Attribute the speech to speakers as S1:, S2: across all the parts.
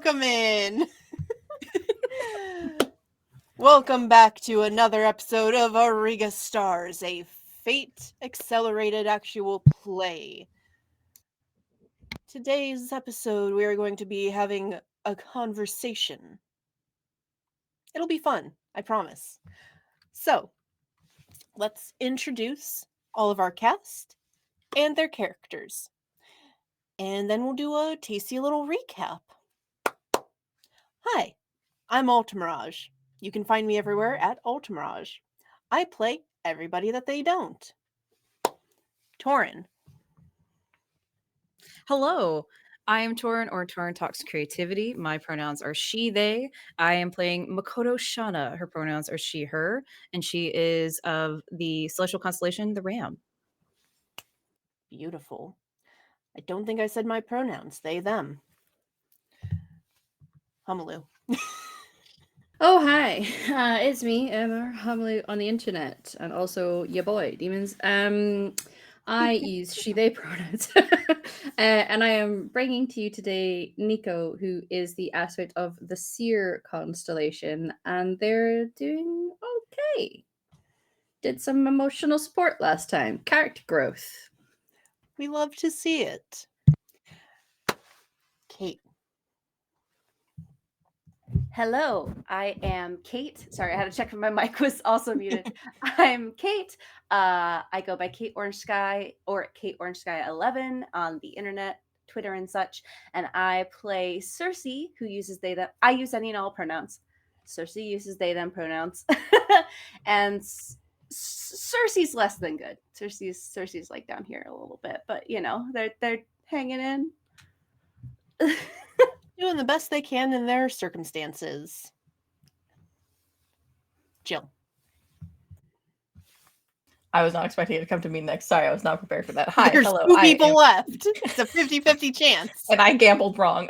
S1: Welcome in. Welcome back to another episode of Auriga Stars, a fate-accelerated actual play. Today's episode, we are going to be having a conversation. It'll be fun, I promise. So, let's introduce all of our cast and their characters. And then we'll do a tasty little recap. Hi, I'm Altamirage. You can find me everywhere at Altamirage. I play everybody that they don't. Torin.
S2: Hello, I am Torin, or Torin Talks Creativity. My pronouns are she, they. I am playing Makoto Shana. Her pronouns are she, her, and she is of the celestial constellation, the Ram.
S1: Beautiful. I don't think I said my pronouns, they, them. Humaloo.
S3: Oh, hi. It's me, Emma Humley on the internet, and also your boy, Demons. I use she, they pronouns. And I am bringing to you today Nico, who is the aspect of the Seer constellation, and they're doing okay. Did some emotional support last time. Character growth.
S1: We love to see it. Kate.
S4: Hello, I am Kate. Sorry, I had to check if my mic was also muted. I'm Kate. I go by Kate Orange Sky or Kate Orange Sky 11 on the internet, Twitter, and such. And I play Cersei, who uses they them. I use any and all pronouns. Cersei uses they them pronouns, and Cersei's less than good. Cersei's like down here a little bit, but you know they're hanging in.
S1: Doing the best they can in their circumstances. Jill.
S5: I was not expecting it to come to me next. Sorry, I was not prepared for that. Hi,
S1: There's
S5: hello.
S1: 2 people left. It's a 50-50 chance.
S5: And I gambled wrong.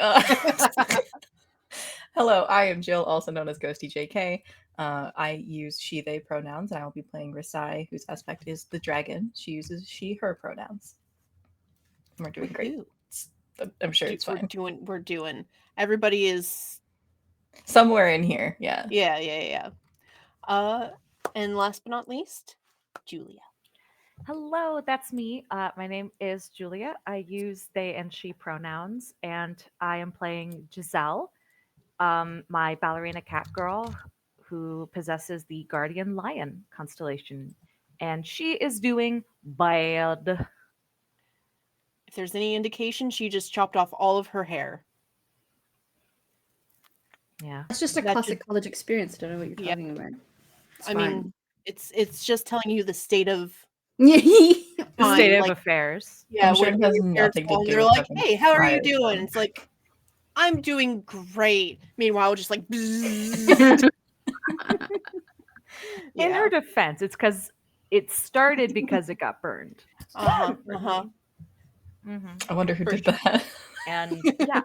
S5: Hello, I am Jill, also known as Ghosty JK. I use she, they pronouns, and I will be playing Risai, whose aspect is the dragon. She uses she, her pronouns. And we're doing great. I'm sure it's fine.
S1: We're doing. Everybody is
S5: somewhere in here. Yeah.
S1: Yeah. And last but not least, Julia.
S6: Hello, that's me. My name is Julia. I use they and she pronouns, and I am playing Giselle, my ballerina cat girl who possesses the guardian lion constellation, and she is doing bad.
S1: If there's any indication, she just chopped off all of her hair.
S6: Yeah.
S3: It's just a classic college experience. I don't know what you're talking about.
S1: I mean, it's just telling you the state of
S6: the state of affairs.
S1: Yeah,
S5: sure it has nothing to do.
S1: They're like, "Hey, how are you doing?" It's like, "I'm doing great." Meanwhile, just like.
S6: In her defense, it's because it started because it got burned.
S5: I wonder who did that.
S6: And yeah,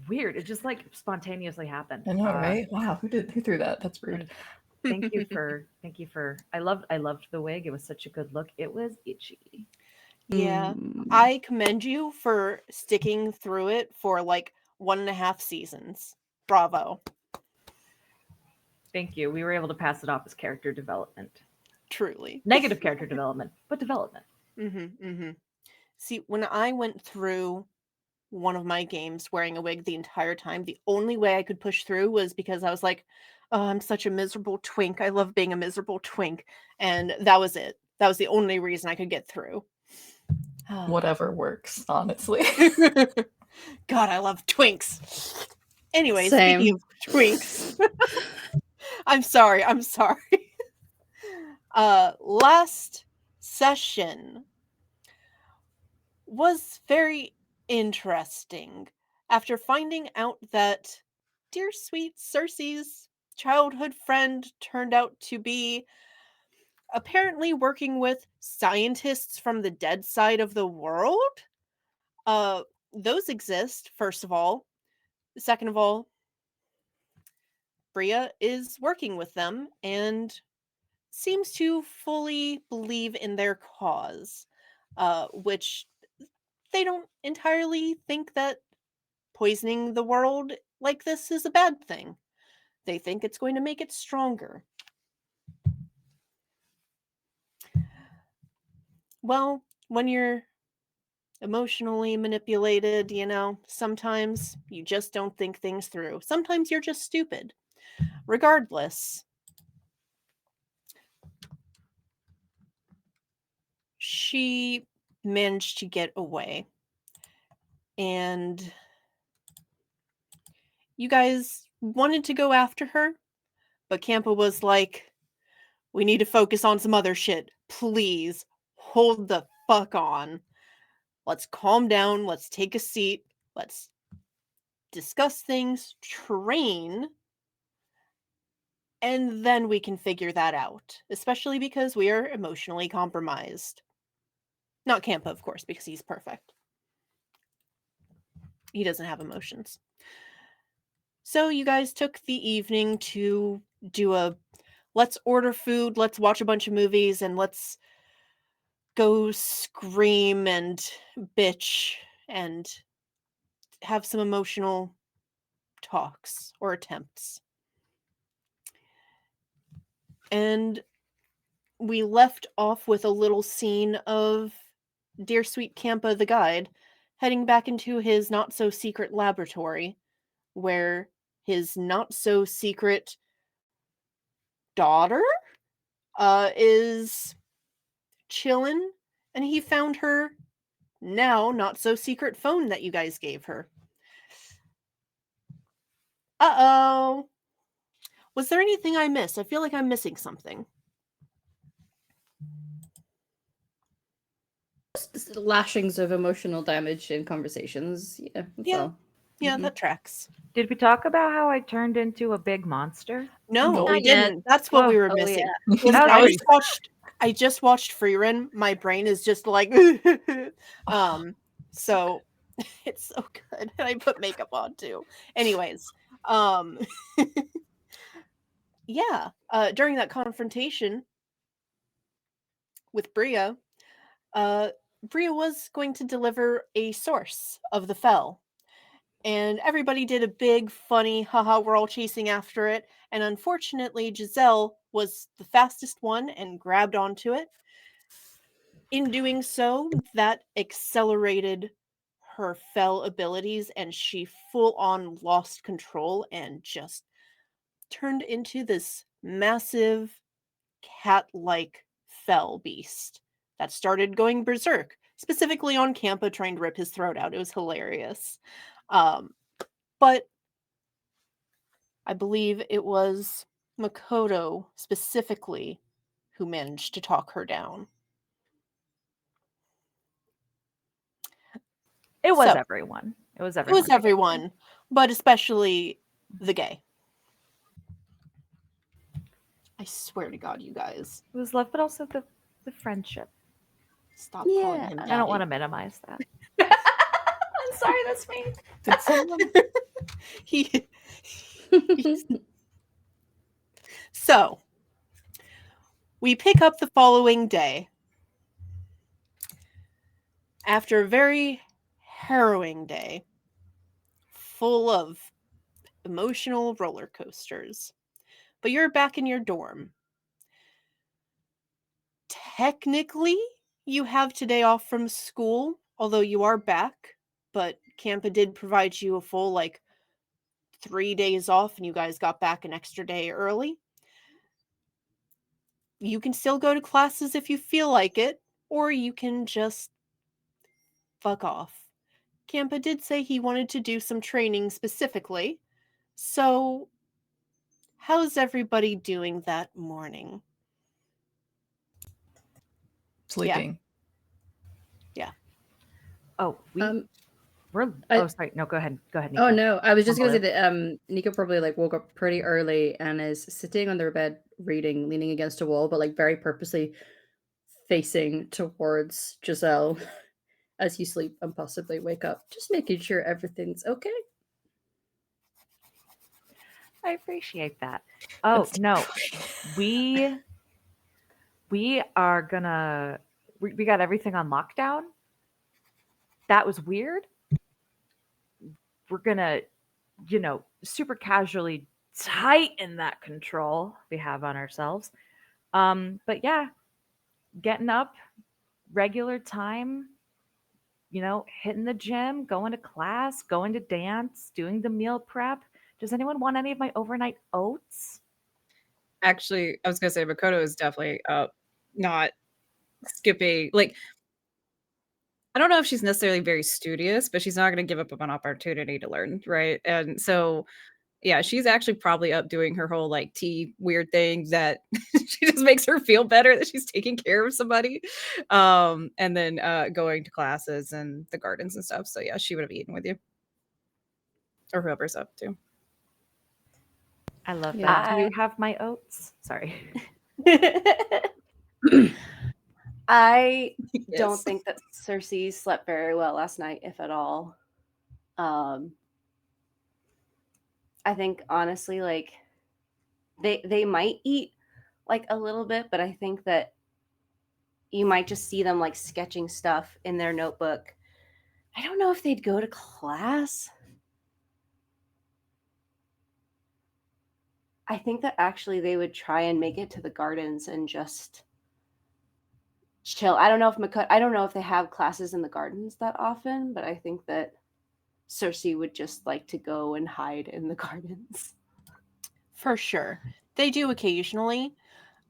S6: weird. It just like spontaneously happened.
S5: I know, right? Wow, who threw that? That's rude.
S6: Thank you for. I loved the wig. It was such a good look. It was itchy.
S1: Yeah, I commend you for sticking through it for like 1.5 seasons. Bravo.
S6: Thank you. We were able to pass it off as character development.
S1: Truly.
S6: Negative character development, but development.
S1: See, when I went through one of my games wearing a wig the entire time, the only way I could push through was because I was like, "Oh, I'm such a miserable twink. I love being a miserable twink." And that was it. That was the only reason I could get through.
S5: Whatever works, honestly.
S1: God, I love twinks. Anyways,
S3: Same.
S1: speaking of twinks. I'm sorry. Last session was very interesting after finding out that dear sweet Cersei's childhood friend turned out to be apparently working with scientists from the dead side of the world. Those exist, first of all. Second of all, Bria is working with them and seems to fully believe in their cause, which they don't entirely think that poisoning the world like this is a bad thing. They think it's going to make it stronger. Well, when you're emotionally manipulated, sometimes you just don't think things through. Sometimes you're just stupid. Regardless, she managed to get away. And you guys wanted to go after her, but Campa was like, we need to focus on some other shit. Please, hold the fuck on. Let's calm down. Let's take a seat. Let's discuss things, train, and then we can figure that out. Especially because we are emotionally compromised. Not Campa, of course, because he's perfect. He doesn't have emotions. So you guys took the evening to do a let's order food, let's watch a bunch of movies, and let's go scream and bitch and have some emotional talks or attempts. And we left off with a little scene of Dear Sweet Campa the guide heading back into his not so secret laboratory where his not so secret daughter is chillin', and he found her now not so secret phone that you guys gave her. Uh-oh. Was there anything I missed? I feel like I'm missing something.
S3: Just lashings of emotional damage in conversations. Yeah, that's
S1: Yeah.
S3: all.
S1: Yeah,
S3: Mhm.
S1: that tracks.
S6: Did we talk about how I turned into a big monster?
S1: No,
S5: Nope.
S1: we
S2: Not yet.
S1: didn't. That's what we were
S3: Oh,
S1: missing.
S3: yeah.
S1: Because
S6: That was
S1: I
S6: pretty-
S1: just watched Freerun. My brain is just like so it's so good. And I put makeup on too. Anyways, yeah, during that confrontation with Bria, Bria was going to deliver a source of the fell. And everybody did a big, funny, haha, we're all chasing after it. And unfortunately, Giselle was the fastest one and grabbed onto it. In doing so, that accelerated her fell abilities, and she full on lost control and just turned into this massive cat-like fell beast that started going berserk, specifically on Campa trying to rip his throat out. It was hilarious. But I believe it was Makoto specifically who managed to talk her down.
S6: It was
S1: So,
S6: everyone. It was
S1: it
S6: everyone.
S1: was everyone, but especially the gay. I swear to God, you guys.
S6: It was love, but also the friendship.
S1: Stop calling
S3: Yeah.
S1: him
S6: I don't
S1: daddy.
S6: want to minimize that.
S4: I'm sorry, that's me.
S5: Did someone?
S1: He... So, we pick up the following day. After a very harrowing day, full of emotional roller coasters. But you're back in your dorm. Technically, you have today off from school, although you are back, but Campa did provide you a full, 3 days off, and you guys got back an extra day early. You can still go to classes if you feel like it, or you can just fuck off. Campa did say he wanted to do some training specifically, so how's everybody doing that morning?
S5: Sleeping.
S6: Oh, we're.
S3: I-
S6: Oh, sorry. No, go ahead. Go ahead. Nika.
S3: Oh no, I was just gonna say
S5: Hello.
S3: that Nico probably woke up pretty early and is sitting on their bed reading, leaning against a wall, but very purposely facing towards Giselle as you sleep and possibly wake up, just making sure everything's okay.
S6: I appreciate that. Oh
S5: That's-
S6: no, we are gonna. We got everything on lockdown. That was weird. We're gonna, super casually tighten that control we have on ourselves. But yeah, getting up regular time, hitting the gym, going to class, going to dance, doing the meal prep. Does anyone want any of my overnight oats?
S2: Actually, I was gonna say Makoto is definitely not skipping. Like, I don't know if she's necessarily very studious, but she's not gonna give up an opportunity to learn, right? And so yeah, she's actually probably up doing her whole like tea weird thing that she just makes her feel better that she's taking care of somebody. And then going to classes and the gardens and stuff. So yeah, she would have eaten with you. Or whoever's up to.
S6: I love
S3: Yeah.
S6: that. Do you
S4: I
S6: have my oats? Sorry.
S4: I
S2: Yes.
S4: don't think that Cersei slept very well last night, if at all. I think honestly, like they might eat like a little bit, but I think that you might just see them like sketching stuff in their notebook. I don't know if they'd go to class. I think that actually they would try and make it to the gardens and just chill. I don't know if they have classes in the gardens that often, but I think that Cersei would just like to go and hide in the gardens.
S1: For sure. They do occasionally.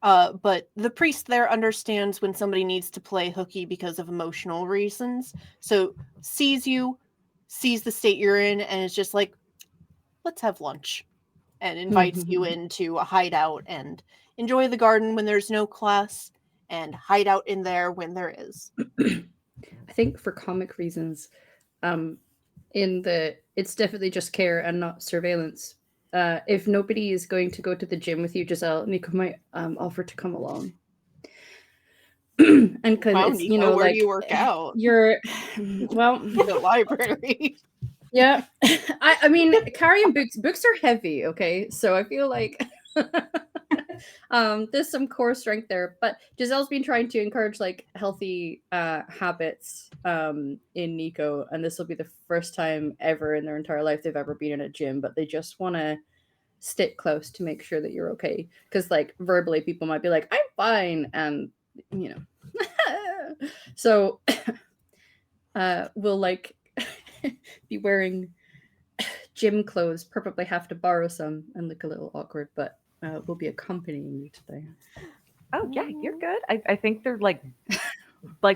S1: But the priest there understands when somebody needs to play hooky because of emotional reasons. So sees you, sees the state you're in, and is just like, let's have lunch. And invites you into a hideout and enjoy the garden when there's no class and hide out in there when there is.
S3: I think for comic reasons, it's definitely just care and not surveillance. If nobody is going to go to the gym with you, Giselle, Nico might offer to come along. And because
S1: Wow,
S3: it's
S1: Nico, where do
S3: like
S1: you work out?
S3: you're well,
S1: The library.
S3: yeah. I mean, carrying books are heavy. Okay, so I feel like there's some core strength there, but Giselle's been trying to encourage like healthy habits in Nico, and this will be the first time ever in their entire life they've ever been in a gym, but they just want to stick close to make sure that you're okay, because like verbally people might be like, I'm fine, and so we'll like be wearing gym clothes, probably have to borrow some and look a little awkward, but we'll be accompanying you today.
S6: Oh yeah, you're good. I think they're like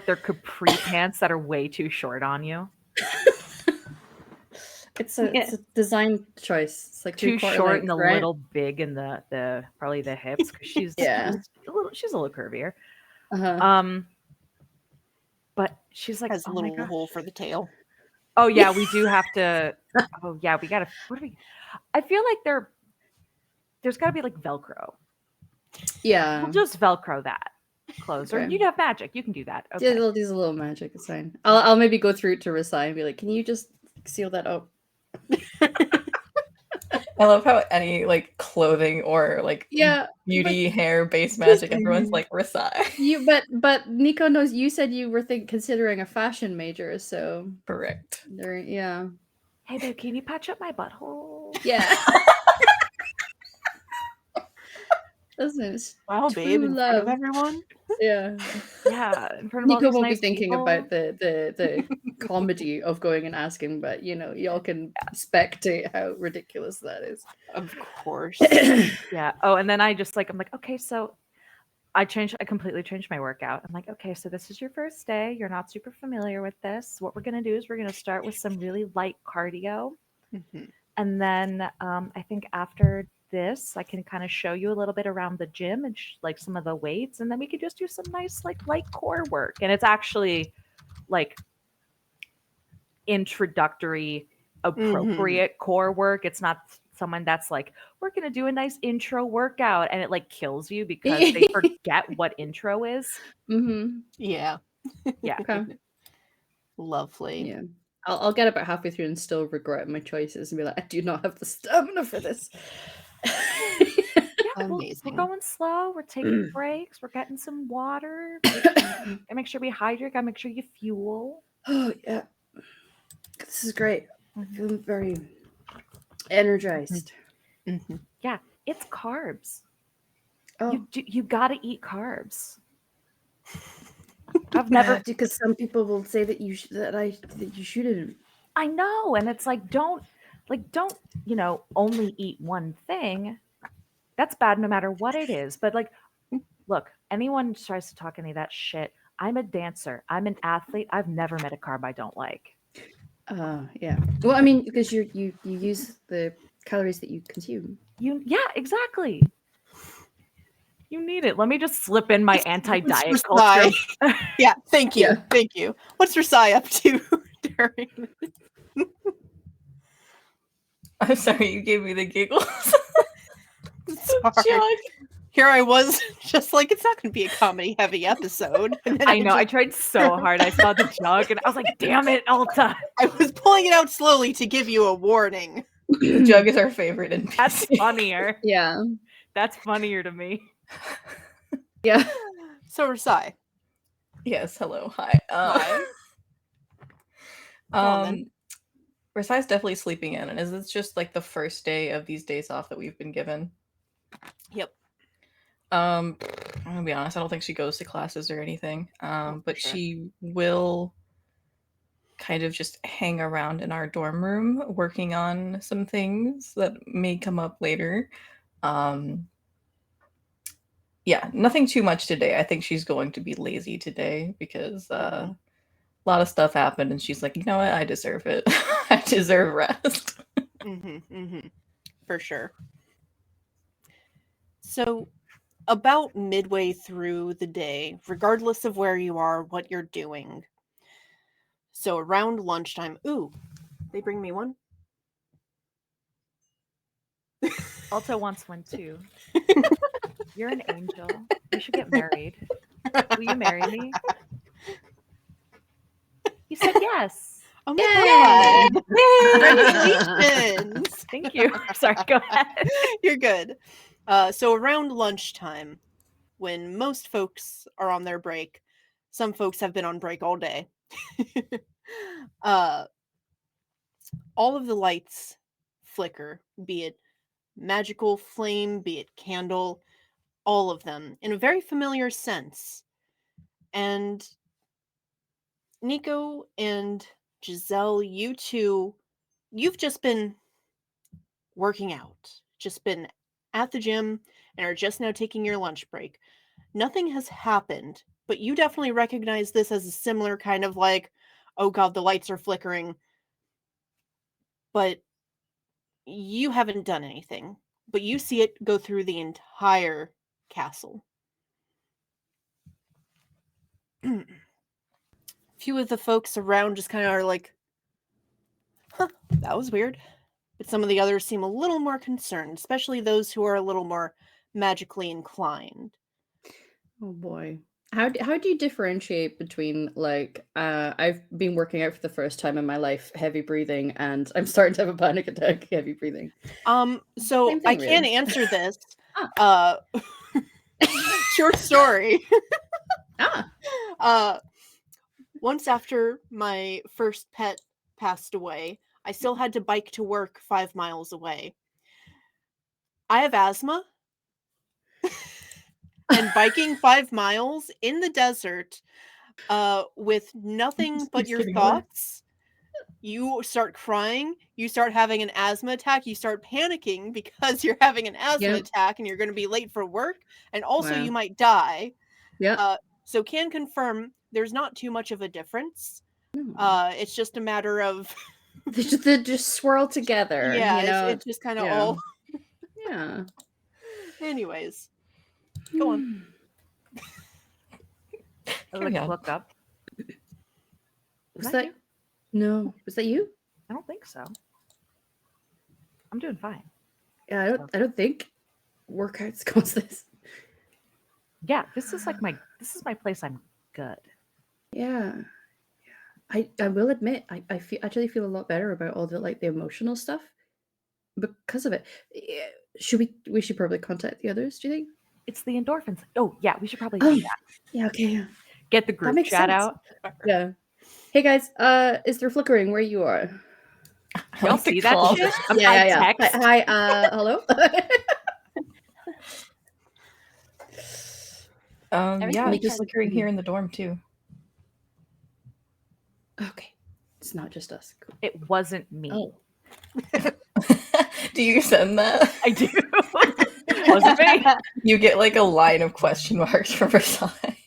S6: they're capri pants that are way too short on you.
S3: It's a design choice. It's like
S6: Too
S3: three-quarter
S6: short
S3: length,
S6: and a
S3: right?
S6: little big in the probably the hips because
S3: Yeah.
S6: she's a little curvier.
S3: Uh-huh.
S6: But she's like,
S1: Has a
S6: oh my
S1: little
S6: gosh.
S1: hole for the tail.
S6: Oh yeah, we do have to. Oh yeah, we gotta. What do we? I feel like there's got to be like Velcro.
S3: Yeah.
S6: We'll just Velcro that close, or
S3: Okay.
S6: you'd have magic. You can do that.
S3: Yeah,
S6: Okay.
S3: there's a little magic. It's fine. I'll maybe go through it to Rasai and be like, can you just seal that up?
S5: I love how any like clothing or like
S3: Yeah,
S5: beauty hair based magic, everyone's like Rasai.
S3: but Nico knows you said you were considering a fashion major, so
S5: Correct.
S3: yeah.
S6: Hey babe, can you patch up my butthole?
S3: Yeah. Listen,
S1: Wow, babe,
S3: true
S1: in front of
S3: love.
S1: everyone.
S3: Yeah.
S6: Yeah, in front of all
S3: Nico
S6: these
S3: won't be
S6: nice
S3: thinking
S6: people.
S3: about the comedy of going and asking, but y'all can spectate how ridiculous that is.
S1: Of course.
S6: Yeah. Oh, and then I'm like, okay, so I completely changed my workout. I'm like, okay, so this is your first day. You're not super familiar with this. What we're gonna do is we're gonna start with some really light cardio.
S1: Mhm.
S6: And then I think after this, I can kind of show you a little bit around the gym and like some of the weights, and then we could just do some nice like light core work. And it's actually like introductory, appropriate core work. It's not someone that's like, we're gonna do a nice intro workout, and it like kills you because they forget what intro is.
S3: Mm-hmm.
S1: Yeah.
S6: Yeah.
S3: Okay.
S1: Lovely.
S3: Yeah. I'll get about halfway through and still regret my choices and be like, I do not have the stamina for this.
S6: Yeah, we're
S1: Amazing.
S6: going slow. We're taking breaks. We're getting some water. And make sure we hydrate. Gotta make sure you fuel.
S3: Oh yeah. This is great. I feel very Energized.
S1: Mhm.
S6: Yeah, it's carbs.
S3: Oh,
S6: You gotta eat carbs. I've never.
S3: because some people will say that that you shouldn't.
S6: I know, and it's like don't only eat one thing. That's bad no matter what it is. But like, look, anyone tries to talk any of that shit. I'm a dancer. I'm an athlete. I've never met a carb I don't like.
S3: Yeah. Well, I mean, because you use the calories that you consume.
S6: Yeah, exactly. You need it. Let me just slip in my
S1: What's
S6: anti-diet
S1: Versailles?
S6: culture.
S1: Yeah, thank you.
S3: Yeah.
S1: Thank you. What's Versailles up to during
S5: I'm sorry, you gave me the giggles.
S1: Sorry.
S5: Jug.
S1: Here I was, just like, it's not going to be a comedy heavy episode. And then
S6: I know. I
S1: just-
S6: tried so hard. I saw the jug and I was like, damn it, Alta.
S1: I was pulling it out slowly to give you a warning.
S5: The jug is our favorite NPC.
S6: That's funnier.
S3: Yeah.
S6: That's funnier to me.
S3: Yeah.
S1: So Versailles.
S5: Yes, hello, hi.
S1: Hi. Go on, then.
S5: Versailles definitely sleeping in, and it's just like the first day of these days off that we've been given.
S1: Yep.
S5: I'm gonna be honest, I don't think she goes to classes or anything. But
S1: sure.
S5: she will kind of just hang around in our dorm room working on some things that may come up later. Yeah, nothing too much today. I think she's going to be lazy today because a lot of stuff happened and she's like, you know what, I deserve it. I deserve rest.
S1: For sure. So about midway through the day, regardless of where you are, what you're doing. So around lunchtime, ooh, they bring me one.
S6: Alta wants one too. You're an angel. We should get married. Will you marry me? You said yes.
S1: Oh my god!
S3: Yay!
S1: Congratulations!
S6: Thank you. Sorry, go ahead.
S1: You're good. So around lunchtime, when most folks are on their break, some folks have been on break all day. All of the lights flicker, be it magical flame, be it candle, all of them in a very familiar sense. And Nico and Giselle, you two, you've just been working out, just been at the gym, and are just now taking your lunch break. Nothing has happened, but you definitely recognize this as a similar kind of like, oh god, the lights are flickering. But you haven't done anything. But you see it go through the entire castle. Few of the folks around just kind of are like, huh, that was weird. But some of the others seem a little more concerned, especially those who are a little more magically inclined.
S3: Oh boy. How do you differentiate between like I've been working out for the first time in my life, heavy breathing, and I'm starting to have a panic attack, heavy breathing?
S1: So
S3: Same
S1: I
S3: thing,
S1: can
S3: really.
S1: answer this. Short story. Once after my first pet passed away, I still had to bike to work 5 miles away. I have asthma. And biking 5 miles in the desert with nothing but
S5: Keeps
S1: your
S5: getting worse.
S1: thoughts, you start crying, you start having an asthma attack, you start panicking because you're having an asthma
S3: Yep.
S1: attack and you're going to be late for work, and also
S3: Wow.
S1: you might die.
S3: Yeah.
S1: So can confirm there's not too much of a difference.
S3: No.
S1: It's just a matter of
S3: They just swirl together,
S1: yeah,
S3: you know.
S1: it's just kind of
S3: Yeah.
S1: all.
S3: Yeah.
S1: Anyways, go on.
S6: I
S5: Carry on.
S6: look up.
S3: Was that
S6: you?
S3: No? Was that you?
S6: I don't think so. I'm doing fine.
S3: Yeah, I don't think workouts cause this.
S6: Yeah, this is my place. I'm good.
S3: Yeah. I will admit I actually feel a lot better about all the like the emotional stuff because of it. We should probably contact the others, do you think?
S6: It's the endorphins. Oh yeah, we should probably
S3: Oh,
S6: do that.
S3: yeah, okay, yeah.
S6: Get the
S3: That
S6: group
S3: makes
S6: chat
S3: sense.
S6: out.
S3: Yeah. Hey guys, is there flickering where you are?
S6: Y'all
S5: like the
S6: see that
S5: claw.
S6: shit?
S3: Yeah,
S6: I
S3: yeah.
S6: text.
S3: Hi, hello?
S4: Every
S5: Yeah,
S4: time
S5: it's just
S3: Mika's-
S5: flickering here in the dorm too.
S3: Okay. It's not just us. Cool.
S6: It wasn't me.
S3: Oh.
S5: Do you send that?
S6: I do. Wasn't me.
S5: You get like a line of question marks from Versailles.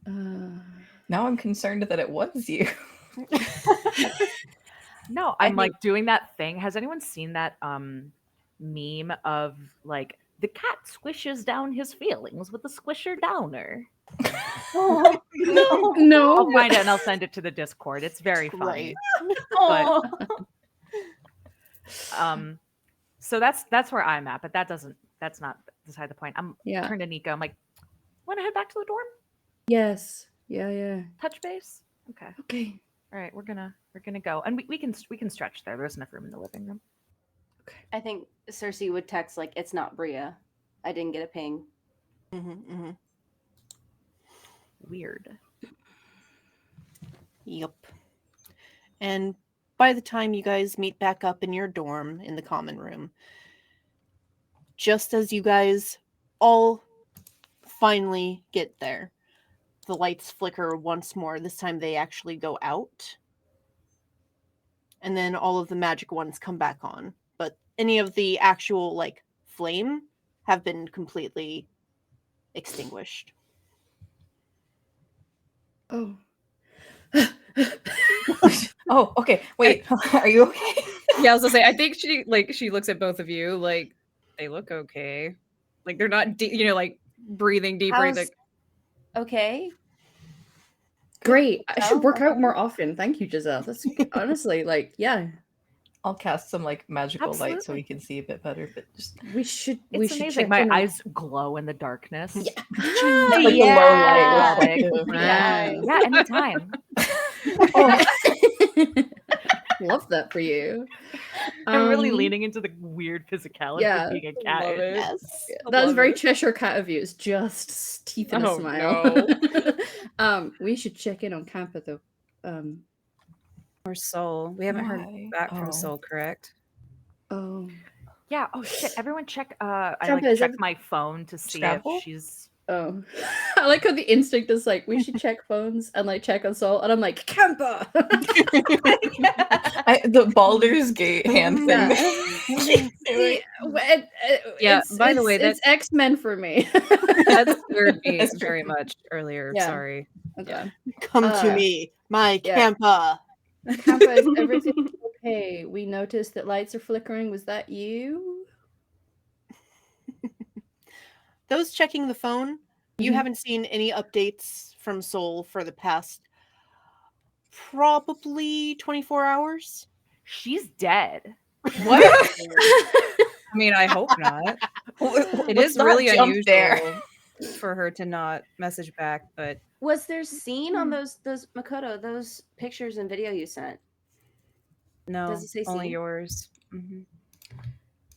S5: Now I'm concerned that it was you.
S6: No,
S4: I
S6: I'm like
S4: think-
S6: doing that thing. Has anyone seen that meme of like the cat squishes down his feelings with a squisher downer?
S4: Oh, no.
S3: No.
S6: I'll find it and I'll send it to the Discord. It's very funny.
S1: Right.
S4: Oh.
S6: So that's where I'm at, but that's not beside the point. I'm
S3: Yeah.
S6: turned to Nico. I'm like, want to head back to the dorm?
S3: Yes. Yeah.
S6: Touch base? Okay.
S3: Okay.
S6: All right, we're gonna go. And we can stretch there. There's enough room in the living room.
S4: I think Cersei would text like, "It's not Bria. I didn't get a ping."
S6: Weird.
S1: Yep. And by the time you guys meet back up in your dorm in the common room, just as you guys all finally get there, the lights flicker once more. This time they actually go out. And then all of the magic ones come back on. But any of the actual, like, flame have been completely extinguished.
S3: Oh.
S5: Oh, okay. Wait, are you okay?
S2: Yeah, I was gonna say. I think she looks at both of you like they look okay. Like they're not, like breathing deeper.
S4: How's- Okay.
S3: Great. I should work out
S4: Okay.
S3: more often. Thank you, Giselle. That's honestly like, yeah.
S5: I'll cast some like magical light so
S6: Absolutely.
S5: we can see a bit better, but just
S3: We should
S6: It's amazing.
S3: check
S6: My
S3: in on-
S6: eyes glow in the darkness.
S3: Yeah.
S5: like the low
S4: Yeah.
S5: light reflective.
S3: Wow.
S6: Yeah, anytime.
S3: Oh. Love that for you.
S6: I'm really
S3: Um,
S6: leaning into the weird physicality
S3: yeah,
S6: of being a cat.
S2: love it.
S1: Yes.
S3: That's
S2: love
S3: very
S2: it.
S3: Cheshire Cat of you. It's just teeth and a
S2: Oh,
S3: smile. We should check in on Campa though.
S2: Or Soul. We haven't heard
S5: Why?
S2: back
S5: Oh.
S2: from Soul, correct?
S3: Oh,
S6: Yeah. Oh shit. Everyone check. I
S3: Jump
S6: like
S3: is
S6: check
S3: ev-
S6: my phone to see
S5: Scrabble?
S6: if she's.
S3: oh. I like how the instinct is like we should check phones and like check on Soul, and I'm like Campa.
S5: The Baldur's Gate hand thing.
S3: Yeah.
S5: that you're doing.
S2: Yeah, by the way,
S3: it's X-Men for me.
S2: That scared me
S5: That's true.
S2: very much earlier.
S3: Yeah.
S2: Sorry.
S3: Okay.
S1: Come to
S3: Uh,
S1: me, my
S3: yeah.
S1: Campa.
S3: Campa, is everything okay? We noticed that lights are flickering. Was that you?
S1: Those checking the phone, you
S3: Mhm.
S1: haven't seen any updates from Soul for the past probably 24 hours.
S6: She's dead.
S2: What? I mean, I hope not. It
S5: Let's
S2: is
S5: not
S2: really
S5: jump
S2: unusual
S5: there.
S2: for her to not message back, but
S4: Was there scene on those Makoto, those pictures and video you sent?
S2: no,
S4: Does it say
S2: only
S4: scene?
S2: yours. Mhm.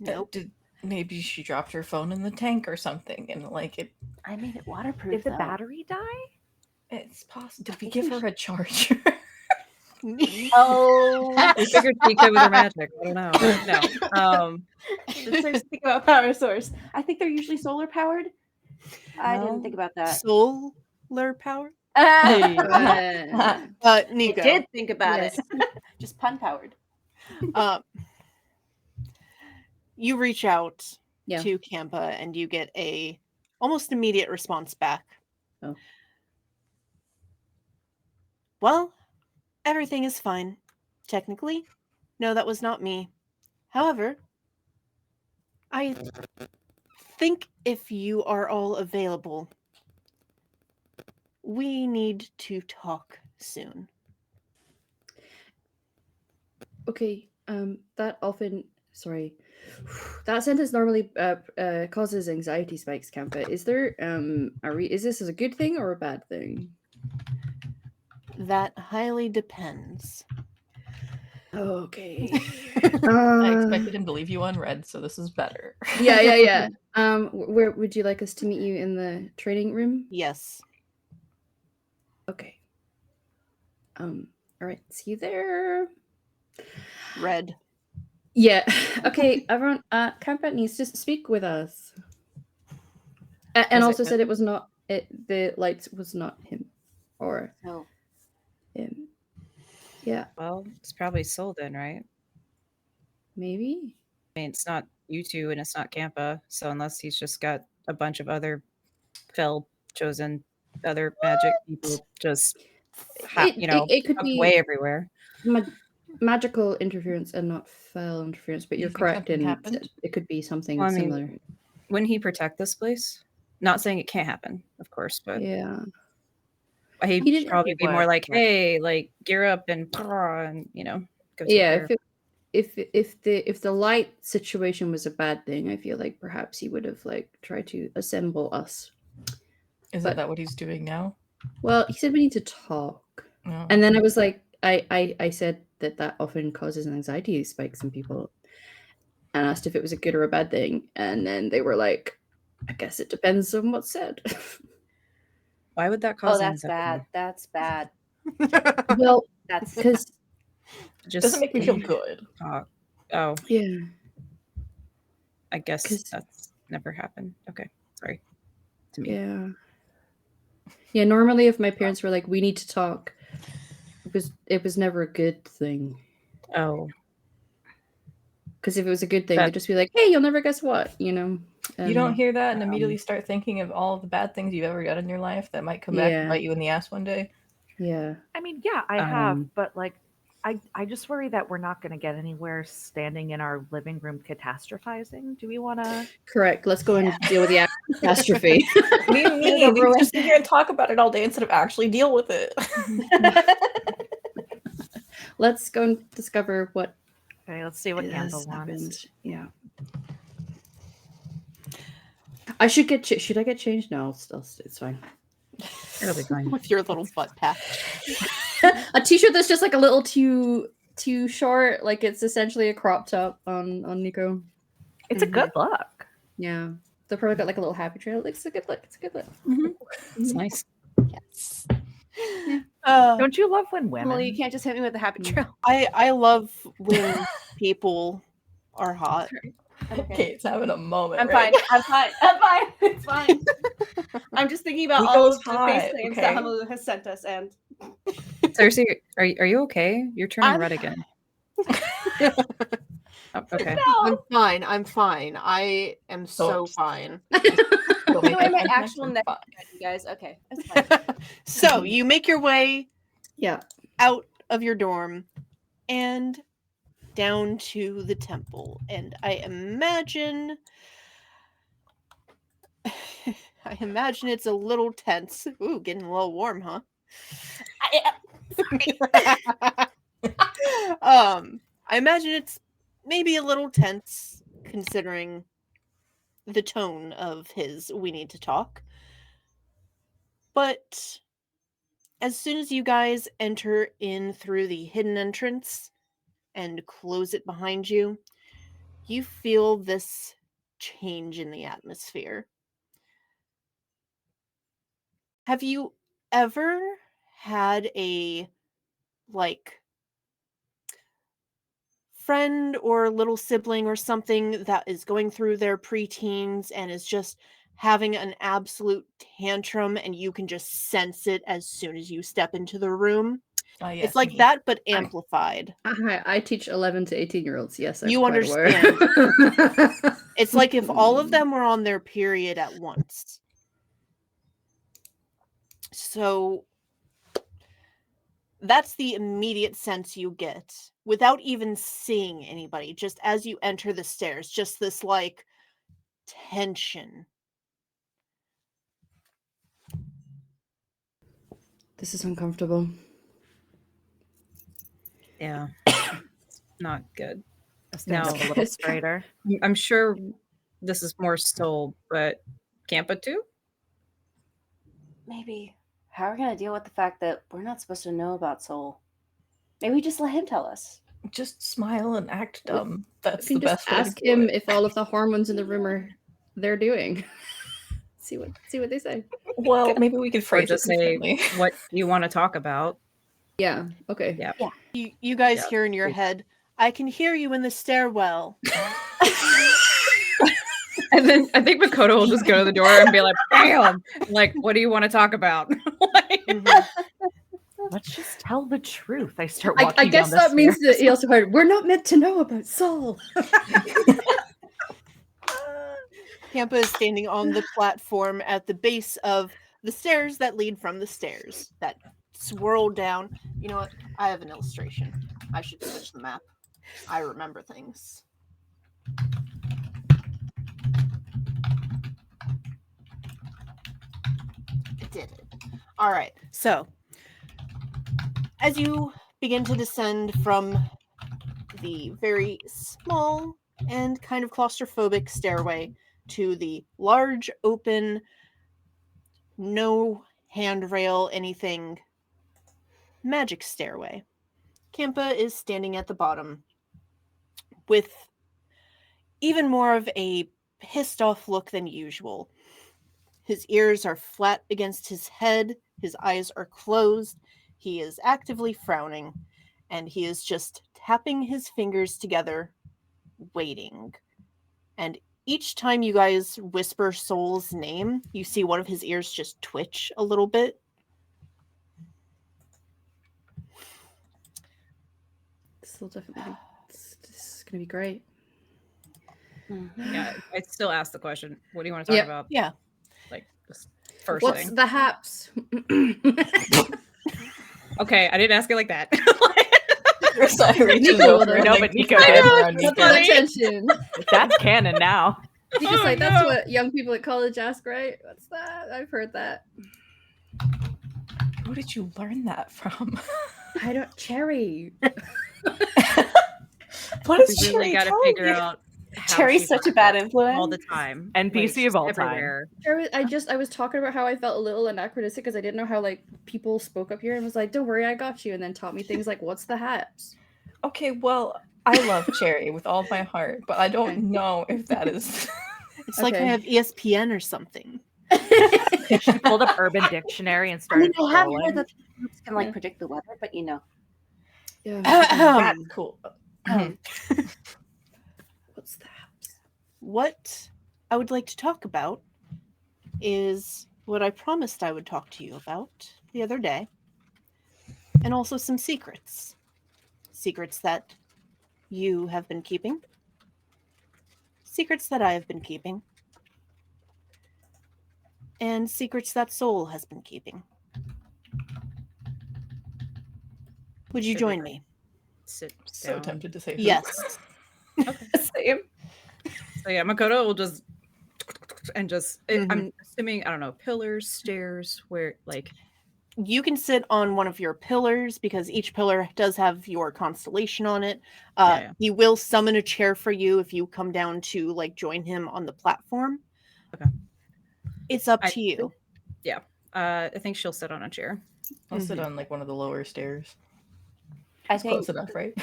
S1: Nope.
S5: Maybe she dropped her phone in the tank or something, and like
S4: I made it waterproof.
S6: Did the
S4: though.
S6: battery die?
S5: it's possible. Did we
S4: think
S5: give
S4: we
S5: her a charger?
S4: Oh.
S2: We figured she could with her magic. I don't know. No.
S4: Let's first think about power source. I think they're usually solar powered. I
S2: No.
S4: didn't think about that.
S1: Solar power?
S3: Uh,
S1: Nico.
S4: I did think about
S3: Yes.
S4: it. Just pun powered.
S1: You reach out
S3: Yeah.
S1: to Campa and you get a almost immediate response back.
S3: Oh.
S1: Well, everything is fine. Technically, no, that was not me. However, I think if you are all available, we need to talk soon.
S3: Okay. That often. Sorry. That sentence normally causes anxiety spikes, Campa. Is there is this a good thing or a bad thing?
S1: That highly depends.
S3: Okay.
S5: I expected him to leave you unread, so this is better.
S3: Yeah. Where would you like us to meet you in the training room?
S1: Yes.
S3: Okay. All right, see you there.
S1: Red.
S3: Yeah. Okay, everyone. Campbell needs to speak with us. And
S2: Is it
S3: also
S2: good?
S3: said it was not it. The lights was not him, or
S4: No.
S3: him. Yeah,
S2: Well, it's probably Soul then, right?
S3: maybe.
S2: I mean, it's not you two and it's not Campa, so unless he's just got a bunch of other fell chosen other magic people just
S3: It could
S2: tucked
S3: be
S2: away everywhere.
S3: magical interference and not fell interference. But
S5: You
S3: you're
S5: think
S3: correct
S5: something
S3: in
S5: happened?
S3: it could be something
S2: Well, I mean,
S3: similar.
S2: wouldn't he protect this place? Not saying it can't happen, of course, but
S3: Yeah.
S2: he'd
S3: He didn't.
S2: probably
S6: He
S2: be more
S6: would,
S2: like,
S6: yeah.
S2: hey, like gear up and go take
S3: Yeah.
S2: care.
S3: If the light situation was a bad thing, I feel like perhaps he would have like tried to assemble us.
S5: Isn't
S3: But
S5: that what he's doing now?
S3: well, he said we need to talk,
S5: No.
S3: and then I was like, I said that often causes an anxiety spikes in people, and asked if it was a good or a bad thing, and then they were like, I guess it depends on what's said.
S2: Why would that
S4: Oh,
S2: cause
S4: that's
S2: anxiety?
S4: bad. That's bad.
S3: Well,
S4: That's
S3: because
S5: Doesn't
S2: Just
S5: make me feel good.
S2: talk. Oh,
S3: yeah,
S2: I guess
S3: because
S2: that's never happened. Okay, sorry. To me.
S3: yeah. Normally, if my parents were like, "We need to talk," it was never a good thing.
S2: Oh,
S3: Because if it was a good thing,
S2: that
S3: they'd just be like, "Hey, you'll never guess what," you know.
S5: You don't hear that and
S3: um,
S5: immediately start thinking of all the bad things you've ever done in your life that might come back and
S3: Yeah,
S5: bite you in the ass one day.
S3: yeah.
S6: I mean, yeah, I have,
S2: Um,
S6: but like, I just worry that we're not going to get anywhere standing in our living room catastrophizing. Do we want to?
S3: Correct. Let's go and deal with the actual catastrophe.
S5: What do you mean? We can just sit here and talk about it all day instead of actually deal with it.
S3: Let's go and discover what
S6: Okay, let's see what
S3: has
S6: Campbell
S3: happened.
S6: wants.
S3: Yeah. I should get. Should I get changed? No, it's fine.
S2: it'll be fine.
S1: With your little butt patch.
S3: A t-shirt that's just like a little too short, like it's essentially a crop top on Nico.
S6: It's a good look.
S3: Yeah, they probably got like a little happy trail. It's a good look. It's a good look.
S2: It's nice.
S1: Yes.
S3: Yeah.
S6: Don't you love when women?
S4: Well, you can't just hit me with a happy trail.
S1: I love when people are hot.
S4: Okay.
S5: Kate's having a moment.
S4: I'm
S5: right
S4: fine. I'm fine. I'm fine. It's fine. I'm just thinking about all
S5: Nico's
S4: of the face
S5: hot,
S4: names
S5: okay?
S4: that Hamalu has sent us, and
S2: Cersei, are you okay? You're turning
S4: I'm
S2: red again. Oh, okay.
S4: no.
S1: I'm fine. I am so
S5: Don't.
S1: fine.
S5: Don't make
S4: Anyway, my
S5: eye
S4: actual
S5: contact.
S4: neck, you guys. Okay, it's fine.
S1: So you make your way
S3: Yeah.
S1: out of your dorm and down to the temple. And I imagine it's a little tense. Ooh, getting a little warm, huh? I imagine it's maybe a little tense considering the tone of his "we need to talk." But as soon as you guys enter in through the hidden entrance and close it behind you, you feel this change in the atmosphere. Have you ever had a like friend or little sibling or something that is going through their preteens and is just having an absolute tantrum and you can just sense it as soon as you step into the room?
S5: Yes,
S1: It's like
S5: me.
S1: that, but amplified.
S3: I teach 11 to 18-year-olds. Yes, I'm
S1: You
S3: quite aware.
S1: It's like if all of them were on their period at once. So that's the immediate sense you get without even seeing anybody, just as you enter the stairs, just this like tension.
S3: This is uncomfortable.
S2: Yeah. Not good.
S6: Stand
S2: No.
S6: up a little straighter.
S2: I'm sure this is more Soul, but Campa too?
S4: Maybe. How are we gonna deal with the fact that we're not supposed to know about Soul? Maybe just let him tell us.
S5: Just smile and act dumb. That's
S3: You
S5: the
S3: can just
S5: best way to
S3: ask
S5: do
S3: him
S5: it.
S3: if all of the hormones in the room are they're doing. see what they say.
S5: Well, maybe we could
S2: Or
S5: phrase it
S2: just say
S5: differently.
S2: what you want to talk about.
S3: Yeah. Okay.
S2: Yeah.
S1: You guys
S2: Yeah,
S1: hear in your
S2: please.
S1: head, I can hear you in the stairwell.
S2: And then I think Makoto will just go to the door and be like, "Bam!" Like, what do you want to talk about? Like,
S1: Mhm.
S6: Let's just tell the truth. I start
S3: I
S6: walking
S3: guess
S6: down the
S3: that means that
S6: stairs.
S3: he also heard, we're not meant to know about Saul.
S1: Tampa is standing on the platform at the base of the stairs that lead from the stairs that swirl down. You know what? I have an illustration. I should switch the map. I remember things. It did it. All right. So, as you begin to descend from the very small and kind of claustrophobic stairway to the large, open, no handrail, anything magic stairway, Kampa is standing at the bottom with even more of a pissed off look than usual. His ears are flat against his head, his eyes are closed, he is actively frowning, and he is just tapping his fingers together, waiting. And each time you guys whisper Soul's name, you see one of his ears just twitch a little bit.
S3: This will definitely be, this is going to be great.
S2: yeah, I still ask the question. What do you want to talk
S3: Yep.
S2: about?
S1: Yeah.
S2: Like, this first
S3: What's
S2: thing.
S3: the haps?
S2: Okay, I didn't ask it like that.
S5: Risai reaches
S3: Nico
S5: over
S3: will
S5: and,
S6: know,
S5: like,
S6: but Nico
S5: puts her
S6: did.
S5: arm around
S3: That's
S5: Nico.
S3: my attention.
S6: That's canon now.
S3: Nico's
S2: Oh,
S3: like, that's
S2: no.
S3: what young people at college ask, right? What's that? I've heard that.
S5: Who did you learn that from?
S3: I don't, Cherry.
S5: What
S2: We
S5: is
S2: really
S5: Cherry
S2: got to
S5: telling
S2: figure
S5: you?
S2: out how
S4: Cherry's
S2: she
S4: such a
S2: fucks
S4: bad
S2: up
S4: influence.
S2: all the time.
S6: NPC
S2: she's
S6: of all time.
S2: everywhere.
S3: Cherry, I was talking about how I felt a little anachronistic because I didn't know how like people spoke up here and was like, don't worry, I got you, and then taught me things like, what's the haps?
S5: Okay, well, I love Cherry with all my heart, but I don't
S3: Okay.
S5: know if that is.
S1: It's like I
S3: Okay.
S1: have ESPN or something.
S6: She pulled up Urban Dictionary and
S4: I mean,
S6: started
S4: I have
S6: scrolling.
S4: heard that the groups can like
S3: Yeah.
S4: predict the weather, but you know.
S3: Yeah.
S5: That's cool.
S3: What's the haps?
S1: What I would like to talk about is what I promised I would talk to you about the other day, and also some secrets. Secrets that you have been keeping, secrets that I have been keeping, and secrets that Soul has been keeping. Would you
S2: Should
S1: join
S2: we
S1: me?
S2: sit
S5: So
S2: down?
S5: tempted to say who.
S1: Yes.
S4: Same.
S2: So yeah, Makoto will just and just
S1: Mhm.
S2: I'm assuming, I don't know, pillars, stairs, where like
S1: You can sit on one of your pillars because each pillar does have your constellation on it.
S2: Yeah.
S1: He will summon a chair for you if you come down to like join him on the platform.
S2: Okay.
S1: It's up
S2: I
S1: to you.
S2: think- I think she'll sit on a chair.
S5: I'll sit
S1: Mhm.
S5: on like one of the lower stairs.
S4: I
S5: It's
S4: think
S5: close enough, right?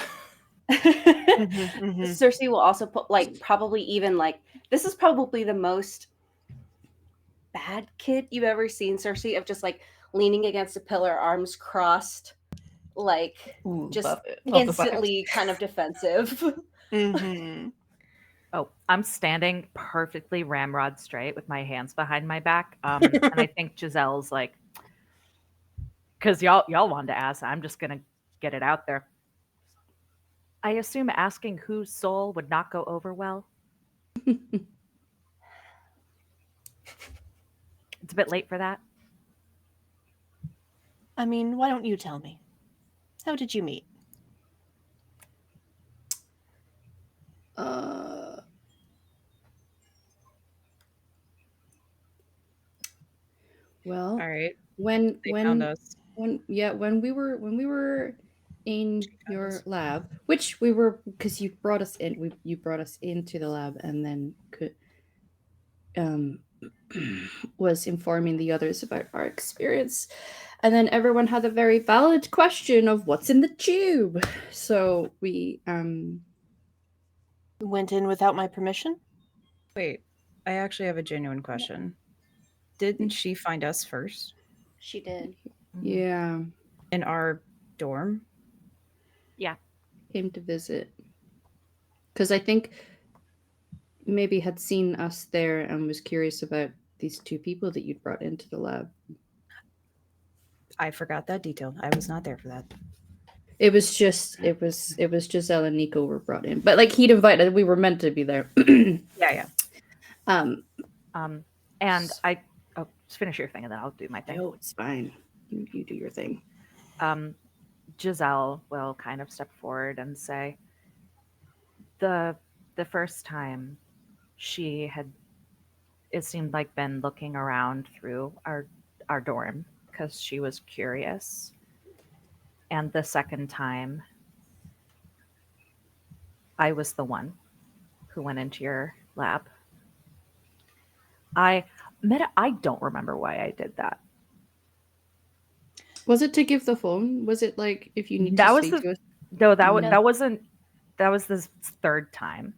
S1: Mhm.
S4: Cersei will also put like probably even like this is probably the most bad kid you've ever seen, Cersei, of just like leaning against a pillar, arms crossed, like
S5: Ooh,
S4: just
S5: love it. Love the vibes.
S4: instantly kind of defensive.
S1: Mhm.
S6: Oh, I'm standing perfectly ramrod straight with my hands behind my back. And I think Giselle's like, because y'all wanted to ask, I'm just gonna get it out there. I assume asking whose soul would not go over well. It's a bit late for that.
S1: I mean, why don't you tell me? How did you meet?
S3: Well,
S2: All right.
S3: when
S2: They found
S3: when
S2: us.
S3: when we were in
S2: found
S3: your
S2: us.
S3: lab, which we were because you brought us in, you brought us into the lab and then could was informing the others about our experience, and then everyone had a very valid question of what's in the tube, so we
S1: Went in without my permission?
S2: Wait, I actually have a genuine question. Didn't she find us first?
S4: She did.
S3: yeah
S2: In our dorm.
S6: Yeah.
S3: Came to visit. Because I think maybe had seen us there and was curious about these two people that you'd brought into the lab.
S2: I forgot that detail. I was not there for that.
S3: It was Giselle and Nico were brought in. But like he'd invited, we were meant to be there.
S2: Yeah.
S3: Um
S6: And just finish your thing and then I'll do my thing.
S3: no, it's fine. You do your thing.
S6: Giselle will kind of step forward and say, the first time she had, it seemed like, been looking around through our dorm because she was curious. And the second time, I was the one who went into your lab. I don't remember why I did that.
S3: Was it to give the phone? Was it like if you need
S6: That
S3: to
S6: was
S3: speak
S6: the
S3: to us?
S6: no,
S3: No.
S6: that wasn't. That was the third time.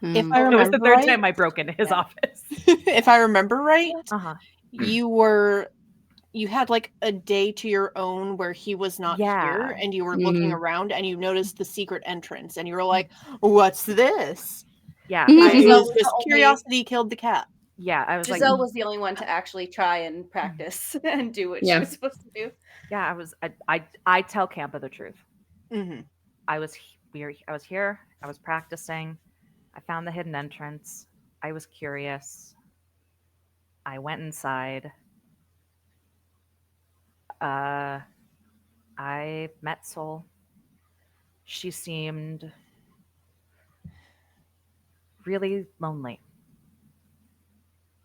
S1: If
S3: Um,
S1: I
S6: It was
S1: remember
S6: the third
S1: right,
S6: time I broke into his office.
S1: if I remember right,
S6: Uh-huh.
S1: you had like a day to your own where he was not
S6: Yeah.
S1: here and you were looking
S3: Mhm.
S1: around and you noticed the secret entrance and you were like, "What's this?"
S6: Yeah.
S3: Mhm.
S1: It
S4: Giselle
S1: was
S4: was the
S1: just
S4: only-
S1: curiosity killed the cat.
S6: I was
S4: Giselle
S6: like,
S4: was the only one to actually try and practice and do what she
S3: Yeah.
S4: was supposed to do.
S6: yeah, I tell Campa the truth.
S1: Hmm.
S6: I was here. I was practicing. I found the hidden entrance. I was curious. I went inside. I met Sol. She seemed really lonely.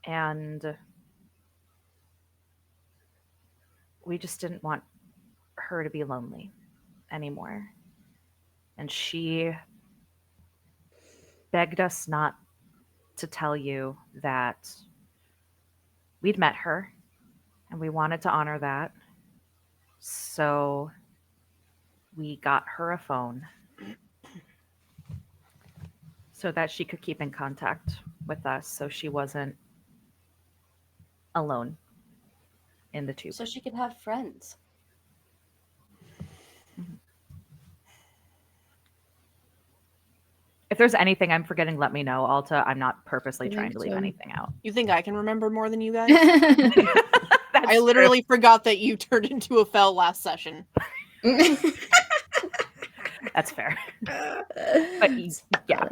S6: And we just didn't want her to be lonely anymore. And she begged us not to tell you that we'd met her and we wanted to honor that. So we got her a phone so that she could keep in contact with us so she wasn't alone in the tube.
S4: So she could have friends.
S6: If there's anything I'm forgetting, let me know, Alta. I'm not purposely
S3: I
S6: trying
S3: think
S6: to leave
S3: so.
S6: anything out.
S1: You think I can remember more than you guys?
S6: That's
S1: I literally forgot that you turned into a fell last session.
S6: true. That's fair. But yeah.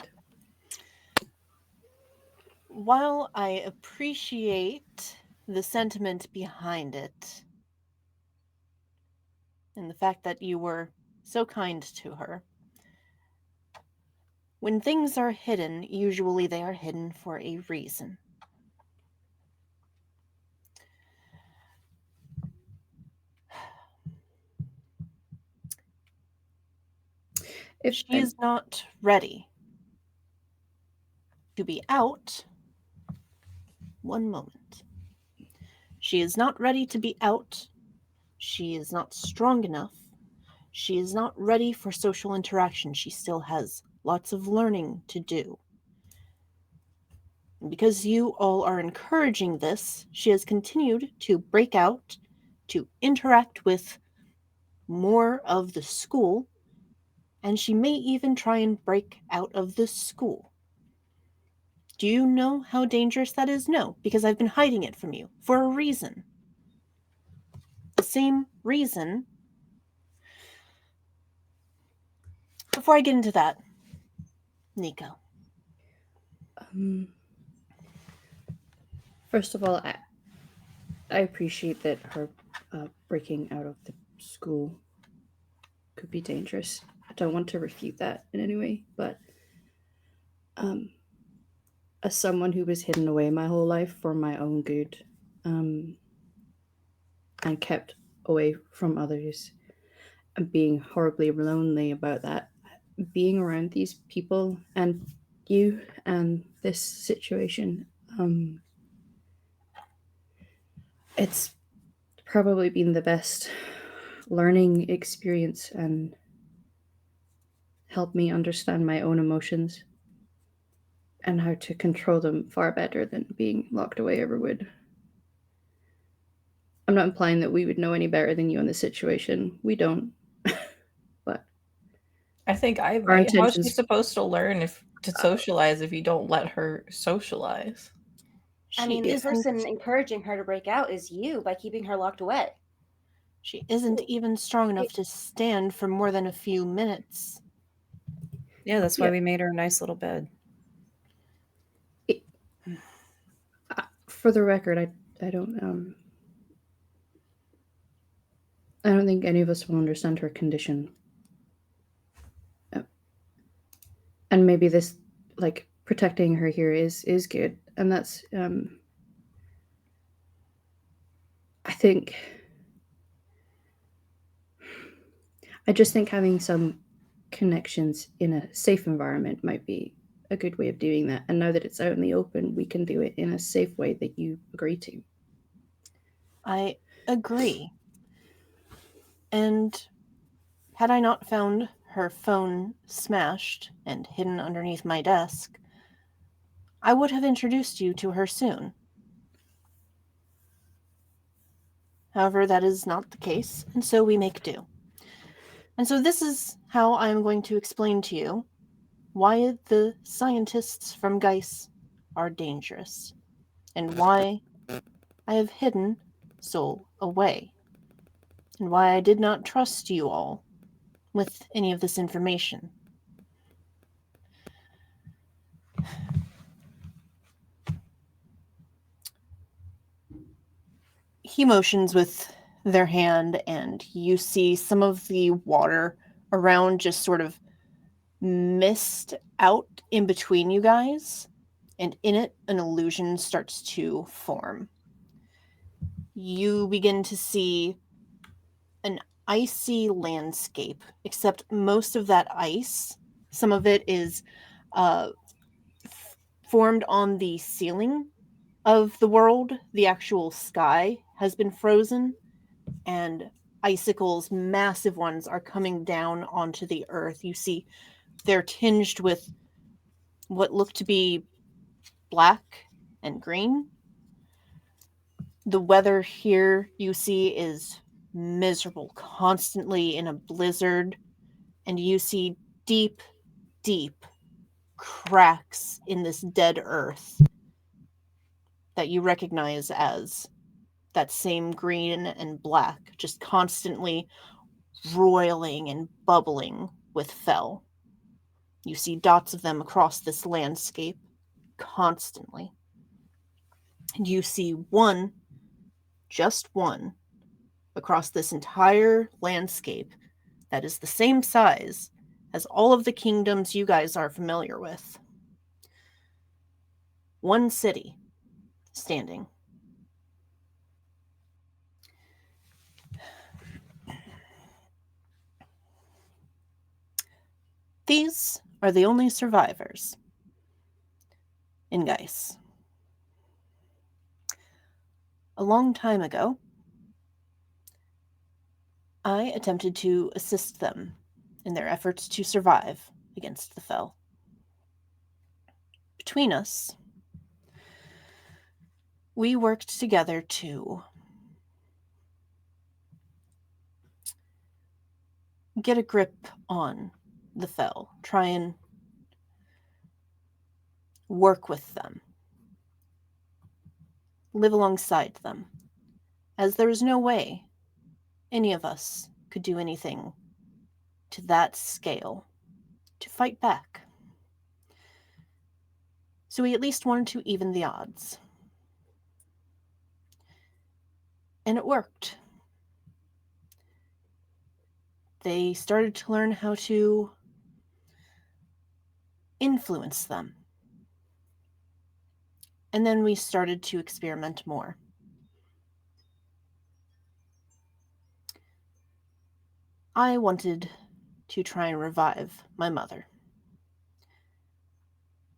S1: While I appreciate the sentiment behind it and the fact that you were so kind to her, when things are hidden, usually they are hidden for a reason. She is not ready to be out. One moment. She is not ready to be out. She is not strong enough. She is not ready for social interaction. She still has lots of learning to do. And because you all are encouraging this, she has continued to break out, to interact with more of the school, and she may even try and break out of the school. Do you know how dangerous that is? No, because I've been hiding it from you for a reason. The same reason. Before I get into that, Nico.
S3: First of all, I appreciate that her breaking out of the school could be dangerous. I don't want to refute that in any way, but as someone who was hidden away my whole life for my own good, and kept away from others, and being horribly lonely about that, being around these people and you and this situation, it's probably been the best learning experience and helped me understand my own emotions and how to control them far better than being locked away ever would. I'm not implying that we would know any better than you in this situation. We don't.
S5: I think
S3: Our
S5: how is she
S3: intentions.
S5: supposed to learn to socialize if you don't let her socialize?
S4: I
S1: She
S4: mean, the
S1: isn't
S4: person encouraging her to break out is you by keeping her locked away.
S1: she isn't even strong enough to stand for more than a few minutes.
S2: Yeah, that's why
S3: Yeah.
S2: we made her a nice little bed.
S3: For the record, I don't I don't think any of us will understand her condition. And maybe this, like, protecting her here is good, and that's I think I just think having some connections in a safe environment might be a good way of doing that. And now that it's out in the open, we can do it in a safe way that you agree to.
S1: I agree. And had I not found her phone smashed and hidden underneath my desk, I would have introduced you to her soon. However, that is not the case, and so we make do. And so this is how I am going to explain to you why the scientists from Geis are dangerous, and why I have hidden Soul away, and why I did not trust you all with any of this information. He motions with their hand, and you see some of the water around just sort of mist out in between you guys, and in it, an illusion starts to form. You begin to see an icy landscape, except most of that ice, some of it is formed on the ceiling of the world. The actual sky has been frozen, and icicles, massive ones, are coming down onto the earth. You see they're tinged with what look to be black and green. The weather here, you see, is miserable, constantly in a blizzard, and you see deep, deep cracks in this dead earth that you recognize as that same green and black, just constantly roiling and bubbling with fel. You see dots of them across this landscape constantly. And you see one, just one, across this entire landscape that is the same size as all of the kingdoms you guys are familiar with. One city standing. These are the only survivors in Geis. A long time ago, I attempted to assist them in their efforts to survive against the fel. Between us, we worked together to get a grip on the fel, try and work with them, live alongside them, as there was no way any of us could do anything to that scale to fight back. So we at least wanted to even the odds. And it worked. They started to learn how to influence them. And then we started to experiment more. I wanted to try and revive my mother.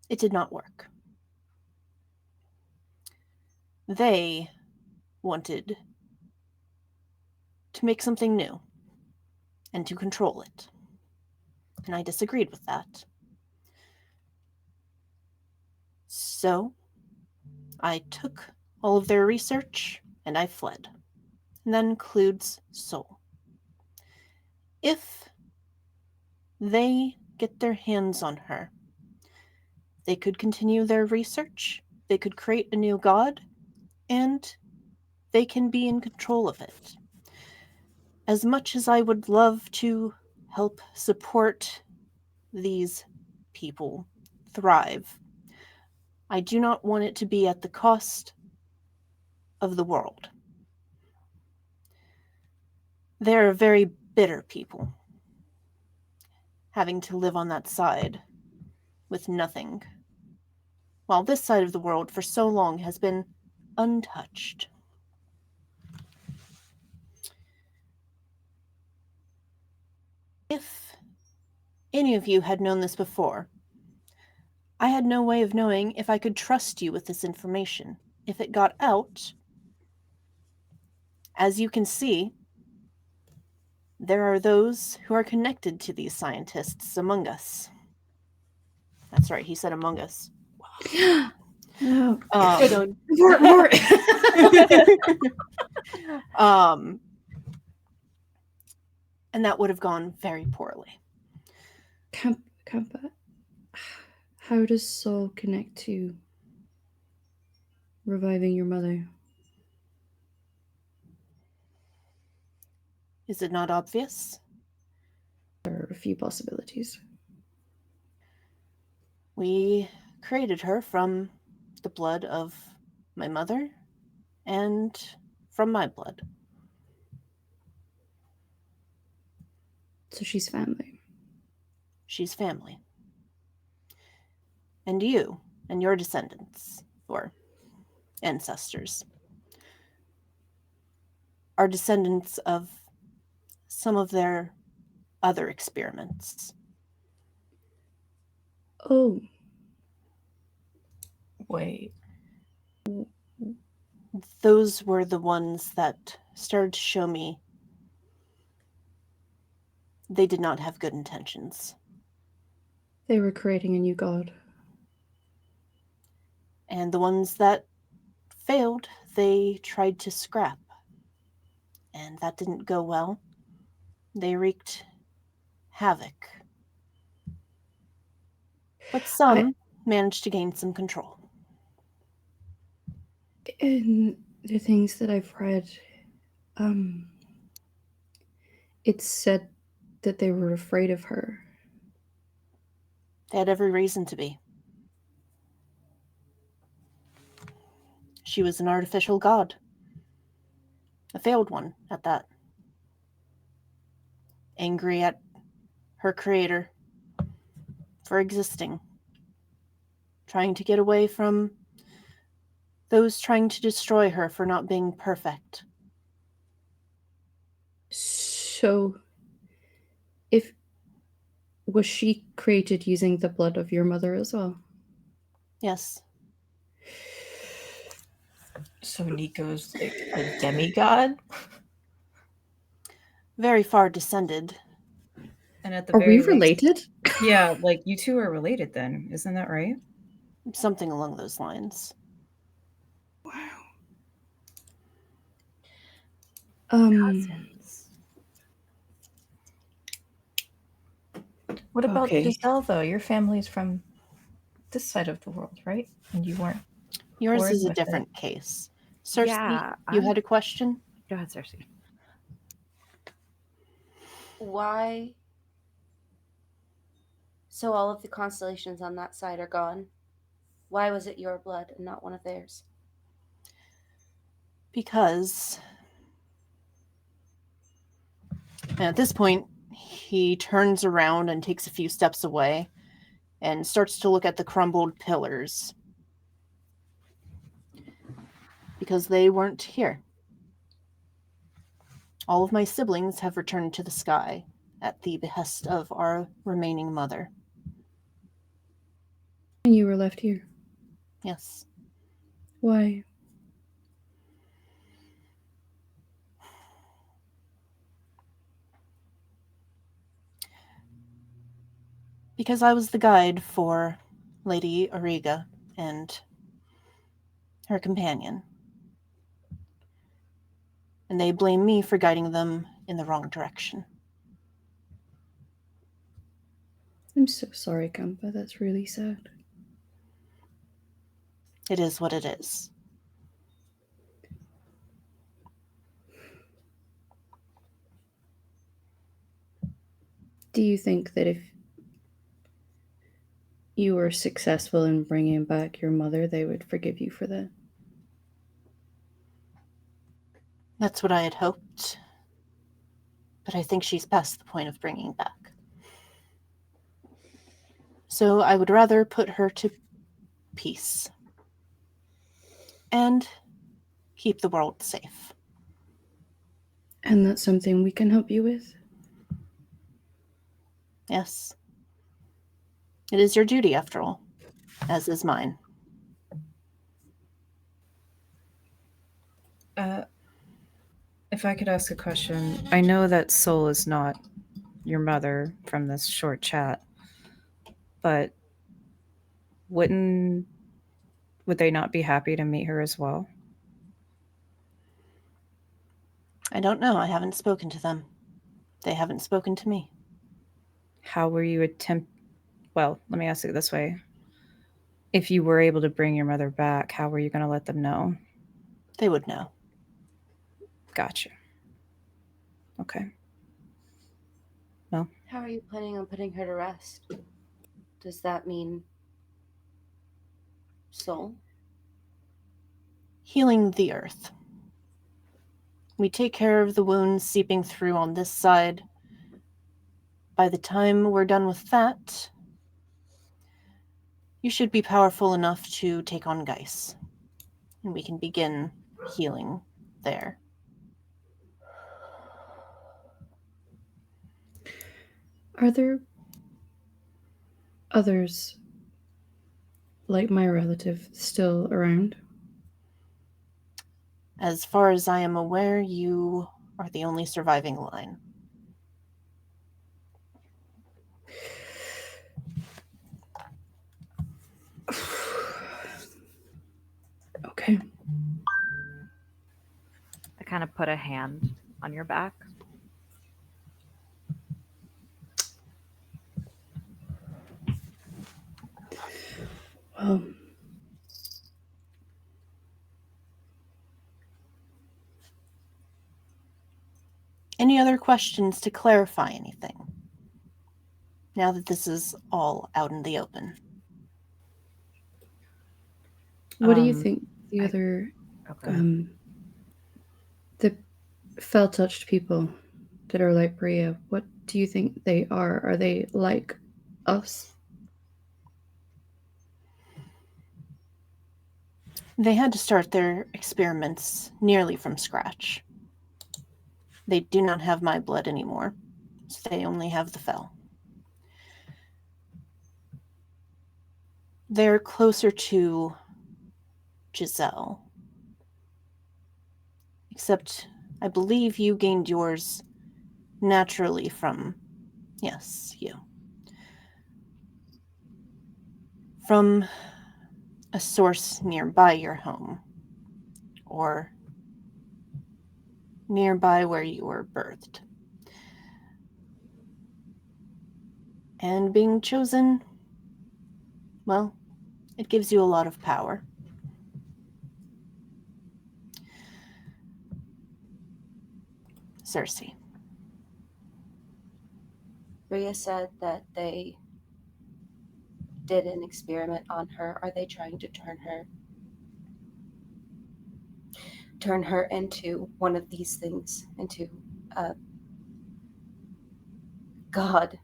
S1: It did not work. They wanted to make something new and to control it. And I disagreed with that. So I took all of their research and I fled. And that includes Soul. If they get their hands on her, they could continue their research, they could create a new god, and they can be in control of it. As much as I would love to help support these people thrive, I do not want it to be at the cost of the world. They're very bitter people, having to live on that side with nothing, while this side of the world for so long has been untouched. If any of you had known this before, I had no way of knowing if I could trust you with this information. If it got out, as you can see, there are those who are connected to these scientists among us. That's right, he said among us.
S3: No.
S1: Um,
S3: Oh, more.
S1: And that would have gone very poorly.
S3: Kampa, how does soul connect to reviving your mother?
S1: Is it not obvious?
S3: There are a few possibilities.
S1: We created her from the blood of my mother and from my blood.
S3: So she's family.
S1: She's family. And you and your descendants, or ancestors, are descendants of some of their other experiments.
S3: Oh,
S5: Wait.
S1: Those were the ones that started to show me they did not have good intentions.
S3: they were creating a new god.
S1: And the ones that failed, they tried to scrap. And that didn't go well. They wreaked havoc. But some managed to gain some control.
S3: In the things that I've read, it's said that they were afraid of her.
S1: They had every reason to be. She was an artificial god. A failed one, at that. Angry at her creator for existing. Trying to get away from those trying to destroy her for not being perfect.
S3: So, was she created using the blood of your mother as well?
S1: Yes.
S5: So Nico's like a demigod?
S1: Very far descended.
S2: And at the
S3: Are
S2: very
S3: we
S2: least,
S3: related?
S2: yeah, like you two are related then, isn't that right?
S1: Something along those lines.
S3: Wow.
S6: Cousins.
S5: What about
S3: Okay.
S5: Giselle, though? Your family's from this side of the world, right? And you weren't.
S1: Yours
S5: Bored
S1: is a
S5: with it.
S1: different case. Cersei,
S6: Yeah,
S1: you had a question?
S6: Go ahead, Cersei.
S4: Why? So all of the constellations on that side are gone. Why was it your blood and not one of theirs?
S1: Because and at this point, he turns around and takes a few steps away and starts to look at the crumbled pillars. Because they weren't here. All of my siblings have returned to the sky at the behest of our remaining mother.
S3: And you were left here.
S1: Yes.
S3: Why?
S1: Because I was the guide for Lady Auriga and her companion. And they blame me for guiding them in the wrong direction.
S3: I'm so sorry, Kampa. That's really sad.
S1: It is what it is.
S3: Do you think that if you were successful in bringing back your mother, they would forgive you for that?
S1: That's what I had hoped. But I think she's past the point of bringing back. So I would rather put her to peace. And keep the world safe.
S3: And that's something we can help you with?
S1: Yes. It is your duty, after all, as is mine.
S2: If I could ask a question, I know that Soul is not your mother from this short chat, but would they not be happy to meet her as well?
S1: I don't know. I haven't spoken to them. They haven't spoken to me.
S2: How were you well, let me ask it this way. If you were able to bring your mother back, how were you going to let them know?
S1: They would know.
S2: Gotcha. Okay. Well,
S4: How are you planning on putting her to rest? Does that mean soul?
S1: Healing the earth. We take care of the wounds seeping through on this side. By the time we're done with that, you should be powerful enough to take on Geis. And we can begin healing there.
S3: Are there others like my relative still around?
S1: As far as I am aware, you are the only surviving line.
S3: Okay.
S6: I kind of put a hand on your back.
S3: Well,
S1: Any other questions to clarify anything? Now that this is all out in the open.
S3: what do you think the other,
S6: Okay.
S3: the fell-touched people that are like Bria, what do you think they are? Are they like us?
S1: They had to start their experiments nearly from scratch. They do not have my blood anymore, so they only have the Fel. They're closer to Giselle. Except I believe you gained yours naturally from, yes, you. From a source nearby your home. Or nearby where you were birthed. And being chosen, well, it gives you a lot of power. Cersei.
S4: Rhea said that they did an experiment on her. Are they trying to turn her into one of these things, into a god?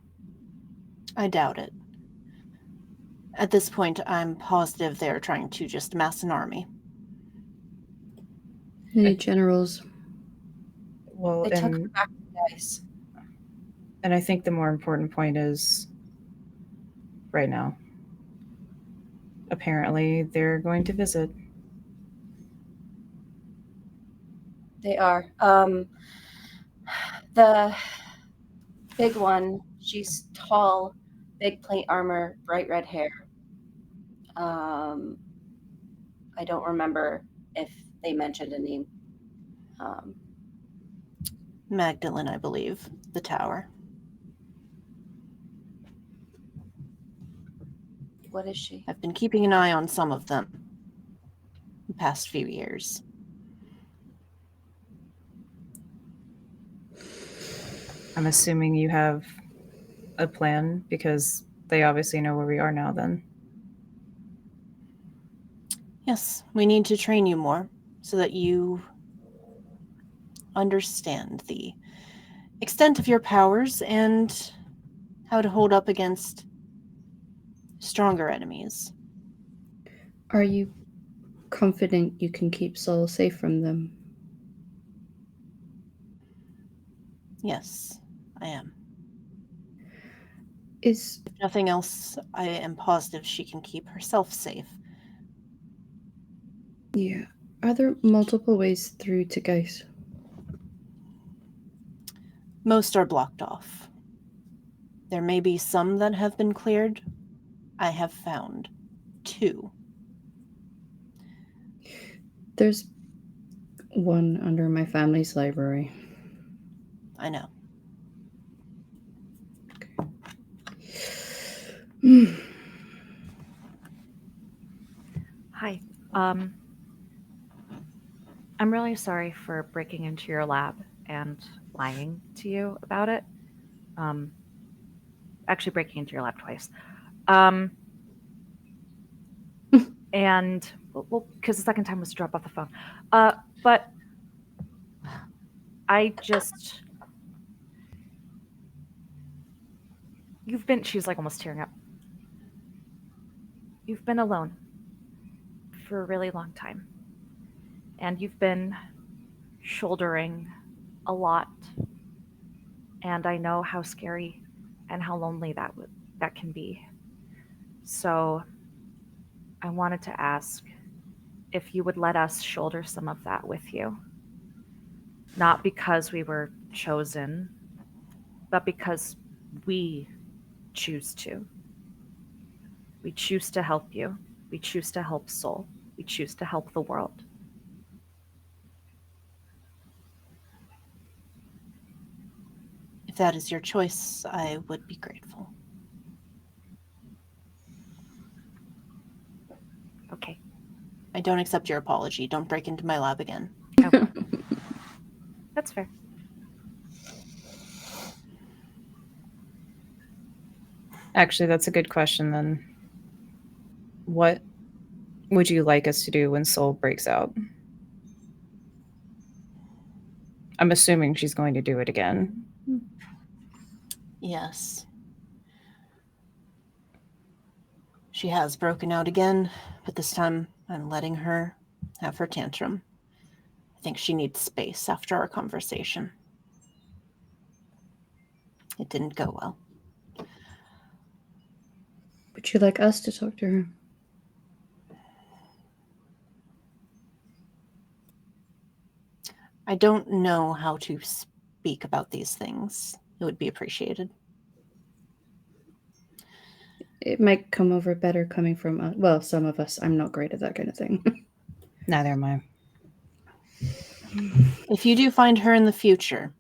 S1: I doubt it. At this point, I'm positive they're trying to just mass an army.
S3: Any generals?
S2: well,
S4: They took her back to Geis.
S2: and I think the more important point is right now. Apparently, they're going to visit.
S4: They are. The big one, she's tall, big plate armor, bright red hair. I don't remember if they mentioned a name.
S1: Magdalene, I believe. The tower.
S4: What is she?
S1: I've been keeping an eye on some of them the past few years.
S2: I'm assuming you have a plan because they obviously know where we are now then.
S1: Yes, we need to train you more so that you understand the extent of your powers and how to hold up against stronger enemies.
S3: Are you confident you can keep Sol safe from them?
S1: Yes, I am.
S3: Is
S1: If nothing else, I am positive she can keep herself safe.
S3: yeah. Are there multiple ways through to Geis?
S1: Most are blocked off. There may be some that have been cleared. I have found 2.
S3: There's one under my family's library.
S1: I know.
S6: Hi. I'm really sorry for breaking into your lab and lying to you about it. Actually, breaking into your lab twice. And well, because the second time was to drop off the phone. But I just you've been. She's like almost tearing up. You've been alone for a really long time, and you've been shouldering a lot. And I know how scary and how lonely that can be. So I wanted to ask if you would let us shoulder some of that with you. Not because we were chosen, but because we choose to. We choose to help you. We choose to help Soul. We choose to help the world.
S1: If that is your choice, I would be grateful.
S6: Okay.
S1: I don't accept your apology. Don't break into my lab again.
S6: Okay. That's fair.
S2: Actually, that's a good question then. What would you like us to do when Soul breaks out? I'm assuming she's going to do it again.
S1: Yes. She has broken out again, but this time I'm letting her have her tantrum. I think she needs space after our conversation. It didn't go well.
S3: Would you like us to talk to her?
S1: I don't know how to speak about these things. It would be appreciated.
S3: It might come over better coming from us. Well, some of us. I'm not great at that kind of thing.
S2: Neither am I.
S1: If you do find her in the future,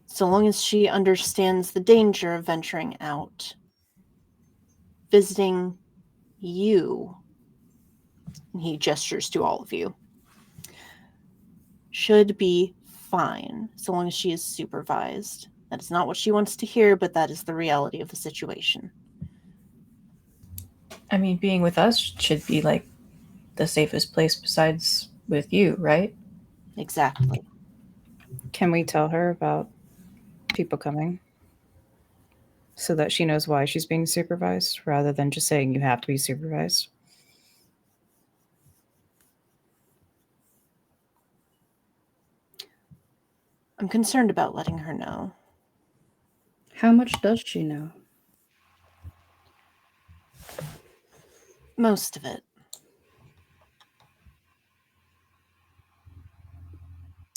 S1: so long as she understands the danger of venturing out, visiting you, and he gestures to all of you, should be fine, so long as she is supervised. That is not what she wants to hear, but that is the reality of the situation.
S5: I mean, being with us should be like the safest place besides with you, right?
S1: Exactly.
S2: Can we tell her about people coming so that she knows why she's being supervised rather than just saying you have to be supervised?
S1: I'm concerned about letting her know.
S3: How much does she know?
S1: Most of it.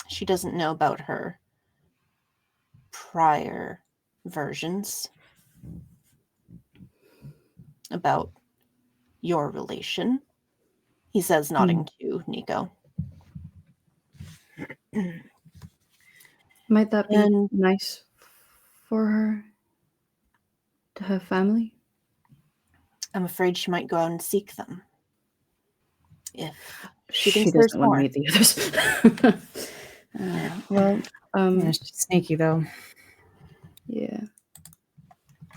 S1: She doesn't know about her prior versions, about your relation. He says, nodding to Nico.
S3: Might that be
S1: And
S3: nice for her to have family?
S1: I'm afraid she might go out and seek them. If she
S3: She
S1: thinks there's
S3: doesn't want to
S1: more.
S3: meet the others. Well,
S2: Yeah, she's sneaky though.
S3: yeah.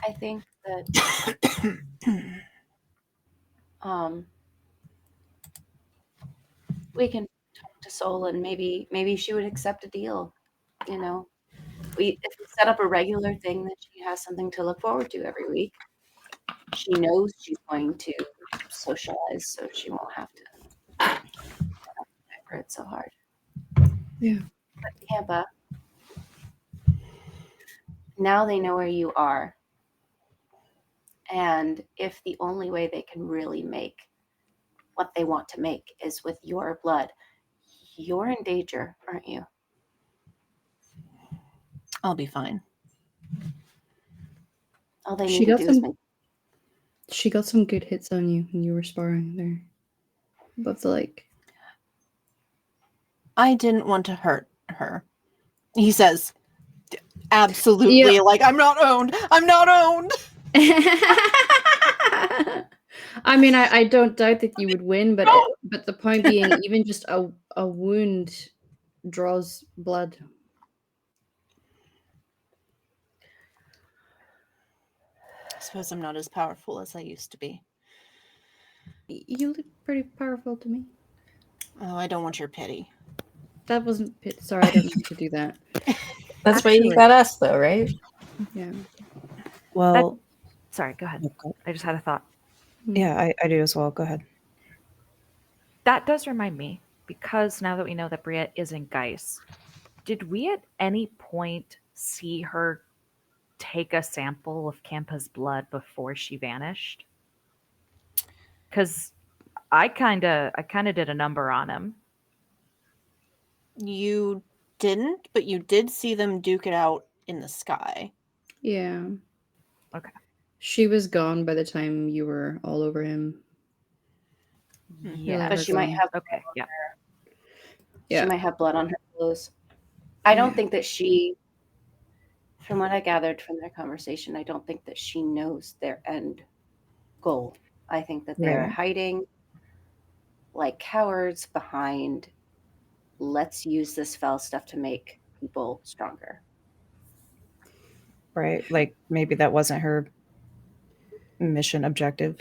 S4: I think that we can talk to Sol, and maybe she would accept a deal. You know, if we set up a regular thing that she has something to look forward to every week, she knows she's going to socialize, so she won't have to fight for it so hard.
S3: Yeah.
S4: But Tampa, now they know where you are. And if the only way they can really make what they want to make is with your blood, you're in danger, aren't you?
S1: I'll be fine.
S4: All they
S3: She
S4: need to
S3: got
S4: do is
S3: some.
S4: make.
S3: She got some good hits on you when you were sparring there. Above the lake.
S1: I didn't want to hurt her. He says, absolutely,
S3: Yep.
S1: like, I'm not owned. I'm not owned.
S3: I mean, I don't doubt that you would win, but the point being, even just a wound draws blood.
S1: I suppose I'm not as powerful as I used to be.
S3: You look pretty powerful to me.
S1: Oh, I don't want your pity.
S3: That wasn't pit. Sorry, I don't mean to do that.
S5: That's why you got us, though, right?
S3: Yeah.
S2: Well,
S6: Sorry, go ahead.
S2: okay.
S6: I just had a thought.
S2: Yeah, I do as well. Go ahead.
S6: That does remind me, because now that we know that Bria is in Geist, did we at any point see her take a sample of Campa's blood before she vanished? Because I kind of did a number on him.
S1: You didn't, but you did see them duke it out in the sky.
S3: Yeah.
S6: Okay.
S3: She was gone by the time you were all over him.
S6: Yeah.
S4: But she might have.
S6: Okay. Yeah.
S3: Yeah.
S4: She might have blood on her clothes. I don't think that she. From what I gathered from their conversation, I don't think that she knows their end goal. I think that they're
S2: Right.
S4: hiding like cowards behind, let's use this foul stuff to make people stronger.
S2: Right. Like maybe that wasn't her mission objective.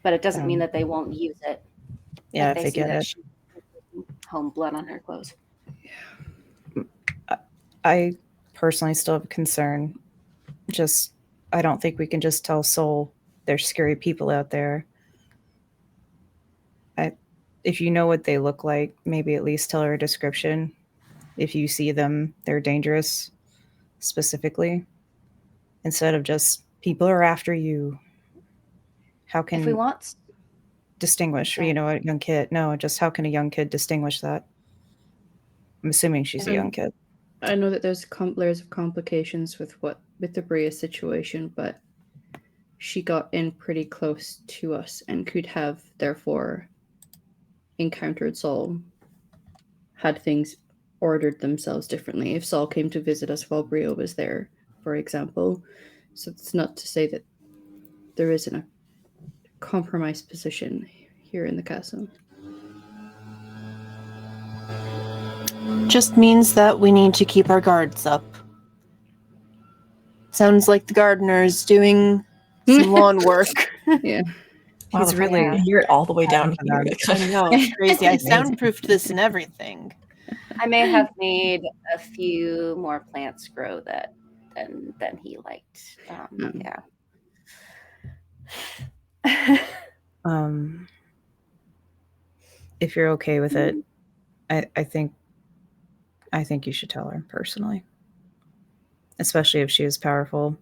S4: But it doesn't mean that they won't use it.
S2: Yeah,
S4: if
S2: if
S4: they
S2: they
S4: see
S2: get
S4: that
S2: it.
S4: she's home blood on her clothes.
S2: I personally still have a concern. Just, I don't think we can just tell Soul there's scary people out there. If you know what they look like, maybe at least tell her a description. If you see them, they're dangerous specifically. Instead of just, people are after you. How
S4: If we
S2: can
S4: want,
S2: distinguish,
S4: Sorry.
S2: a young kid? No, just how can a young kid distinguish that? I'm assuming she's a young kid.
S3: I know that there's layers of complications with the Bria situation, but she got in pretty close to us and could have therefore encountered Saul had things ordered themselves differently. If Saul came to visit us while Bria was there, for example. So it's not to say that there isn't a compromised position here in the castle.
S1: Just means that we need to keep our guards up. Sounds like the gardener's doing some lawn work.
S3: Yeah.
S5: Wow,
S2: He's
S5: the fact that
S2: really
S5: you can hear it all the way down here.
S1: I know, it's crazy. I
S2: Amazing.
S1: soundproofed this and everything.
S4: I may have made a few more plants grow than he liked. Yeah.
S2: If you're okay with it, I think you should tell her personally. Especially if she is powerful.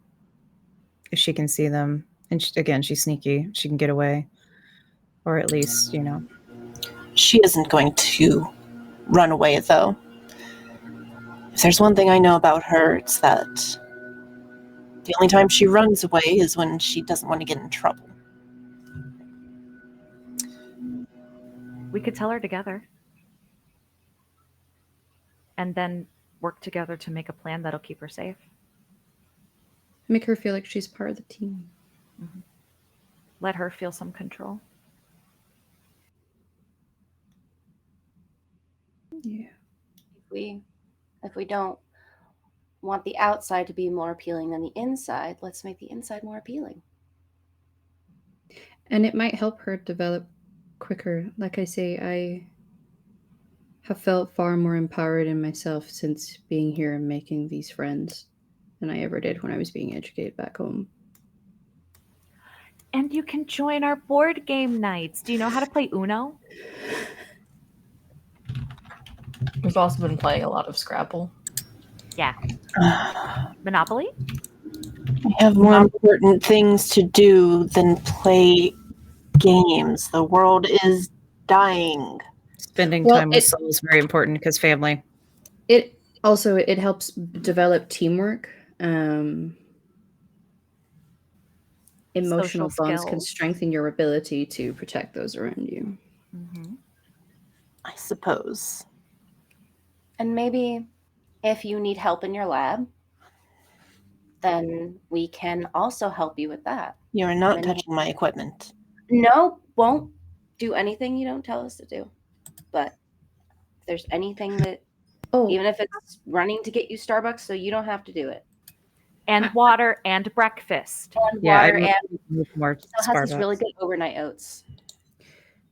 S2: If she can see them. And again, she's sneaky. She can get away. Or at least,
S1: She isn't going to run away, though. If there's one thing I know about her, it's that the only time she runs away is when she doesn't want to get in trouble.
S6: We could tell her together. And then work together to make a plan that'll keep her safe.
S3: Make her feel like she's part of the team.
S6: Mm-hmm. let her feel some control.
S3: Yeah.
S4: If we don't want the outside to be more appealing than the inside, let's make the inside more appealing.
S3: And it might help her develop quicker. Like I say, I have felt far more empowered in myself since being here and making these friends than I ever did when I was being educated back home.
S6: And you can join our board game nights. Do you know how to play Uno?
S5: We've also been playing a lot of Scrabble.
S6: Yeah. Monopoly?
S1: We have more important things to do than play games. The world is dying.
S2: Spending
S3: Well,
S2: time with Soul is very important because family.
S3: It also it helps develop teamwork. Emotional
S6: Social
S3: bonds can
S6: skills.
S3: strengthen your ability to protect those around you.
S6: Mm-hmm.
S1: I suppose.
S4: And maybe if you need help in your lab, then we can also help you with that.
S1: You're not
S4: And-
S1: touching my equipment.
S4: No, won't do anything you don't tell us to do. But if there's anything that,
S3: Oh,
S4: even if it's running to get you Starbucks so you don't have to do it,
S6: And water and breakfast.
S4: and
S2: Yeah,
S4: water,
S2: I
S4: and
S2: move more
S4: it has these
S2: Starbucks.
S4: really good overnight oats.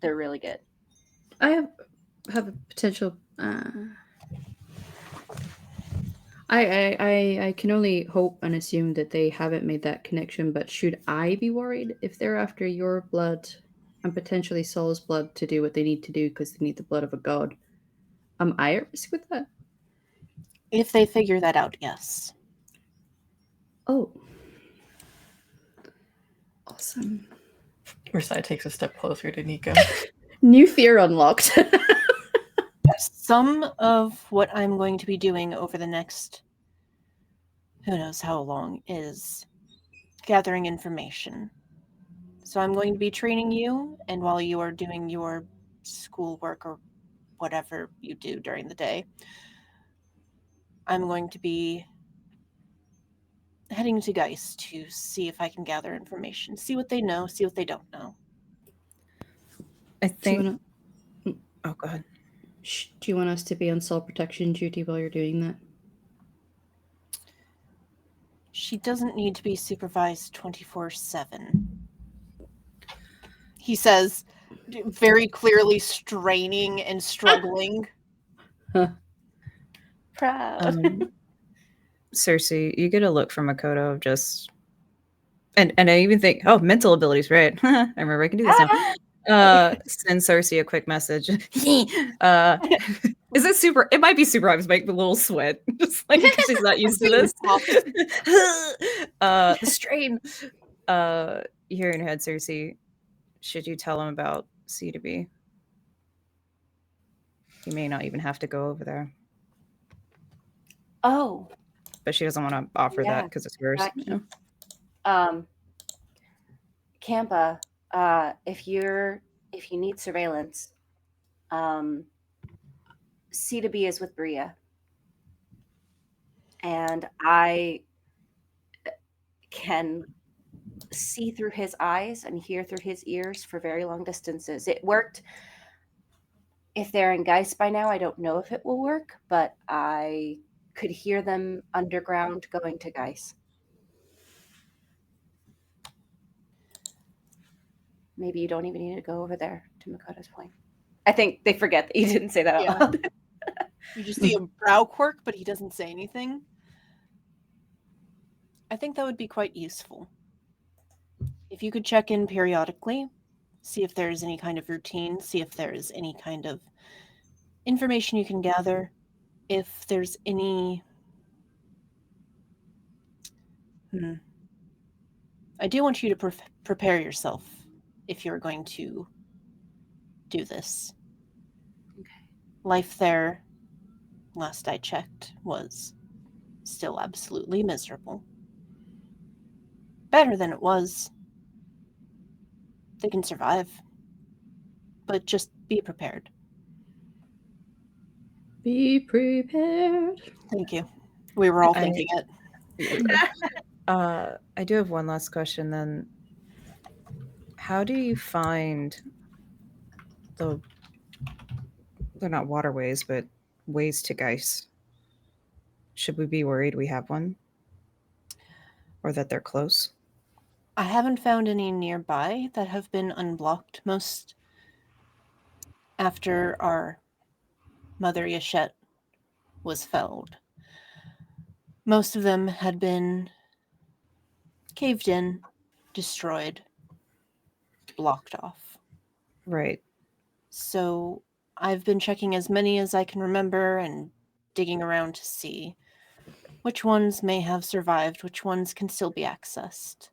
S4: They're really good.
S3: I have a potential. I can only hope and assume that they haven't made that connection. But should I be worried if they're after your blood and potentially Saul's blood to do what they need to do because they need the blood of a god? Am I at risk with that?
S1: If they figure that out, yes.
S3: Oh, awesome!
S5: Versailles takes a step closer to Nico.
S3: New fear unlocked.
S1: Some of what I'm going to be doing over the next who knows how long is gathering information. So I'm going to be training you, and while you are doing your schoolwork or whatever you do during the day, I'm going to be heading to Geist to see if I can gather information, see what they know, see what they don't know.
S2: I
S3: Do you
S2: think.
S3: wanna?
S2: Oh, go ahead.
S3: Do you want us to be on Saul protection duty while you're doing that?
S1: She doesn't need to be supervised 24/7. He says, very clearly straining and struggling.
S4: Proud.
S2: Cersei, you get a look from Makoto of just, and I even think, oh, mental abilities, right? I remember I can do this now. Send Cersei a quick message. Is it super? It might be super obvious, make a little sweat, just like because she's not used to this. The strain. You hear in your head, Cersei. Should you tell him about C to B? You may not even have to go over there.
S4: Oh,
S2: But she doesn't want to offer that because it's hers.
S4: that
S2: You know?
S4: Campa, if you need surveillance, C to B is with Bria, and I can see through his eyes and hear through his ears for very long distances. It worked. If they're in Geist by now, I don't know if it will work, but I could hear them underground going to Geist. Maybe you don't even need to go over there, to Makoto's point. I think they forget that you didn't say that out
S1: Yeah.
S4: loud.
S1: You just see a brow quirk, but he doesn't say anything. I think that would be quite useful. If you could check in periodically, see if there's any kind of routine, see if there's any kind of information you can gather, if there's any... I do want you to prepare yourself if you're going to do this.
S4: Okay.
S1: Life there, last I checked, was still absolutely miserable. Better than it was. They can survive. But just be prepared.
S3: Be prepared.
S1: Thank you. We were all thinking it.
S2: I do have one last question then. How do you find they're not waterways, but ways to Geis? Should we be worried we have one? Or that they're close?
S1: I haven't found any nearby that have been unblocked. Most after our Mother Yashet was felled. Most of them had been caved in, destroyed, blocked off.
S2: Right.
S1: So I've been checking as many as I can remember and digging around to see which ones may have survived, which ones can still be accessed.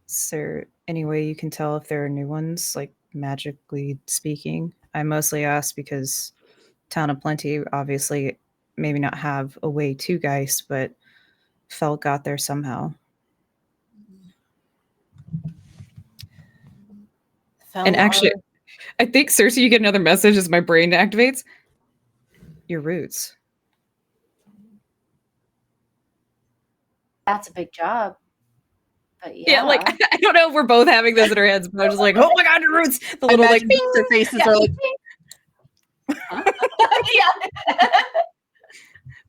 S2: Is there any way you can tell if there are new ones, like magically speaking? I mostly ask because Town of Plenty obviously maybe not have a way to Geist, but Fell got there somehow. And actually, I think, Cersei, you get another message as my brain activates. Your roots.
S4: That's a big job. But yeah.
S2: Yeah, like, I don't know if we're both having this in our heads, but I'm just like, oh my god, your roots! The little, like,
S1: their faces are like...
S4: Huh? Yeah.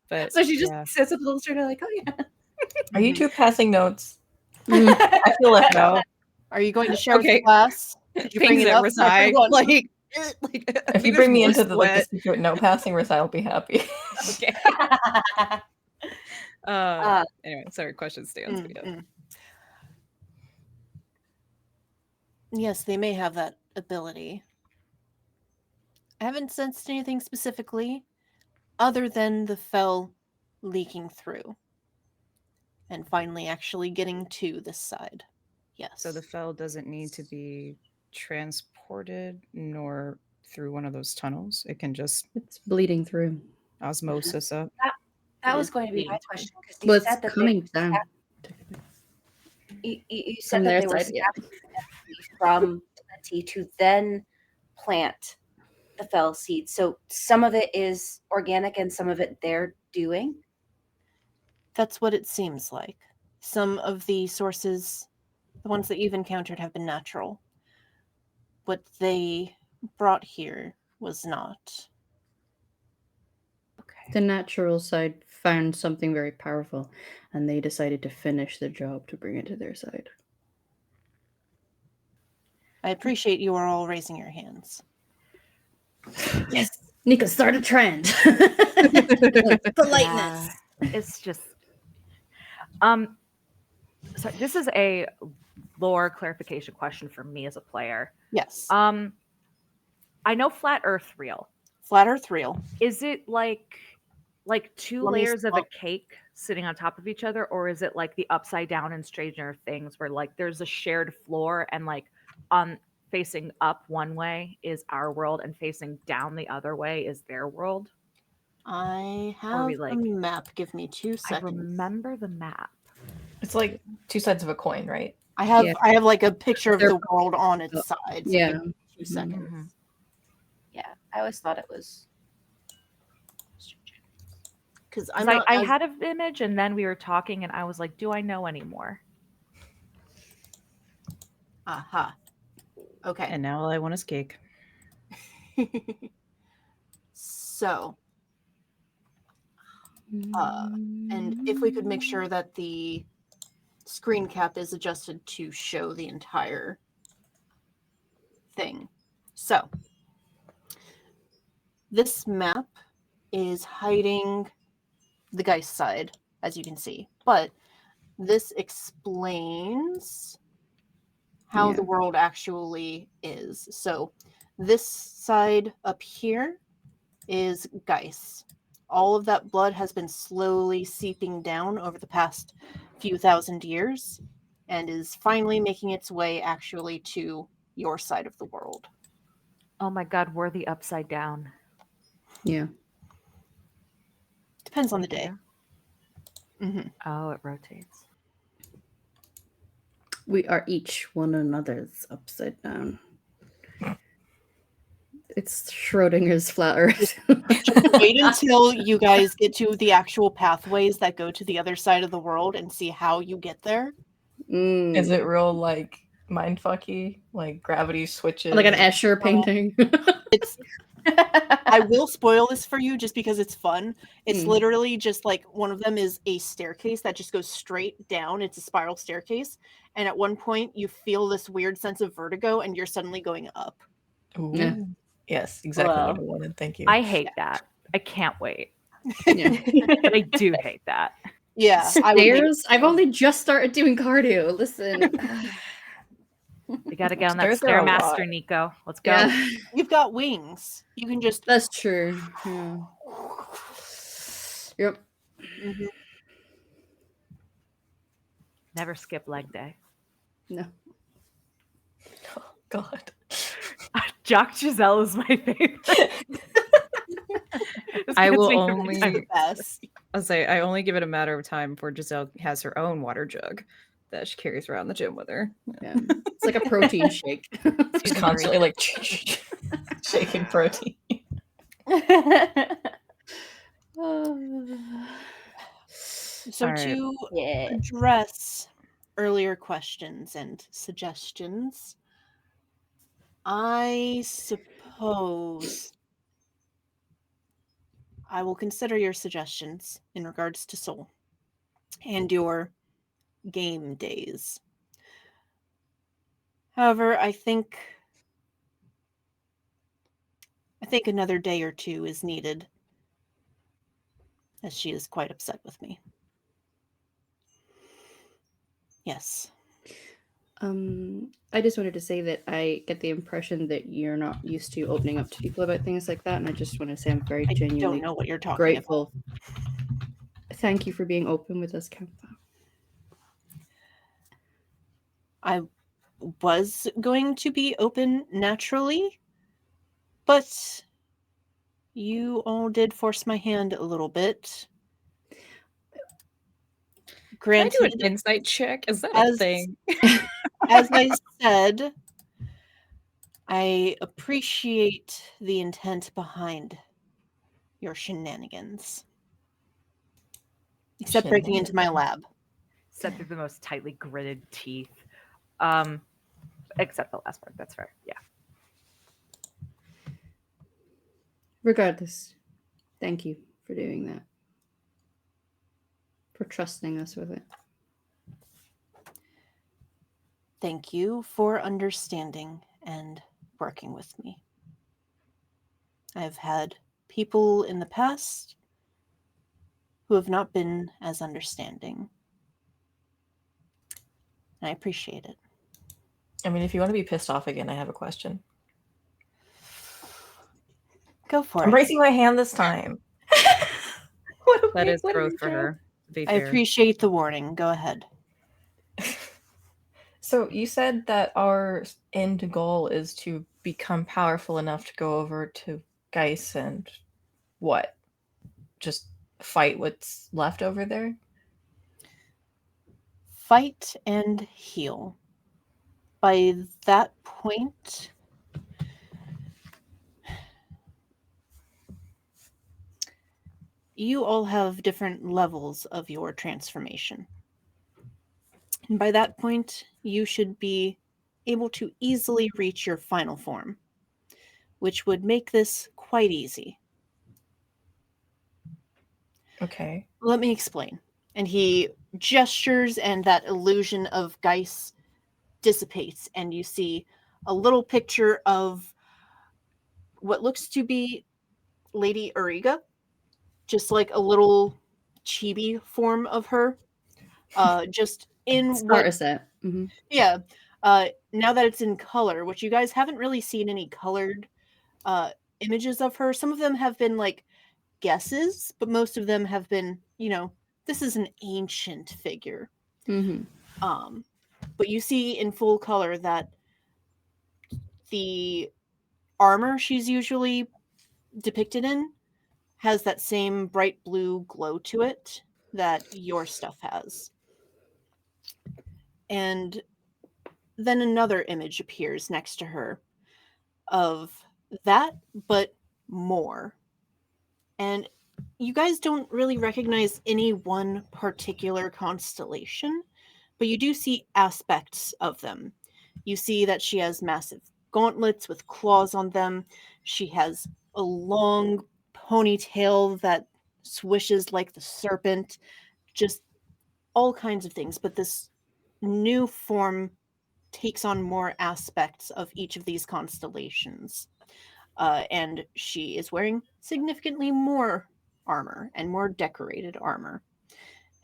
S2: But,
S3: so she just sits up a little straighter, like, oh yeah.
S5: Are you two passing notes?
S2: I
S5: feel left out.
S1: Are you going to share with the class? Did you bring it up?
S2: Like,
S5: if you bring me into the secret note passing, Rasai will be happy.
S2: Okay. Anyway, sorry, question stands.
S1: Yes, they may have that ability. I haven't sensed anything specifically other than the Fell leaking through and finally actually getting to this side. Yes.
S2: So the Fell doesn't need to be transported nor through one of those tunnels. It can just...
S3: It's bleeding through.
S2: Osmosis up.
S4: That was going to be my question. Because you said that
S3: coming down.
S4: You said that they were from Plenty to then plant the Fell seed. So some of it is organic and some of it they're doing?
S1: That's what it seems like. Some of the sources, the ones that you've encountered, have been natural. What they brought here was not.
S3: Okay. The natural side found something very powerful, and they decided to finish the job to bring it to their side.
S1: I appreciate you are all raising your hands.
S3: Yes, Nika, start a trend. Politeness.
S6: It's just so this is a lore clarification question for me as a player.
S1: Yes.
S6: I know flat earth real.
S1: Flat earth real.
S6: Is it like two layers of a cake sitting on top of each other, or is it like the upside down in Stranger Things where like there's a shared floor and like on facing up one way is our world and facing down the other way is their world?
S1: I have a map. Give me 2 seconds.
S6: I remember the map.
S5: It's like two sides of a coin, right?
S1: I have like a picture of the world on its sides. So
S3: yeah.
S1: 2 seconds.
S4: Mm-hmm. Yeah, I always thought it was.
S1: Because
S6: I had an image and then we were talking and I was like, do I know anymore?
S1: Aha. Okay.
S2: And now all I want is cake.
S1: So, and if we could make sure that the screen cap is adjusted to show the entire thing. So, this map is hiding the Geist side, as you can see, but this explains how the world actually is. So this side up here is Geist. All of that blood has been slowly seeping down over the past few thousand years and is finally making its way actually to your side of the world.
S6: Oh my god, we're the upside down.
S3: Yeah.
S1: Depends on the day.
S6: Mm-hmm. Oh, it rotates.
S3: We are each one another's upside down. It's Schrodinger's flat earth.
S1: Wait until you guys get to the actual pathways that go to the other side of the world and see how you get there.
S5: Is it real like mindfucky, like gravity switches.
S3: Like an Escher painting.
S1: It's I will spoil this for you just because it's fun. It's
S3: Mm.
S1: literally just like one of them is a staircase that just goes straight down. It's a spiral staircase. And at one point you feel this weird sense of vertigo and you're suddenly going up.
S5: Ooh.
S3: Yeah.
S5: Yes, exactly what I
S6: Well,
S5: wanted. Thank you.
S6: I hate that. I can't wait.
S3: Yeah.
S6: But I do hate that.
S1: Yeah, I would hate it.
S3: Stairs? I've only just started doing cardio. Listen.
S6: You got to get on that
S5: Stairs are a lot.
S6: Stairmaster, Nico. Let's go.
S3: Yeah,
S1: You've got wings. You can just
S3: that's true. Yeah. Yep.
S1: Mhm.
S6: Never skip leg day.
S3: No.
S5: Oh, God.
S6: Jock Giselle is my favorite. Just
S2: I
S6: gets
S2: will
S6: me every
S2: only-
S6: time.
S1: the best.
S2: I'll say I only give it a matter of time before Giselle has her own water jug that she carries around the gym with her.
S3: Yeah. It's like a protein shake.
S5: She's constantly like shaking protein.
S1: So
S2: All right.
S1: to
S4: Yeah.
S1: address earlier questions and suggestions, I suppose I will consider your suggestions in regards to Soul and your game days. However, I think another day or two is needed, as she is quite upset with me. Yes.
S3: I just wanted to say that I get the impression that you're not used to opening up to people about things like that, and I just want to say I'm very
S1: I
S3: genuinely
S1: don't know what you're talking
S3: grateful. Thank you for being open with us, Kempa.
S1: I was going to be open naturally, but you all did force my hand a little bit.
S2: Can I do
S1: Granted,
S2: an insight check? Is that a
S1: as-
S2: thing?
S1: as I said, I appreciate the intent behind your shenanigans. Except breaking into my lab.
S6: Said through the most tightly gritted teeth. Except the last part. That's fair. Yeah.
S3: Regardless, thank you for doing that. For trusting us with it.
S1: Thank you for understanding and working with me. I've had people in the past who have not been as understanding. And I appreciate it.
S5: I mean, if you want to be pissed off again, I have a question.
S1: Go for
S5: I'm
S1: it.
S5: raising my hand this time.
S2: That is growth for her. To be
S1: I
S2: fair.
S1: appreciate the warning. Go ahead.
S5: So you said that our end goal is to become powerful enough to go over to Geis and what? Just fight what's left over there?
S1: Fight and heal. By that point, you all have different levels of your transformation. And by that point, you should be able to easily reach your final form, which would make this quite easy.
S5: Okay.
S1: Let me explain. And he gestures, and that illusion of Geis dissipates, and you see a little picture of what looks to be Lady Auriga, just like a little chibi form of her. Just in
S3: Starter set. Mm-hmm.
S1: yeah. Now that it's in color, which you guys haven't really seen any colored images of her. Some of them have been like guesses, but most of them have been, this is an ancient figure.
S3: Mm-hmm.
S1: But you see in full color that the armor she's usually depicted in has that same bright blue glow to it that your stuff has. And then another image appears next to her of that, but more. And you guys don't really recognize any one particular constellation, but you do see aspects of them. You see that she has massive gauntlets with claws on them. She has a long ponytail that swishes like the serpent. Just all kinds of things. But this new form takes on more aspects of each of these constellations. And she is wearing significantly more armor and more decorated armor.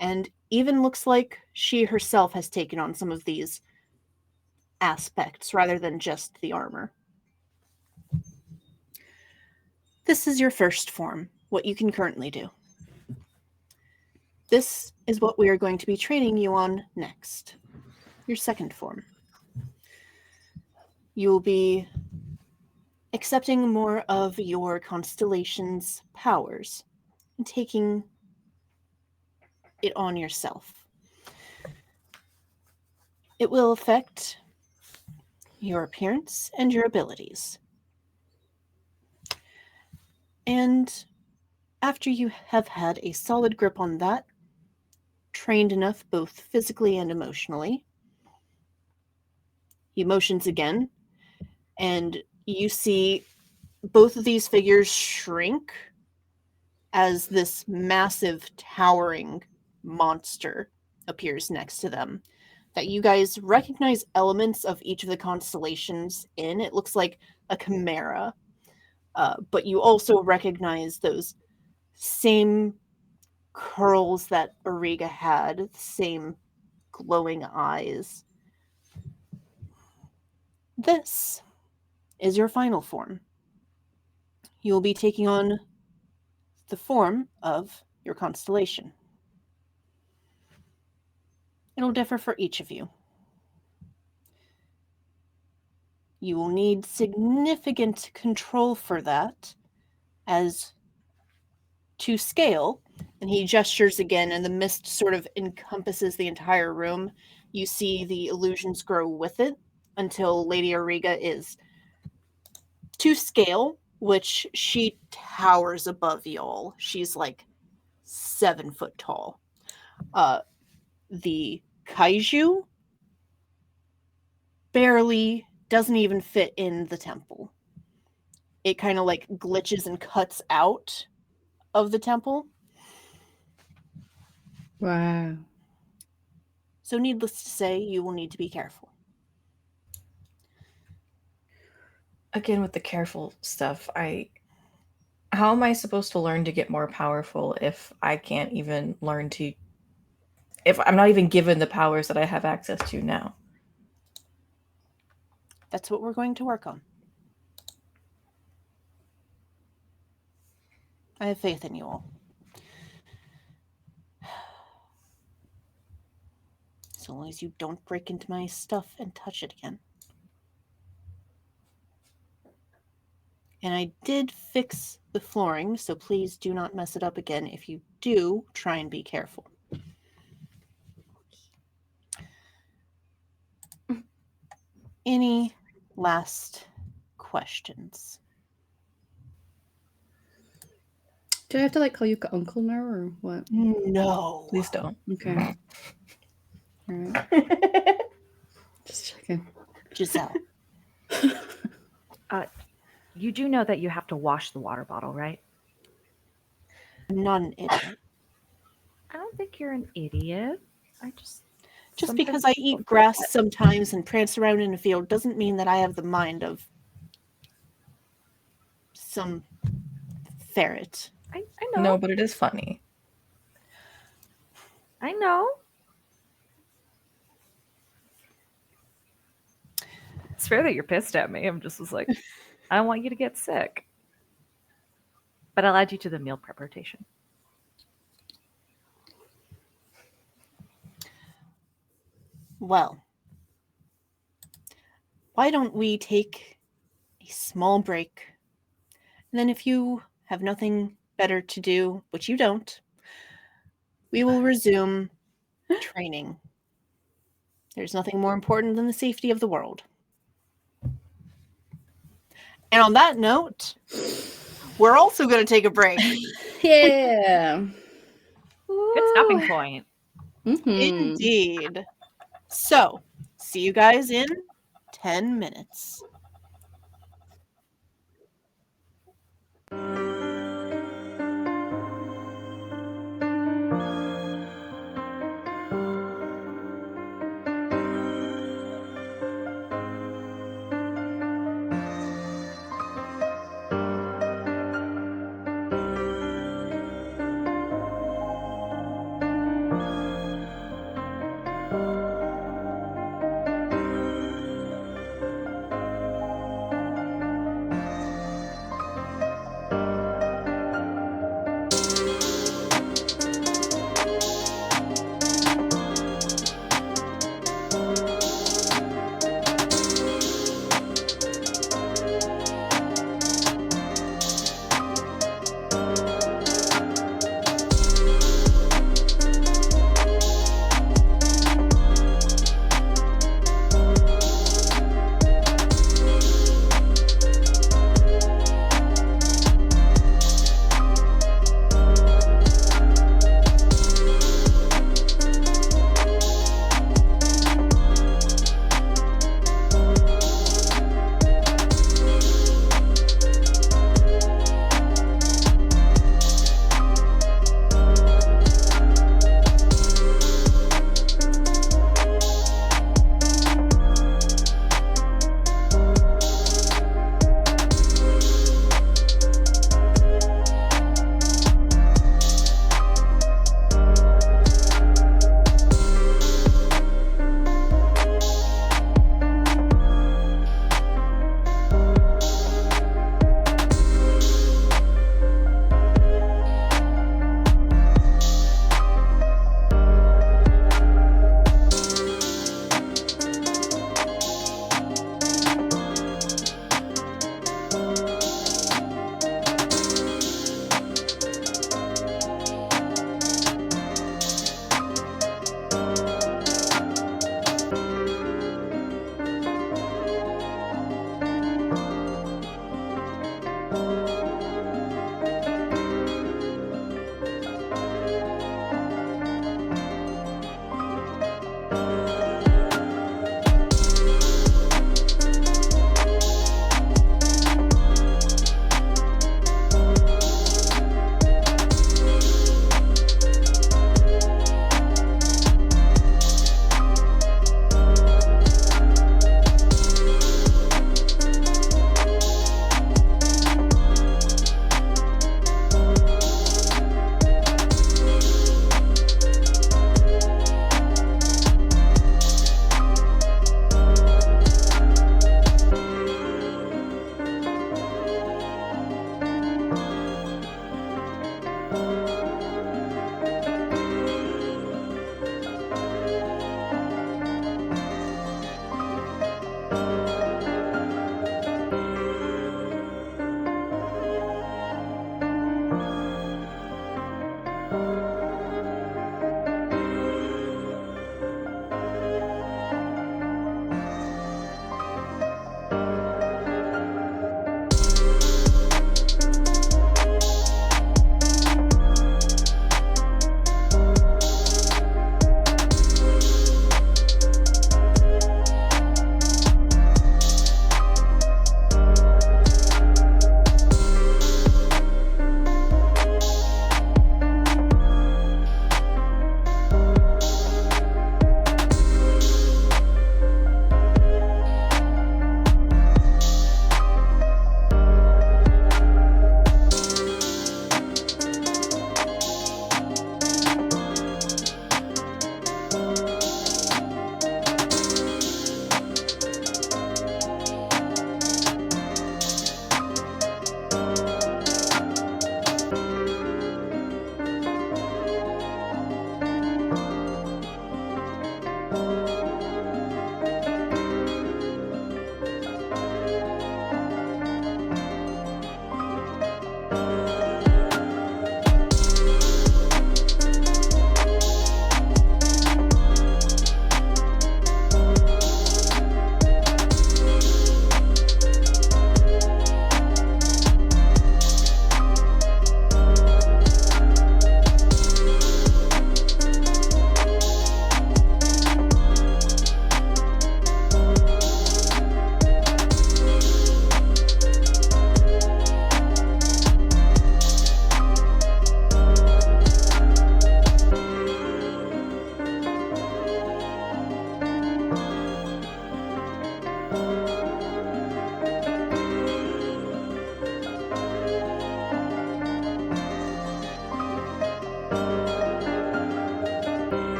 S1: And even looks like she herself has taken on some of these aspects rather than just the armor. This is your first form, what you can currently do. This is what we are going to be training you on next. Your second form. You will be accepting more of your constellation's powers and taking it on yourself. It will affect your appearance and your abilities. And after you have had a solid grip on that, trained enough both physically and emotionally, he motions again, and you see both of these figures shrink as this massive, towering monster appears next to them. That you guys recognize elements of each of the constellations in. It looks like a chimera, but you also recognize those same curls that Auriga had, the same glowing eyes. This is your final form. You will be taking on the form of your constellation. It'll differ for each of you. You will need significant control for that, as to scale, and he gestures again, and the mist sort of encompasses the entire room. You see the illusions grow with it until Lady Auriga is to scale, which she towers above y'all. She's like 7 foot tall. The kaiju barely doesn't even fit in the temple. It kind of like glitches and cuts out of the temple.
S3: Wow.
S1: So needless to say, you will need to be careful.
S5: Again, with the careful stuff, how am I supposed to learn to get more powerful if I can't even learn to, if I'm not even given the powers that I have access to now?
S1: That's what we're going to work on. I have faith in you all. So long as you don't break into my stuff and touch it again. And I did fix the flooring, so please do not mess it up again. If you do, try and be careful. Any last questions?
S3: Do I have to like call you uncle now or what?
S1: No.
S5: Please don't.
S3: Okay. All right. Just checking.
S1: Giselle.
S6: You do know that you have to wash the water bottle, right?
S1: I'm not an idiot.
S6: I don't think you're an idiot. I just
S1: Because I eat grass sometimes and prance around in a field doesn't mean that I have the mind of some ferret.
S6: I know.
S5: No, but it is funny.
S6: I know. It's fair that you're pissed at me. I'm just was like, I don't want you to get sick. But I'll add you to the meal prep rotation.
S1: Well, why don't we take a small break? And then if you have nothing better to do, which you don't, we will resume training. There's nothing more important than the safety of the world. And on that note, we're also going to take a break.
S3: Yeah.
S6: Good stopping point.
S3: Mm-hmm.
S1: Indeed. So, see you guys in 10 minutes.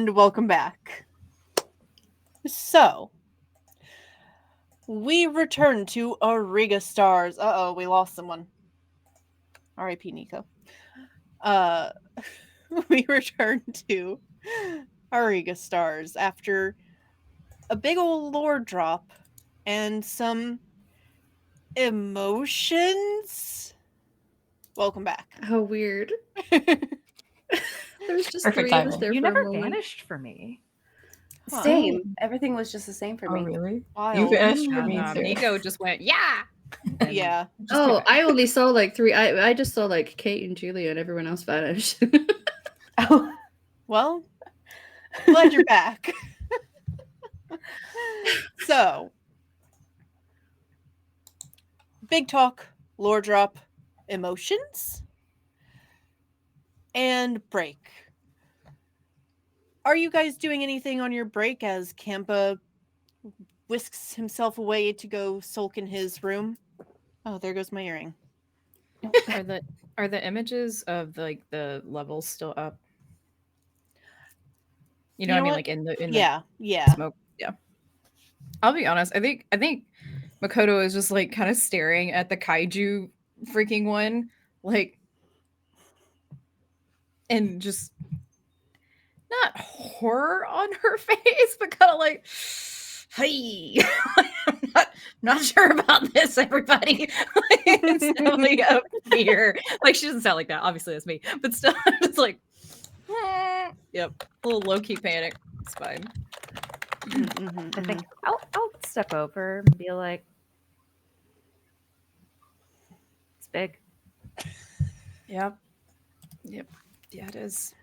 S1: And welcome back. So, we return to Auriga Stars. Uh-oh, we lost someone. R.I.P. Nico. We return to Auriga Stars after a big old lore drop and some emotions. Welcome back.
S3: How weird. There was just
S5: Perfect
S3: 3 of us
S5: timing.
S3: there
S6: You
S3: for a
S6: never
S3: moment.
S6: vanished for me.
S1: Huh.
S4: Same. Everything was just the same for
S5: Oh,
S4: me.
S5: really? You
S1: Wild.
S5: vanished for me too.
S2: Nico just went, yeah. And
S1: Yeah.
S2: just came
S3: Oh,
S2: back.
S3: I only saw like 3. I just saw like Kate and Julia and everyone else vanished.
S4: Oh,
S1: Well, glad you're back. So, big talk, lore drop, emotions, and break. Are you guys doing anything on your break as Kampa whisks himself away to go sulk in his room? Oh, there goes my earring.
S2: Are the images of the levels still up? You know what I
S1: know
S2: mean?
S1: what?
S2: Like in the
S1: Yeah.
S2: smoke. Yeah. I'll be honest. I think Makoto is just like kind of staring at the kaiju freaking one, like, and just not horror on her face, but kind of like, hey, I'm not sure about this, everybody. It's definitely a fear. Like, she doesn't sound like that. Obviously, that's me, but still, it's like, yep, a little low key panic. It's fine.
S6: I think I'll step over and be like, "It's big."
S2: Yep. Yep. Yeah, it is.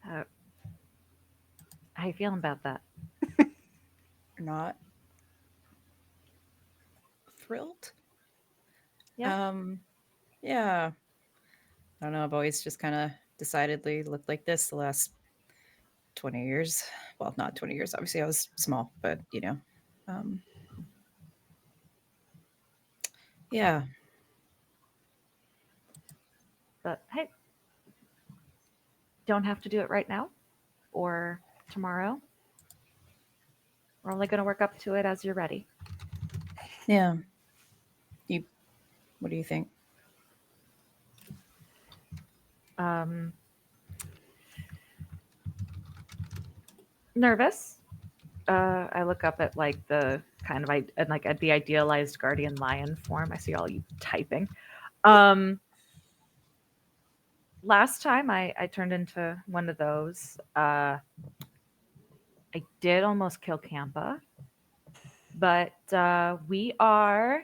S6: How you feeling about that?
S2: You're not thrilled.
S6: Yeah.
S2: Yeah. I don't know. I've always just kind of decidedly looked like this the last 20 years. Well, not 20 years. Obviously, I was small, but um, yeah.
S6: But hey, don't have to do it right now or tomorrow. We're only going to work up to it as you're ready.
S2: Yeah. What do you think?
S6: Um, nervous. I look up at like the kind of like at the idealized guardian lion form. I see all you typing. Last time I turned into one of those. I did almost kill Kampa, but we are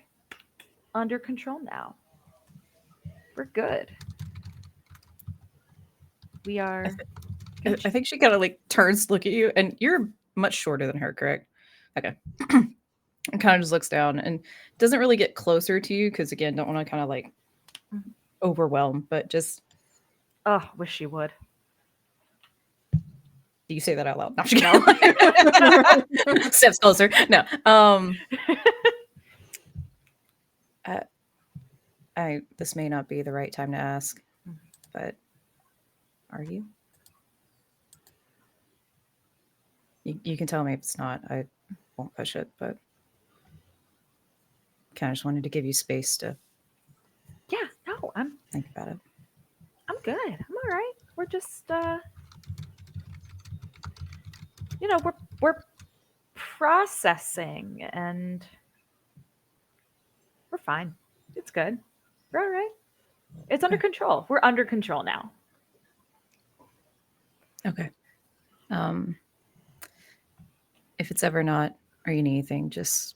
S6: under control now. We're good. We are.
S2: I think she kind of like turns to look at you, and you're much shorter than her, correct? Okay. And kind of just looks down and doesn't really get closer to you because, again, don't want to kind of like overwhelm, but just.
S6: Oh, wish she would.
S2: Do you say that out loud? No. Steps closer. No. This may not be the right time to ask, but are you? You can tell me if it's not. I won't push it, but kind of just wanted to give you space to
S6: Yeah, no, I'm
S2: think about it.
S6: good. I'm all right. We're just we're processing and we're fine. It's good. We're all right. It's under control. We're under control now.
S2: Okay. If it's ever not, or you need anything, just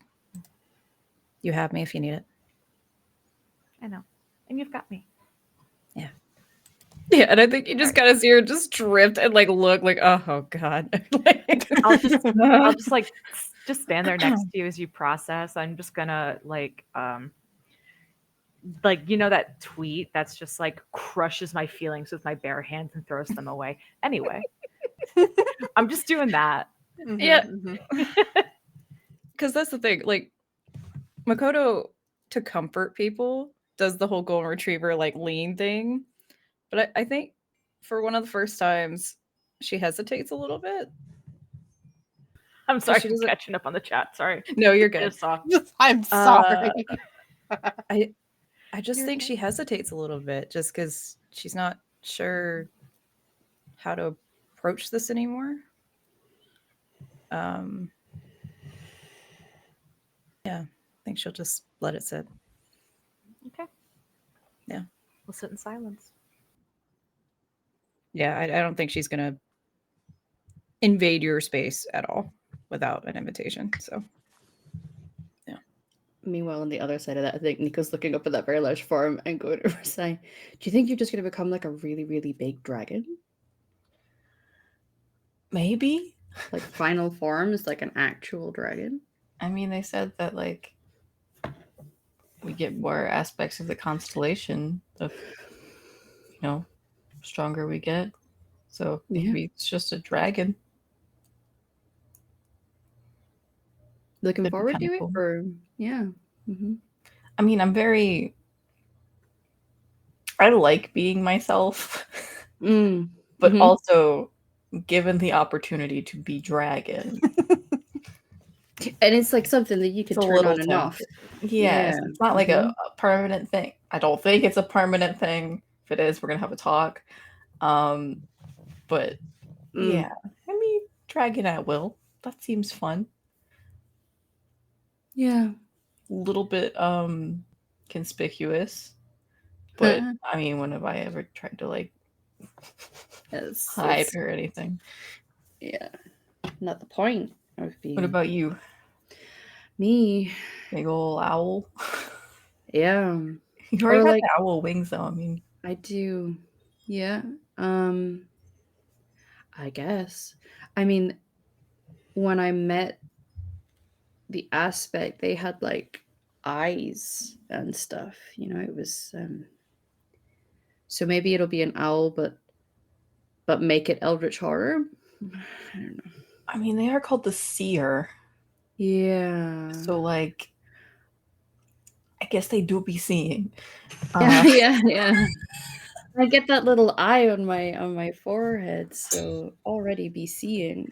S2: you have me if you need it.
S6: I know. And you've got me.
S2: Yeah. Yeah, and I think you just kind of see her just drift and like look like, oh god.
S6: I'll just like just stand there next to you as you process. I'm just gonna like that tweet that's just like crushes my feelings with my bare hands and throws them away. Anyway, I'm just doing that.
S2: Yeah. Because that's the thing. Like, Makoto, to comfort people, does the whole golden retriever like lean thing. But I think for one of the first times she hesitates a little bit.
S6: I'm sorry,
S2: she
S6: I'm
S2: doesn't-
S6: catching up on the chat. Sorry.
S2: No, you're
S6: I
S2: good.
S6: just saw.
S1: I'm sorry.
S2: I just
S6: You're
S2: think
S6: okay.
S2: she hesitates a little bit just because she's not sure how to approach this anymore. Yeah, I think she'll just let it sit.
S6: Okay.
S2: Yeah.
S6: We'll sit in silence.
S2: Yeah, I don't think she's gonna invade your space at all without an invitation. So
S3: Meanwhile, on the other side of that, I think Nico's looking up at that very large form and going to Versailles. Do you think you're just going to become like a really, really big dragon?
S5: Maybe.
S3: Like final form is like an actual dragon?
S5: I mean, they said that like we get more aspects of the constellation of, stronger we get. So maybe it's just a dragon.
S3: Looking
S5: That'd be
S3: forward to
S5: kinda
S3: it?
S5: cool.
S3: Or yeah.
S5: I mean, I like being myself, but also given the opportunity to be dragon.
S3: And it's like something that you could
S5: It's a
S3: turn
S5: little
S3: on and off.
S5: Yes, it's not like a permanent thing. I don't think it's a permanent thing. If it is, we're gonna have a talk. But yeah, I mean, dragon at will. That seems fun.
S3: Yeah.
S5: A little bit conspicuous. But I mean, when have I ever tried to like hide or anything?
S3: Yeah. Not the point of being.
S5: What about you?
S3: Me?
S5: Big ol' owl.
S3: Yeah.
S5: You already got the owl wings though. I mean,
S3: I do. Yeah. I guess. I mean, when I met the aspect, they had like eyes and stuff, it was so maybe it'll be an owl, but make it eldritch horror. I don't know.
S5: I mean, they are called the seer.
S3: Yeah.
S5: So like I guess they do be seeing.
S3: Yeah. I get that little eye on my forehead, so already be seeing.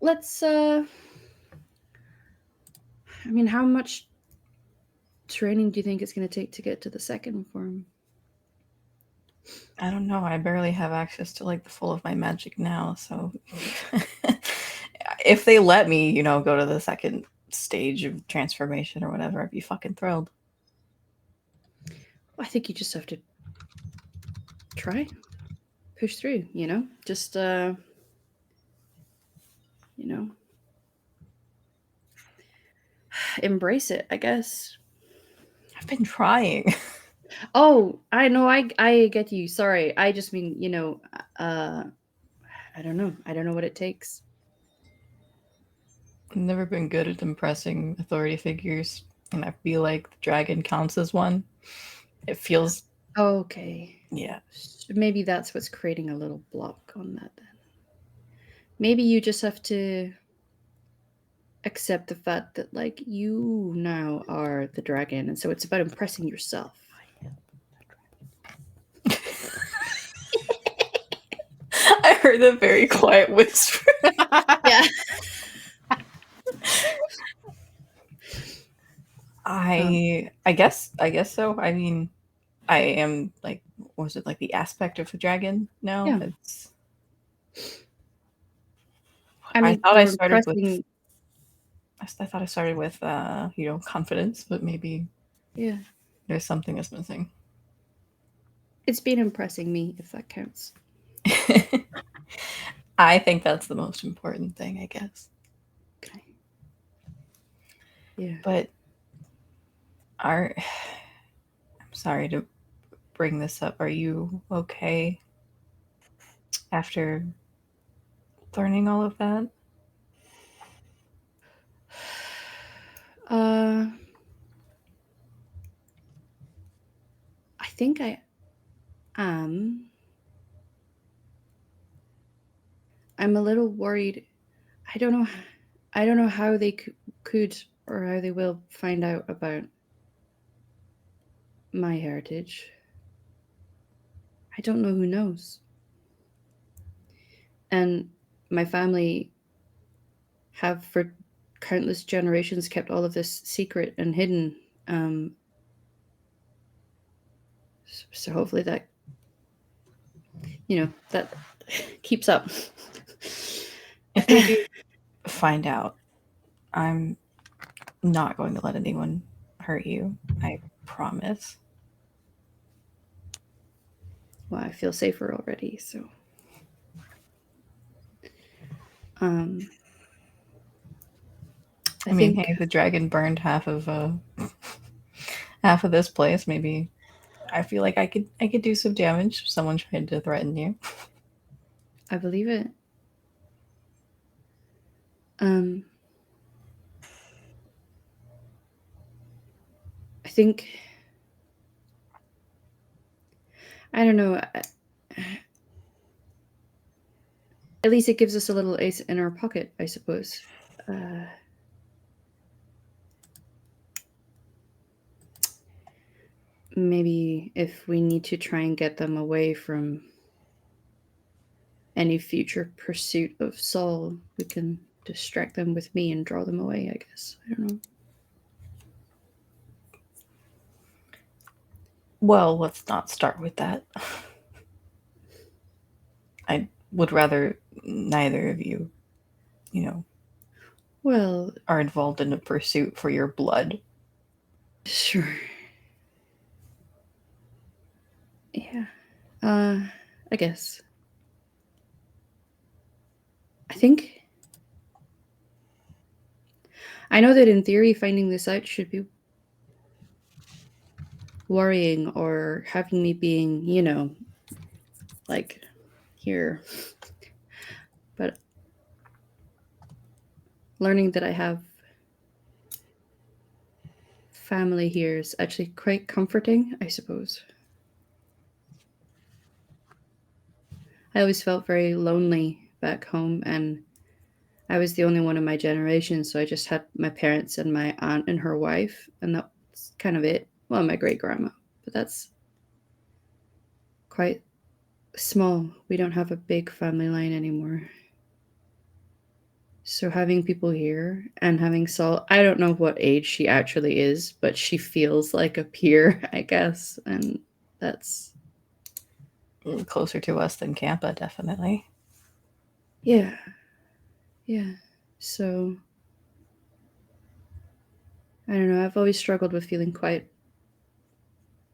S3: Let's I mean, how much training do you think it's going to take to get to the second form?
S5: I don't know. I barely have access to like the full of my magic now, so if they let me, go to the second stage of transformation or whatever, I'd be fucking thrilled.
S3: I think you just have to try, push through, just embrace it, I guess.
S5: I've been trying.
S3: Oh, I know, I get you. Sorry. I just mean, I don't know. I don't know what it takes.
S5: I've never been good at impressing authority figures, and I feel like the dragon counts as one. It feels
S3: okay.
S5: Yeah.
S3: Maybe that's what's creating a little block on that then. Maybe you just have to accept the fact that like you now are the dragon, and so it's about impressing yourself.
S5: I heard a very quiet whisper.
S3: Yeah.
S5: I guess so. I mean, I am like, was it like the aspect of a dragon now?
S3: Yeah.
S5: I thought I started with confidence, but maybe there's something that's missing.
S3: It's been impressing me, if that counts.
S5: I think that's the most important thing, I guess.
S3: Okay. Yeah.
S5: But I'm sorry to bring this up. Are you okay after learning all of that?
S3: I think I am. I'm a little worried. I don't know how they could or how they will find out about my heritage. I don't know who knows. And my family have for countless generations kept all of this secret and hidden. So hopefully that, that keeps up.
S5: If they do find out, I'm not going to let anyone hurt you. I promise.
S3: Well, I feel safer already, so.
S5: I mean, hey, the dragon burned half of this place. Maybe I feel like I could do some damage if someone tried to threaten you.
S3: I believe it. I think, I don't know. At least it gives us a little ace in our pocket, I suppose. Maybe if we need to try and get them away from any future pursuit of Saul, we can distract them with me and draw them away, I guess. I don't know.
S5: Well, let's not start with that. I would rather neither of you,
S3: Well,
S5: are involved in a pursuit for your blood.
S3: Sure. Yeah. I guess. I know that in theory finding this out should be worrying or having me being, like here. But learning that I have family here is actually quite comforting, I suppose. I always felt very lonely back home, and I was the only one in my generation, so I just had my parents and my aunt and her wife, and that's kind of it. Well, my great grandma, but that's quite small. We don't have a big family line anymore. So having people here and having Saul, I don't know what age she actually is, but she feels like a peer, I guess, and that's
S5: closer to us than Campa, definitely.
S3: Yeah. So I don't know. I've always struggled with feeling quite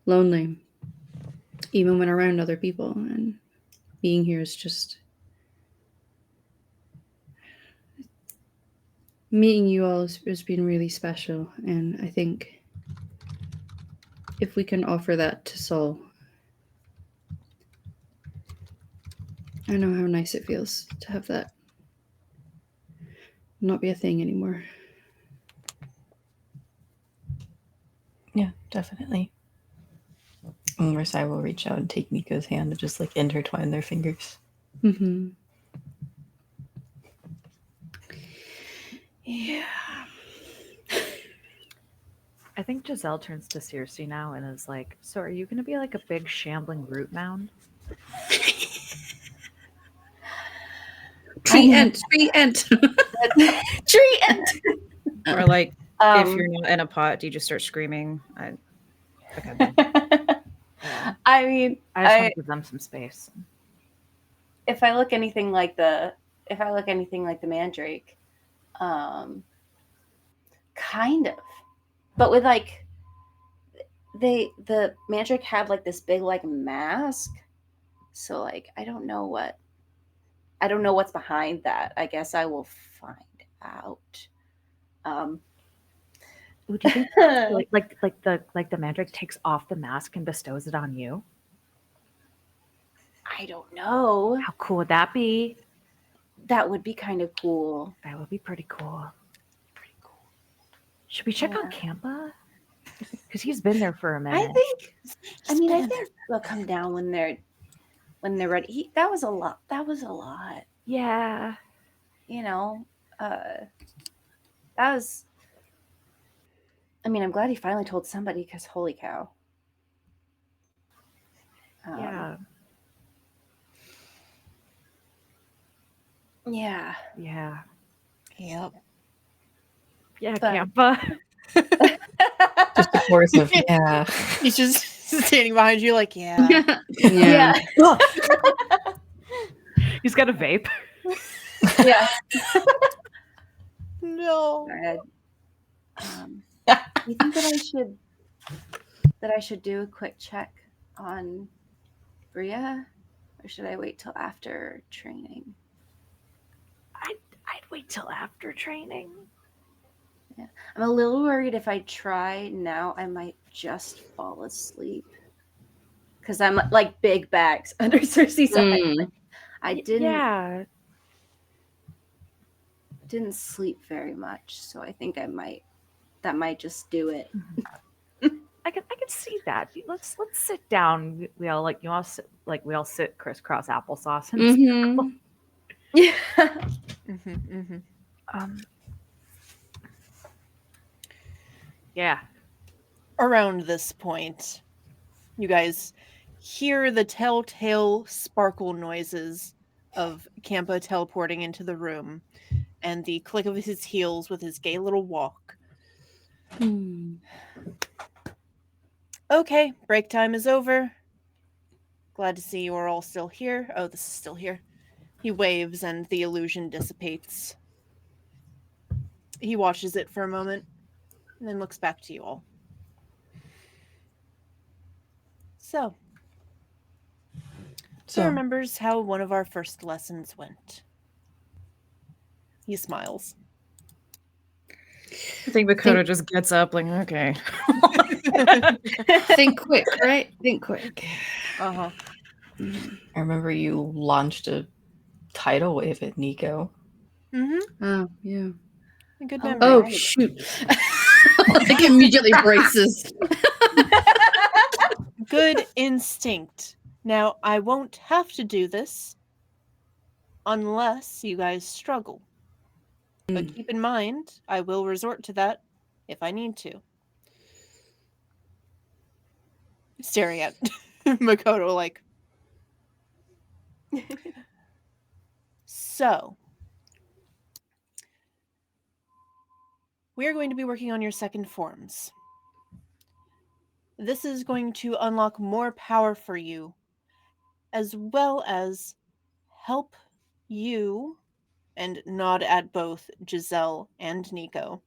S3: lonely, even when around other people, and being here is just meeting you all has been really special, and I think if we can offer that to Saul, I know how nice it feels to have that not be a thing anymore.
S5: Yeah, definitely. And Versailles will reach out and take Miko's hand and just like intertwine their fingers.
S3: Mm-hmm. Yeah.
S6: I think Giselle turns to Circe now and is like, "So are you going to be like a big shambling root mound?"
S3: Tree ant.
S4: Tree ant.
S2: Or like, if
S4: Um,
S2: you're not in a pot, do you just start screaming? Okay.
S4: I mean,
S6: I just want to give them some space.
S4: if I look anything like the mandrake, kind of, but with like the mandrake had like this big like mask, so like I don't know what's behind that. I guess I will find out.
S6: Ooh, do you think like the mandrake takes off the mask and bestows it on you?
S4: I don't know.
S6: How cool would that be?
S4: That would be kind of cool.
S6: That would be pretty cool. Should we check on Campa? Because he's been there for a minute.
S4: I think they'll come down when they're ready. That was a lot.
S6: Yeah.
S4: That was. I mean, I'm glad he finally told somebody because holy cow.
S6: Yeah.
S4: Yeah.
S6: Yeah.
S1: Yep.
S6: Yeah,
S4: But-
S6: Campa.
S5: Just a chorus of yeah.
S1: He's just standing behind you like, yeah.
S3: Yeah.
S6: He's got a vape.
S4: Yeah.
S1: No.
S4: Sorry, you think that I should do a quick check on Bria, or should I wait till after training?
S6: I'd wait till after training.
S4: I'm a little worried if I try now, I might just fall asleep. Because I'm like big bags under Cersei's eyes. Like, I
S6: Yeah.
S4: didn't sleep very much, so I think that might just do it.
S6: I can see that. Let's sit down. We all sit crisscross applesauce in a circle.
S4: Yeah.
S6: Yeah.
S1: Around this point, you guys hear the telltale sparkle noises of Campa teleporting into the room and the click of his heels with his gay little walk. Okay, break time is over. Glad to see you are all still here. Oh, this is still here. He waves and the illusion dissipates. He watches it for a moment and then looks back to you all. So, who remembers how one of our first lessons went? He smiles.
S2: I think Makoto just gets up like, okay.
S3: Think quick, right? Think quick.
S1: Uh-huh.
S5: I remember you launched a tidal wave at Nico.
S1: Mm-hmm.
S3: Oh, yeah.
S1: A good
S4: Oh,
S1: memory.
S3: Oh,
S4: right.
S3: shoot. Like immediately braces.
S1: Good instinct. Now, I won't have to do this unless you guys struggle. But keep in mind, I will resort to that if I need to. Staring at Makoto like... So, we are going to be working on your second forms. This is going to unlock more power for you, as well as help you, and nod at both Giselle and Nico,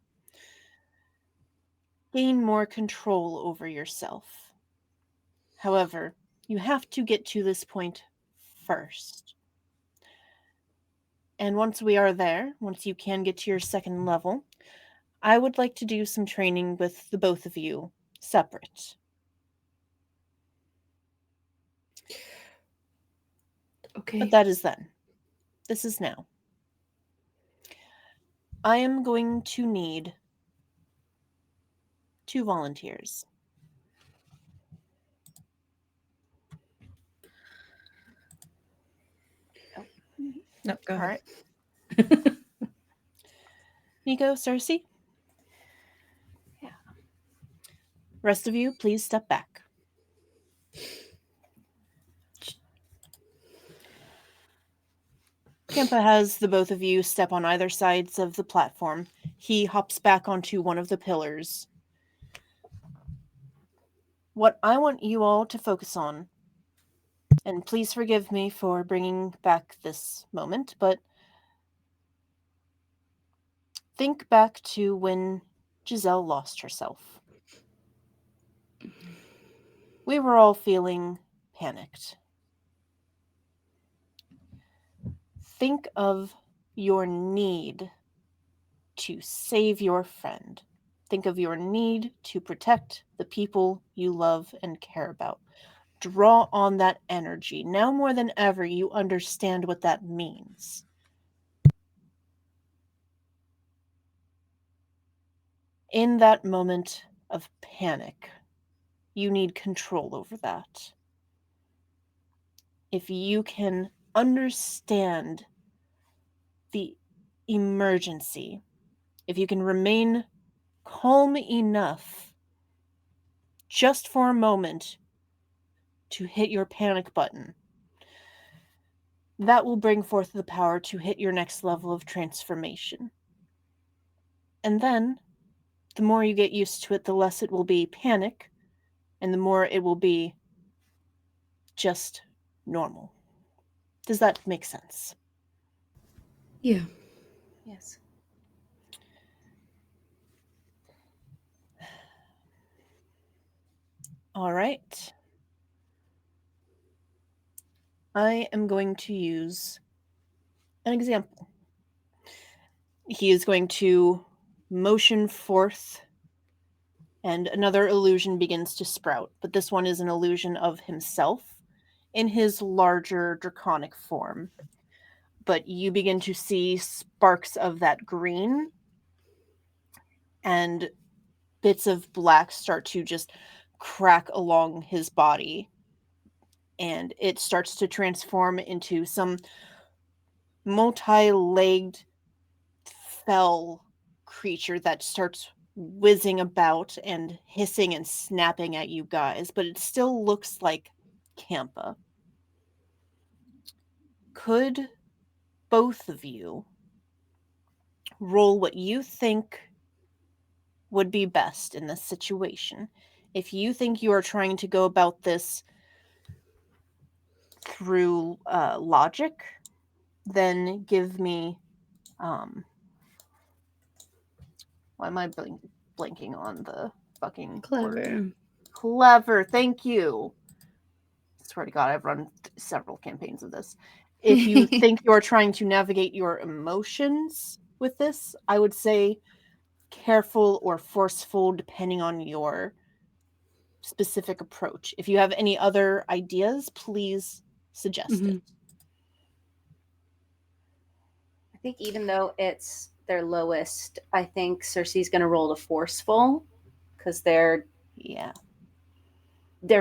S1: gain more control over yourself. However, you have to get to this point first. And once we are there, once you can get to your second level, I would like to do some training with the both of you separate.
S3: Okay.
S1: But that is then. This is now. I am going to need 2 volunteers.
S2: No, go
S1: All
S2: ahead.
S1: right. Nico, Cersei?
S4: Yeah.
S1: Rest of you, please step back. Kempa has the both of you step on either sides of the platform. He hops back onto one of the pillars. What I want you all to focus on, and please forgive me for bringing back this moment, but think back to when Giselle lost herself. We were all feeling panicked. Think of your need to save your friend. Think of your need to protect the people you love and care about. Draw on that energy. Now more than ever, you understand what that means. In that moment of panic, you need control over that. If you can understand the emergency, if you can remain calm enough just for a moment to hit your panic button, That will bring forth the power to hit your next level of transformation. And then, the more you get used to it, the less it will be panic, and the more it will be just normal. Does that make sense?
S3: Yeah.
S4: Yes.
S1: All right. I am going to use an example. He is going to motion forth, and another illusion begins to sprout, but this one is an illusion of himself in his larger draconic form. But you begin to see sparks of that green, and bits of black start to just crack along his body, and it starts to transform into some multi-legged fell creature that starts whizzing about and hissing and snapping at you guys, but it still looks like Campa. Could both of you roll what you think would be best in this situation? If you think you are trying to go about this through logic, then give me why am I blanking on the fucking word?
S3: Clever.
S1: Clever, thank you. Swear to God, I've run several campaigns of this. If you think you're trying to navigate your emotions with this, I would say careful or forceful depending on your specific approach. If you have any other ideas, please suggest it.
S4: I think even though it's their lowest, I think Cersei's going to roll the forceful because they're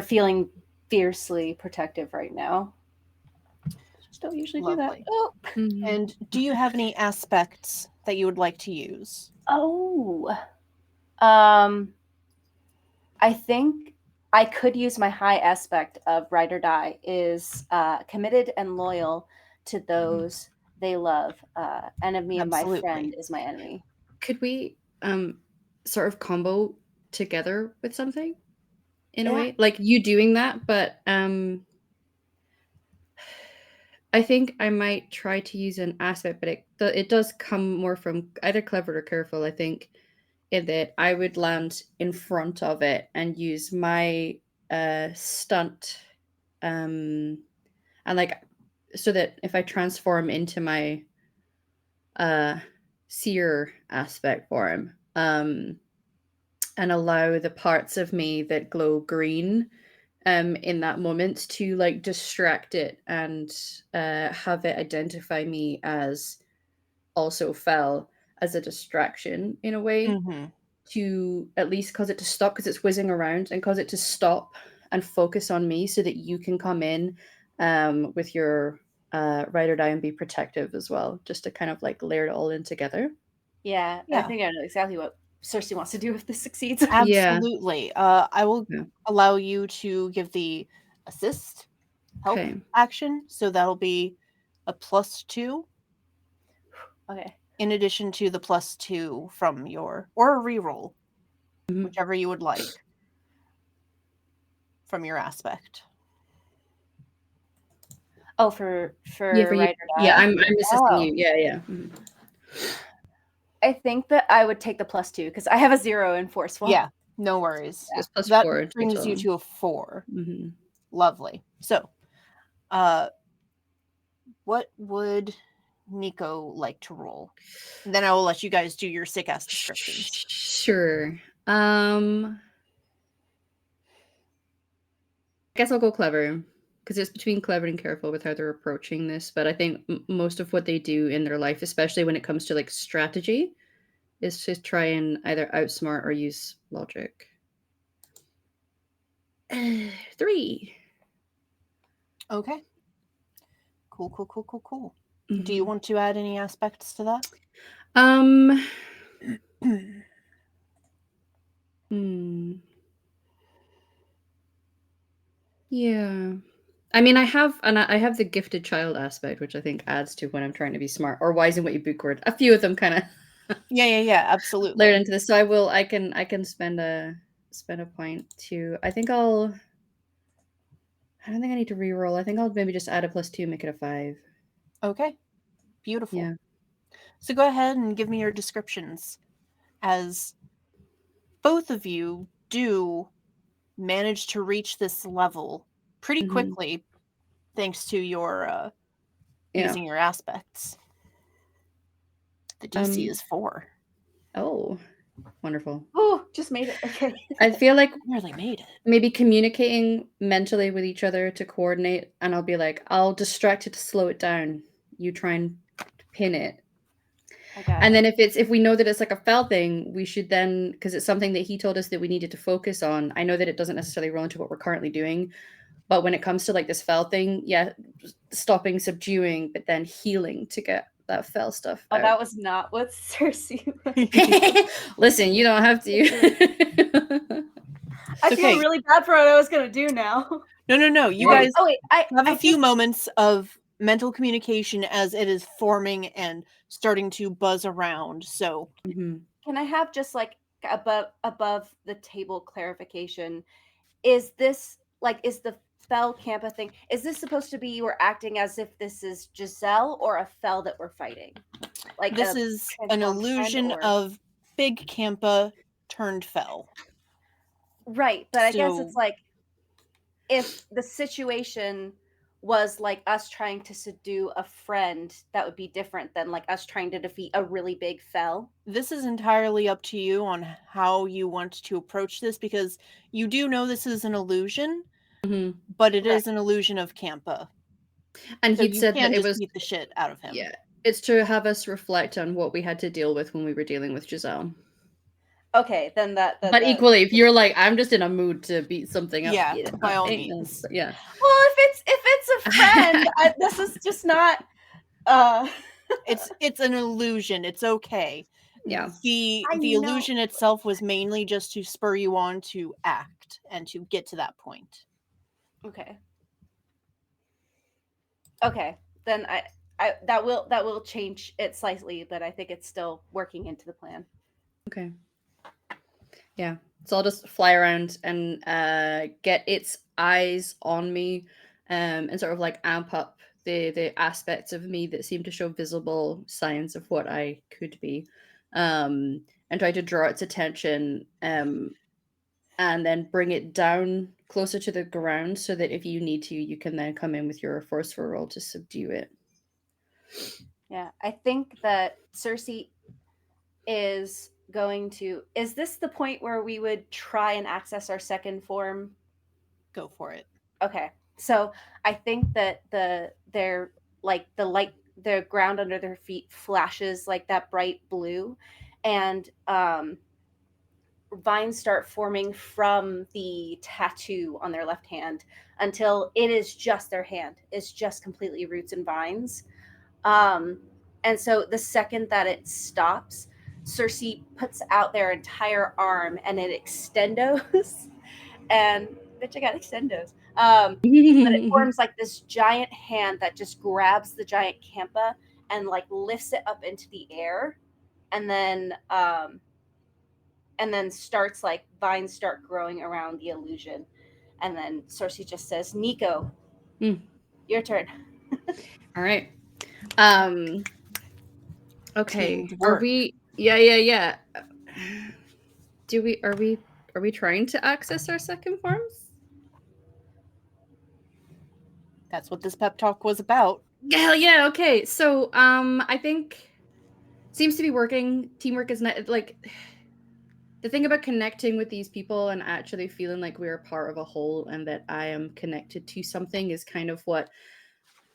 S4: feeling fiercely protective right now. Just don't usually
S1: Lovely.
S4: do that. Oh.
S1: And do you have any aspects that you would like to use?
S4: Oh. I think I could use my high aspect of Ride or Die is committed and loyal to those they love. Enemy of my friend is my enemy.
S3: Could we sort of combo together with something in a way? Like you doing that, but I think I might try to use an aspect, but it does come more from either clever or careful, I think, in that I would land in front of it and use my stunt and like so that if I transform into my seer aspect form and allow the parts of me that glow green in that moment to like distract it and have it identify me as also fell as a distraction in a way to at least cause it to stop because it's whizzing around and cause it to stop and focus on me so that you can come in with your ride or die and be protective as well, just to kind of like layer it all in together.
S4: Yeah. I think I know exactly what Cersei wants to do if this succeeds.
S1: Absolutely. I will allow you to give the assist help action, so that'll be a +2.
S4: Okay.
S1: In addition to the +2 from your, or a reroll, whichever you would like from your aspect.
S4: Oh, for
S3: Ride or Die. Yeah, I'm assisting you. Yeah.
S4: I think that I would take the +2 because I have a 0 in forceful.
S1: Yeah, no worries.
S3: It's
S1: that
S3: +4
S1: brings
S3: total.
S1: you to a 4. Lovely. So, what would Nico like to roll? And then I will let you guys do your sick ass descriptions.
S3: Sure. I guess I'll go clever because it's between clever and careful with how they're approaching this. But I think most of what they do in their life, especially when it comes to like strategy, is to try and either outsmart or use logic. 3.
S1: Okay. Cool. Do you want to add any aspects to that?
S3: Yeah. I mean, I have the gifted child aspect, which I think adds to when I'm trying to be smart or wise in what you book word. A few of them kind of
S1: Yeah,
S3: layered
S1: absolutely.
S3: into this. So I can spend a point too. I don't think I need to re-roll. I think I'll maybe just add a +2, make it a 5.
S1: Okay, beautiful.
S3: Yeah.
S1: So go ahead and give me your descriptions, as both of you do manage to reach this level pretty
S3: Mhm.
S1: quickly, thanks to your
S3: Yeah.
S1: using your aspects. The DC is 4.
S3: Oh, wonderful.
S4: Oh, just made it. Okay.
S3: I feel like
S1: Nearly made it.
S3: maybe communicating mentally with each other to coordinate, and I'll be like, I'll distract it to slow it down. You try and pin it.
S4: I got
S3: And
S4: it.
S3: then if we know that it's like a fell thing, we should then, because it's something that he told us that we needed to focus on. I know that it doesn't necessarily roll into what we're currently doing, but when it comes to like this fell thing, yeah, stopping, subduing, but then healing to get that fell stuff
S4: Oh,
S3: out.
S4: that was not what Cersei was.
S3: Listen, you don't have to.
S4: I
S1: Okay.
S4: feel really bad for what I was going to do now.
S1: No. You
S3: Wait.
S1: guys
S4: Oh, wait.
S1: have a
S4: I
S1: few
S4: just,
S1: moments of mental communication as it is forming and starting to buzz around. So
S3: Mhm.
S4: can I have just like above the table clarification? Is this like, is the Fell Campa thing, is this supposed to be you are acting as if this is Giselle or a Fell that we're fighting? Like
S1: this
S4: a
S1: is an
S4: transformed friend
S1: illusion
S4: or
S1: of Big Campa turned fell.
S4: right, but I guess it's
S1: So
S4: like if the situation was like us trying to subdue a friend, that would be different than like us trying to defeat a really big Fell.
S1: this is entirely up to you on how you want to approach this, because you do know this is an illusion,
S3: Mhm.
S1: but it
S4: Right.
S1: is an illusion of Campa.
S3: And
S1: So
S3: he'd
S1: you
S3: said that
S1: can
S3: it
S1: just
S3: was,
S1: beat the shit out of him.
S3: yeah, it's to have us reflect on what we had to deal with when we were dealing with Giselle.
S4: Okay, then
S3: But equally, if you're like, I'm just in a mood to beat something up,
S1: Yeah,
S3: yeah,
S1: by all
S3: ain't no-
S1: means.
S3: yeah.
S4: well, if it's a friend, this is just not.
S1: It's an illusion. It's okay.
S3: Yeah.
S1: The
S4: I know.
S1: illusion itself was mainly just to spur you on to act and to get to that point.
S4: Okay. Okay, then I that will change it slightly, but I think it's still working into the plan.
S3: Okay. Yeah. So I'll just fly around and get its eyes on me, and sort of like amp up the aspects of me that seem to show visible signs of what I could be, and try to draw its attention, and then bring it down closer to the ground so that if you need to, you can then come in with your forceful roll to subdue it.
S4: Yeah, I think that Cersei is going to. Is this the point where we would try and access our second form?
S1: Go for it.
S4: Okay, so I think that they're like the light, the ground under their feet flashes like that bright blue, and vines start forming from the tattoo on their left hand until it is just their hand. It's just completely roots and vines. And so the second that it stops, Cersei puts out their entire arm and it extendos. And bitch, I got extendos. But it forms like this giant hand that just grabs the giant Campa and like lifts it up into the air, and then starts like vines start growing around the illusion, and then Cersei just says, "Nico, your turn."
S3: All right. Okay.
S1: Teamed
S3: Are
S1: work.
S3: we? Yeah. Are we trying to access our second forms?
S1: That's what this pep talk was about.
S3: Hell yeah. Okay. So I think seems to be working. Teamwork is not like the thing about connecting with these people and actually feeling like we're part of a whole and that I am connected to something is kind of what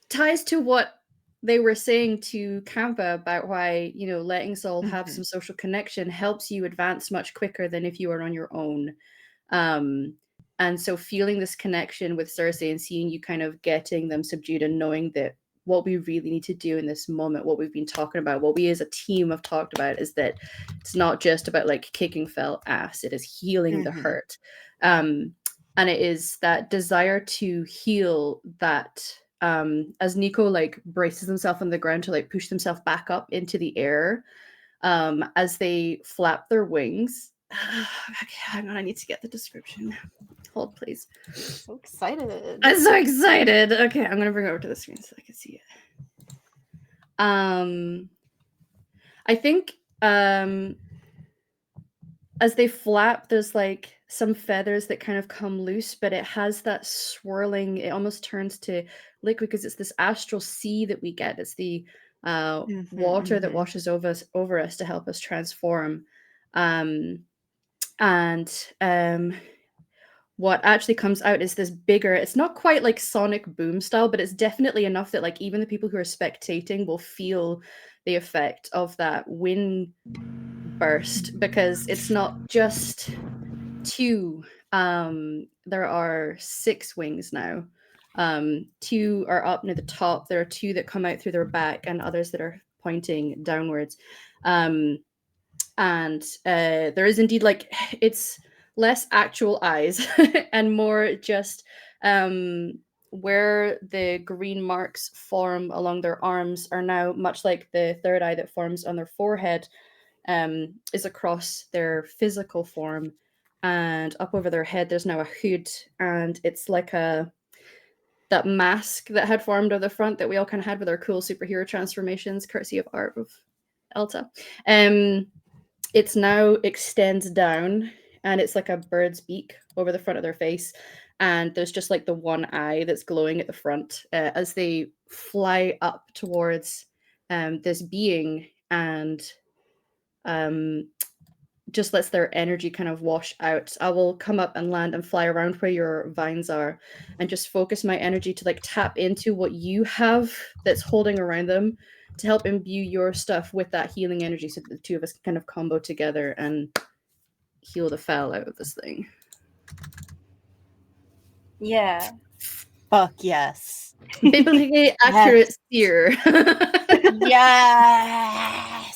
S3: ties to what they were saying to Kampa about why, letting Soul have some social connection helps you advance much quicker than if you are on your own. And so feeling this connection with Cersei and seeing you kind of getting them subdued and knowing that what we really need to do in this moment, what we've been talking about, what we as a team have talked about is that it's not just about like kicking Fell ass, it is healing the hurt. and it is that desire to heal that as Nico like braces himself on the ground to like push himself back up into the air, as they flap their wings. Okay, hang on, I need to get the description. Hold, please.
S1: So excited.
S3: I'm so excited. Okay, I'm gonna bring it over to the screen so I can see it. I think as they flap, there's like some feathers that kind of come loose, but it has that swirling. It almost turns to liquid because it's this astral sea that we get. It's the water that washes over us to help us transform. And what actually comes out is this bigger, it's not quite like sonic boom style, but it's definitely enough that like even the people who are spectating will feel the effect of that wind burst, because it's not just two. There are 6 wings now. 2 are up near the top. There are 2 that come out through their back and others that are pointing downwards. And there is indeed like, it's less actual eyes and more just where the green marks form along their arms are now much like the third eye that forms on their forehead, is across their physical form, and up over their head there's now a hood, and it's like that mask that had formed on the front that we all kind of had with our cool superhero transformations, courtesy of art of Elta. It's now extends down, and it's like a bird's beak over the front of their face, and there's just like the one eye that's glowing at the front as they fly up towards this being, and just lets their energy kind of wash out. I will come up and land and fly around where your vines are and just focus my energy to like tap into what you have that's holding around them to help imbue your stuff with that healing energy so that the 2 of us can kind of combo together and heal the fell out of this thing.
S4: Yeah.
S1: Fuck yes.
S3: Biblically accurate seer.
S1: Yes.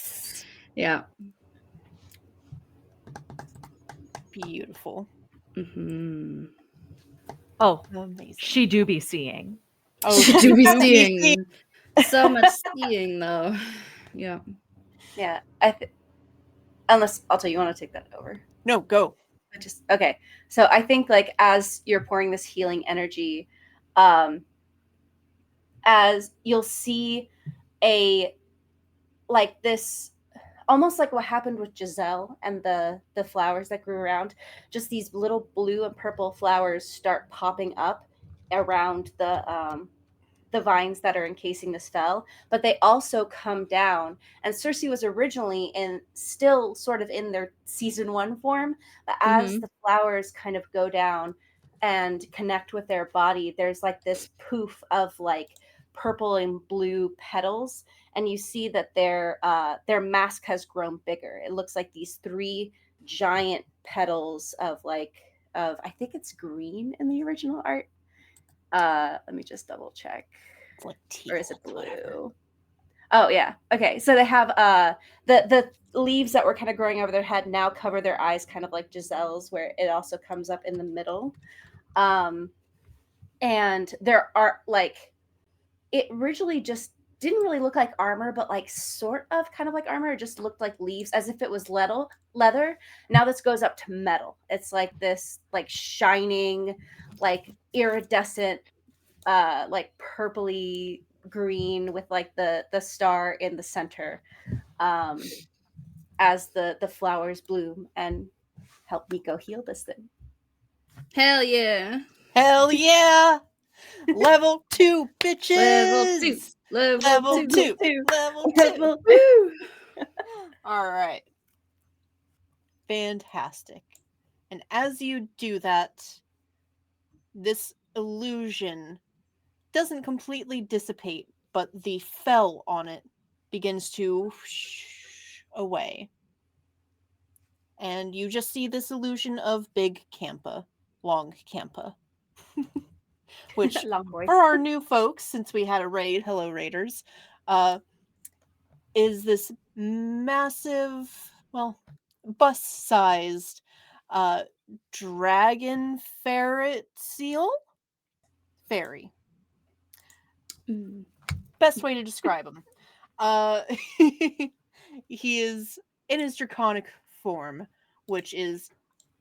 S3: Yeah.
S1: Beautiful.
S3: Mm-hmm.
S6: Oh,
S1: Amazing.
S6: she do be seeing.
S1: Oh,
S3: She do be
S1: do be
S3: seeing. So much seeing though. Yeah.
S4: Yeah. Unless I'll tell you, want to take that over?
S1: No, go.
S4: Okay. So I think like as you're pouring this healing energy, as you'll see like this, almost like what happened with Giselle and the flowers that grew around, just these little blue and purple flowers start popping up around the vines that are encasing this spell, but they also come down. And Cersei was originally still sort of in their season 1 form, but as the flowers kind of go down and connect with their body, there's like this poof of like purple and blue petals, and you see that their mask has grown bigger. It looks like these 3 giant petals of I think it's green in the original art. Let me just double check.
S1: It's like
S4: Or is it blue? Oh yeah. Okay. So they have the leaves that were kind of growing over their head now cover their eyes, kind of like Giselle's, where it also comes up in the middle. And there are like, it originally just didn't really look like armor, but like sort of kind of like armor. It just looked like leaves, as if it was leather. Now this goes up to metal. It's like this like shining, like iridescent, like purpley green with like the star in the center, as the flowers bloom and help Nico heal this thing.
S3: Hell yeah.
S1: Hell yeah. Level 2, bitches.
S3: Level 2.
S1: Level 2.
S3: Woo.
S1: All right. Fantastic. And as you do that, this illusion doesn't completely dissipate, but the fell on it begins to away. And you just see this illusion of Big Campa, Long Campa. Which,
S4: Long boy.
S1: for our new folks, since we had a raid, hello raiders, is this massive, well, bus-sized dragon ferret seal? Fairy.
S3: Mm.
S1: Best way to describe him. He is in his draconic form, which is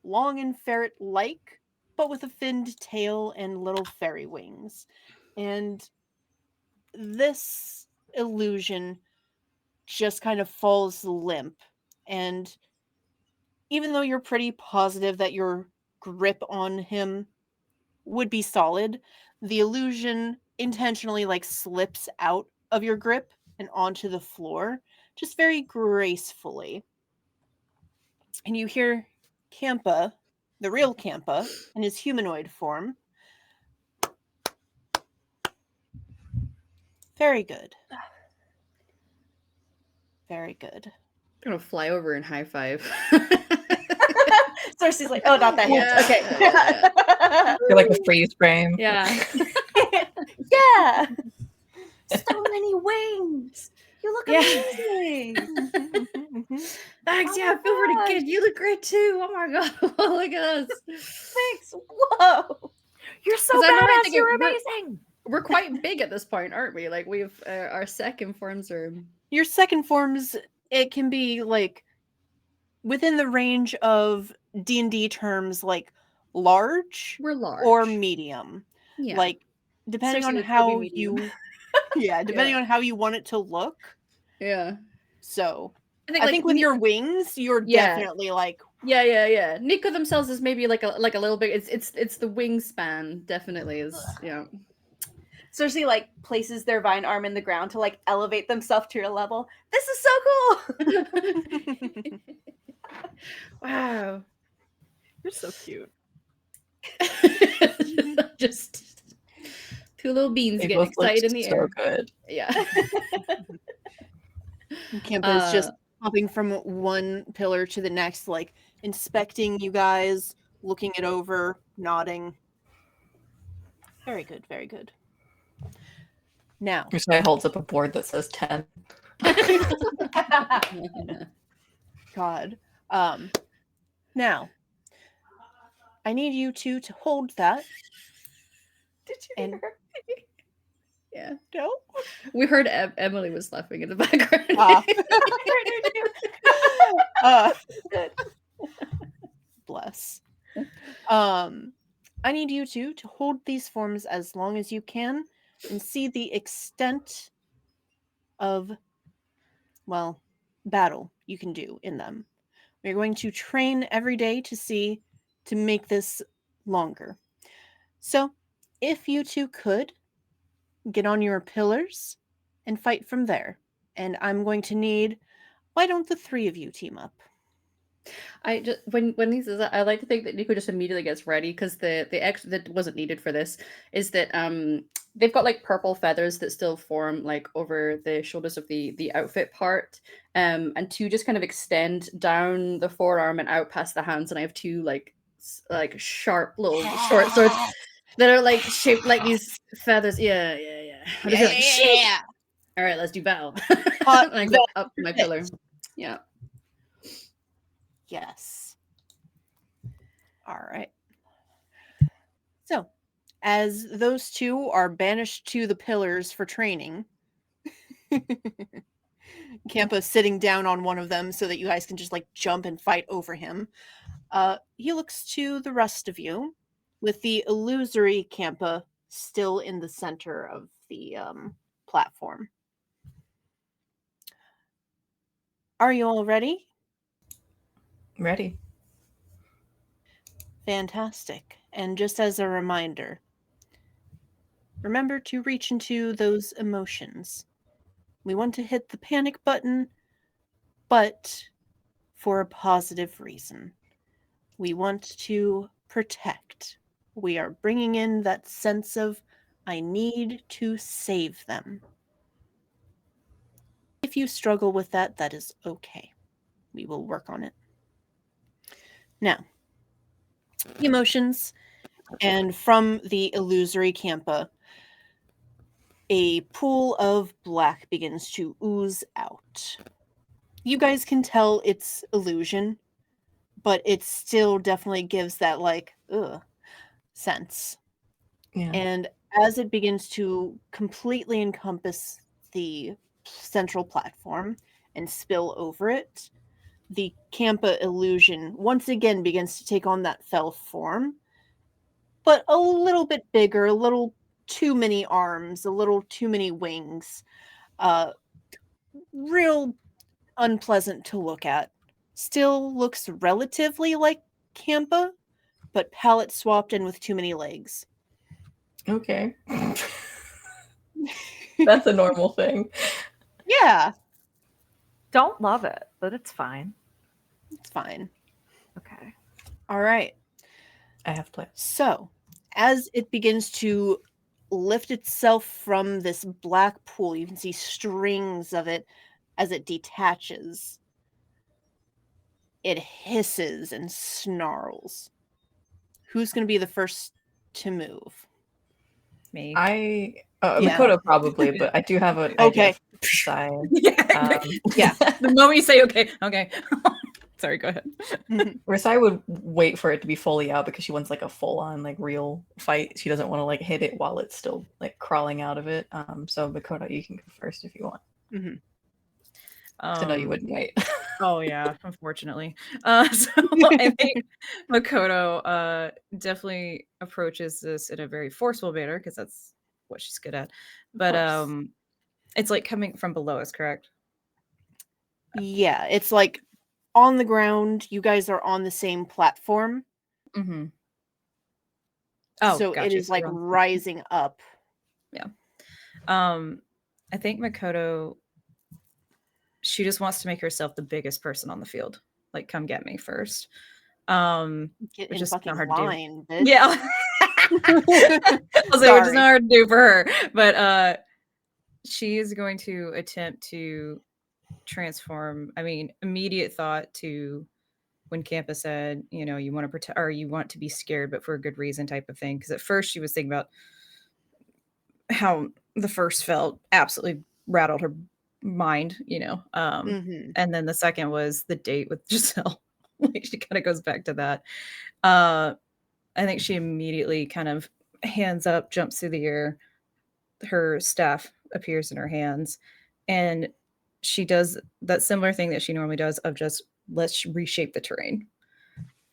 S1: long and ferret-like, but with a finned tail and little fairy wings. And this illusion just kind of falls limp. And even though you're pretty positive that your grip on him would be solid, the illusion intentionally like slips out of your grip and onto the floor, just very gracefully. And you hear Kampa, the real Kampa, in his humanoid form. Very good. Very good.
S3: I'm gonna fly over and high five.
S4: Cersei's like, oh, not that
S3: Yeah,
S4: hand. Okay.
S3: yeah,
S5: You're like a freeze frame.
S3: yeah.
S4: Yeah. So many wings. You look
S3: Yeah.
S4: amazing.
S3: Thanks.
S4: Oh
S3: Yeah,
S4: my
S3: I feel pretty
S4: gosh.
S3: good. You look great too. Oh my god. Look at us.
S4: Thanks. Whoa.
S6: You're so
S3: 'Cause I'm already
S6: badass.
S3: thinking
S6: You're
S3: we're-
S6: amazing.
S3: We're quite big at this point, aren't we? Like we've our second forms are.
S1: Your second forms, it can be like within the range of D&D terms, like large
S3: We're large.
S1: or medium.
S3: Yeah.
S1: Like depending
S3: Cersei
S1: on
S3: would still be
S1: how
S3: medium.
S1: you depending on how you want it to look.
S3: Yeah.
S1: So
S3: I
S1: I think with your wings, you're
S3: Yeah.
S1: definitely like
S3: Yeah. Nico themselves is maybe like a little bit. It's the wingspan definitely is. Yeah.
S4: Cersei like places their vine arm in the ground to like elevate themselves to your level. This is so cool.
S3: Wow.
S1: you're so cute.
S3: Just two little beans
S5: They
S3: getting
S5: both look
S3: excited in the
S5: so
S3: air.
S5: good.
S3: Yeah.
S1: Kampa is just hopping from one pillar to the next, like inspecting you guys, looking it over, nodding. Very good, very good. Now,
S5: Risai holds up a board that says 10.
S1: God. Now, I need you two to hold that.
S4: Did you
S1: And-
S4: hear her?
S3: Yeah.
S1: No?
S3: We heard Emily was laughing in the background.
S4: Good.
S1: Bless. I need you two to hold these forms as long as you can and see the extent of, well, battle you can do in them. We're going to train every day to make this longer. So, if you two could get on your pillars and fight from there. And I'm going to need, why don't the three of you team up?
S3: I just when these is I like to think that Nico just immediately gets ready because the extra that wasn't needed for this is that they've got like purple feathers that still form like over the shoulders of the outfit part, and two just kind of extend down the forearm and out past the hands, and I have two like sharp little short swords that are like shaped like these feathers. Yeah. I'll just be like, "Shit!" All right, let's do battle. And I go up to my pillar. Yeah.
S1: Yes. All right. So, as those two are banished to the pillars for training, Kampa's sitting down on one of them so that you guys can just like jump and fight over him. He looks to the rest of you with the illusory Kampa still in the center of the platform. Are you all ready?
S5: Ready.
S1: Fantastic. And just as a reminder, remember to reach into those emotions. We want to hit the panic button, but for a positive reason. We want to protect. We are bringing in that sense of, I need to save them. If you struggle with that, that is okay. We will work on it. Now, emotions, and from the illusory Kampa, a pool of black begins to ooze out. You guys can tell it's illusion, but it still definitely gives that like ugh sense.
S5: Yeah.
S1: And as it begins to completely encompass the central platform and spill over it, the Kampa illusion once again begins to take on that fell form, but a little bit bigger, a little too many arms, a little too many wings. Real unpleasant to look at. Still looks relatively like Kampa, but palette swapped in with too many legs.
S5: Okay. That's a normal thing.
S1: Yeah,
S6: Don't love it, but it's fine.
S1: it's fine.
S6: Okay.
S1: All right.
S5: I have plans.
S1: So, as it begins to lift itself from this black pool, you can see strings of it as it detaches. It hisses and snarls. Who's going to be the first to move?
S2: Me.
S1: Yeah.
S5: Makoto probably, but I do have an
S1: Okay.
S5: idea for Sai.
S2: Yeah.
S1: Yeah.
S2: The moment you say okay. Sorry, go ahead.
S5: Risai would wait for it to be fully out because she wants like a full-on like real fight. She doesn't want to like hit it while it's still like crawling out of it. So Makoto, you can go first if you want.
S1: Mhm.
S5: I know you wouldn't wait.
S2: Oh yeah, unfortunately. So I think Makoto definitely approaches this in a very forceful manner because that's what she's good at. But
S1: course.
S2: it's like coming from below us, correct?
S1: Yeah, it's like on the ground. You guys are on the same platform.
S2: Mm-hmm. Oh,
S1: So it
S2: gotcha.
S1: is
S2: So
S1: like
S2: we're on the same-
S1: rising up.
S2: Yeah. I think Makoto, she just wants to make herself the biggest person on the field. Like, come get me first.
S1: Get
S2: Which
S1: in
S2: is
S1: fucking
S2: not hard to do.
S1: line, bitch.
S2: Yeah. I was like, which is not hard to do for her. But she is going to attempt to transform. I mean, immediate thought to when Campa said, you know, you want to protect or you want to be scared, but for a good reason type of thing. Because at first she was thinking about how the first felt absolutely rattled her mind, you know.
S1: Mhm.
S2: And then the second was the date with Giselle. Like she kind of goes back to that. I think she immediately kind of hands up, jumps through the air. Her staff appears in her hands, and she does that similar thing that she normally does of just let's reshape the terrain,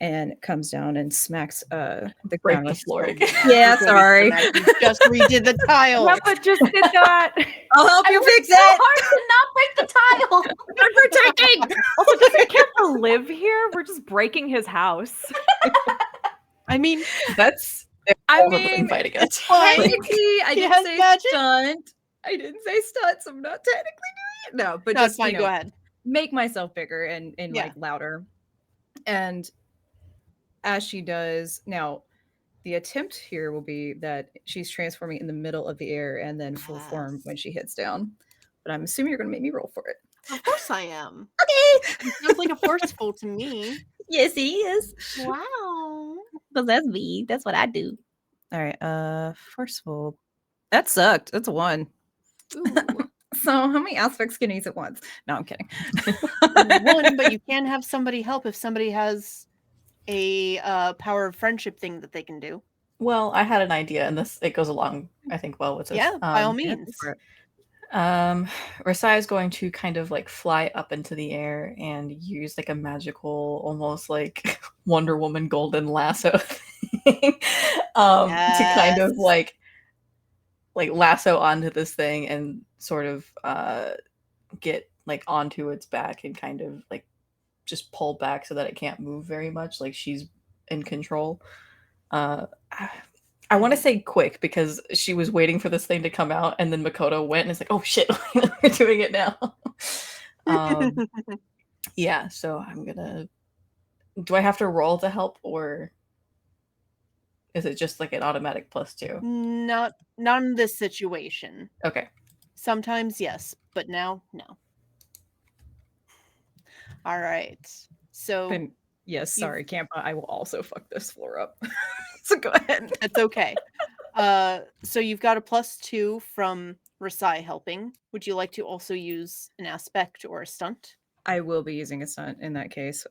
S2: and comes down and smacks the
S5: Break
S2: ground.
S5: the
S2: Like,
S5: floor
S1: Oh,
S5: again.
S2: yeah,
S1: You're gonna be so
S2: sorry.
S1: mad. You just redid the tile.
S6: Yeah, but just did that.
S2: I'll help
S4: I
S2: you
S4: worked
S2: fix
S4: so
S2: it.
S4: hard to not break the tile.
S2: I'm protecting.
S6: Also, doesn't Kempa live here? We're just breaking his house.
S1: I mean,
S5: That's
S2: I
S5: all of
S2: mean,
S5: fighting us.
S1: fine.
S2: technically, I
S1: He
S2: didn't
S1: has
S2: say
S1: magic.
S2: stunt. I didn't say stunt, so I'm not technically doing it. No, but
S1: No, it's
S2: just
S1: fine.
S2: you
S1: Go
S2: know,
S1: ahead.
S2: make myself bigger and
S1: Yeah.
S2: like louder. And as she does now, the attempt here will be that she's transforming in the middle of the air and then full form when she hits down. But I'm assuming you're going to make me roll for it.
S1: Of course I am.
S2: Okay.
S1: It sounds like a forceful to me.
S2: Yes, he is.
S1: Wow.
S2: Because that's me. That's what I do. All right. Forceful. That sucked. That's a 1.
S1: Ooh.
S2: So how many aspects can you use at once? No, I'm kidding.
S1: 1, but you can have somebody help if somebody has a power of friendship thing that they can do.
S5: Well, I had an idea, and it goes along, I think, well with this.
S1: Yeah, by all
S2: Yeah,
S1: means.
S2: for it.
S5: Rasai is going to kind of like fly up into the air and use like a magical, almost like Wonder Woman golden lasso thing, to kind of
S1: Yes.
S5: like lasso onto this thing and sort of get like onto its back and kind of like just pull back so that it can't move very much, like she's in control. I want to say quick because she was waiting for this thing to come out, and then Makoto went and it's like, oh shit, we're doing it now. Yeah, so I'm gonna. Do I have to roll to help, or is it just like an automatic +2?
S1: Not in this situation.
S5: Okay.
S1: Sometimes yes, but now no. All right. So
S2: And yes, sorry, Campa, I will also fuck this floor up. So go ahead.
S1: that's okay. So you've got a +2 from Rasai helping. Would you like to also use an aspect or a stunt?
S2: I will be using a stunt in that case.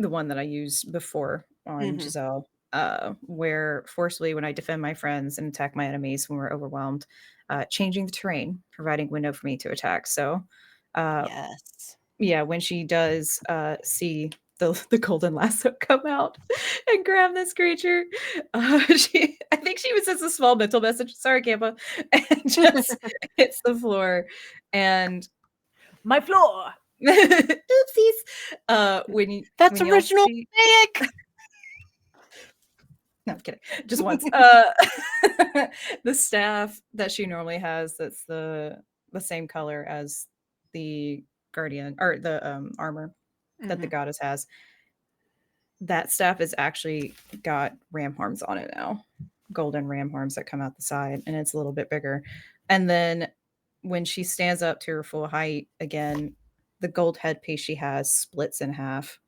S2: the one that I used before on
S1: Mhm.
S2: Giselle, where forcefully when I defend my friends and attack my enemies when we're overwhelmed, changing the terrain, providing window for me to attack. So,
S1: Yes.
S2: yeah, when she does see the golden lasso come out and grab this creature, I think she even says a small mental message, sorry, Campa, and just hits the floor. And
S6: My floor.
S2: oopsies.
S1: That's
S2: When y'all
S1: original
S2: see
S1: mosaic!
S2: no, I'm kidding. Just once. The staff that she normally has, that's the same color as the guardian or the armor that the
S1: Mhm.
S2: goddess has. That staff has actually got ram horns on it now, golden ram horns that come out the side, and it's a little bit bigger. And then when she stands up to her full height again, the gold headpiece she has splits in half,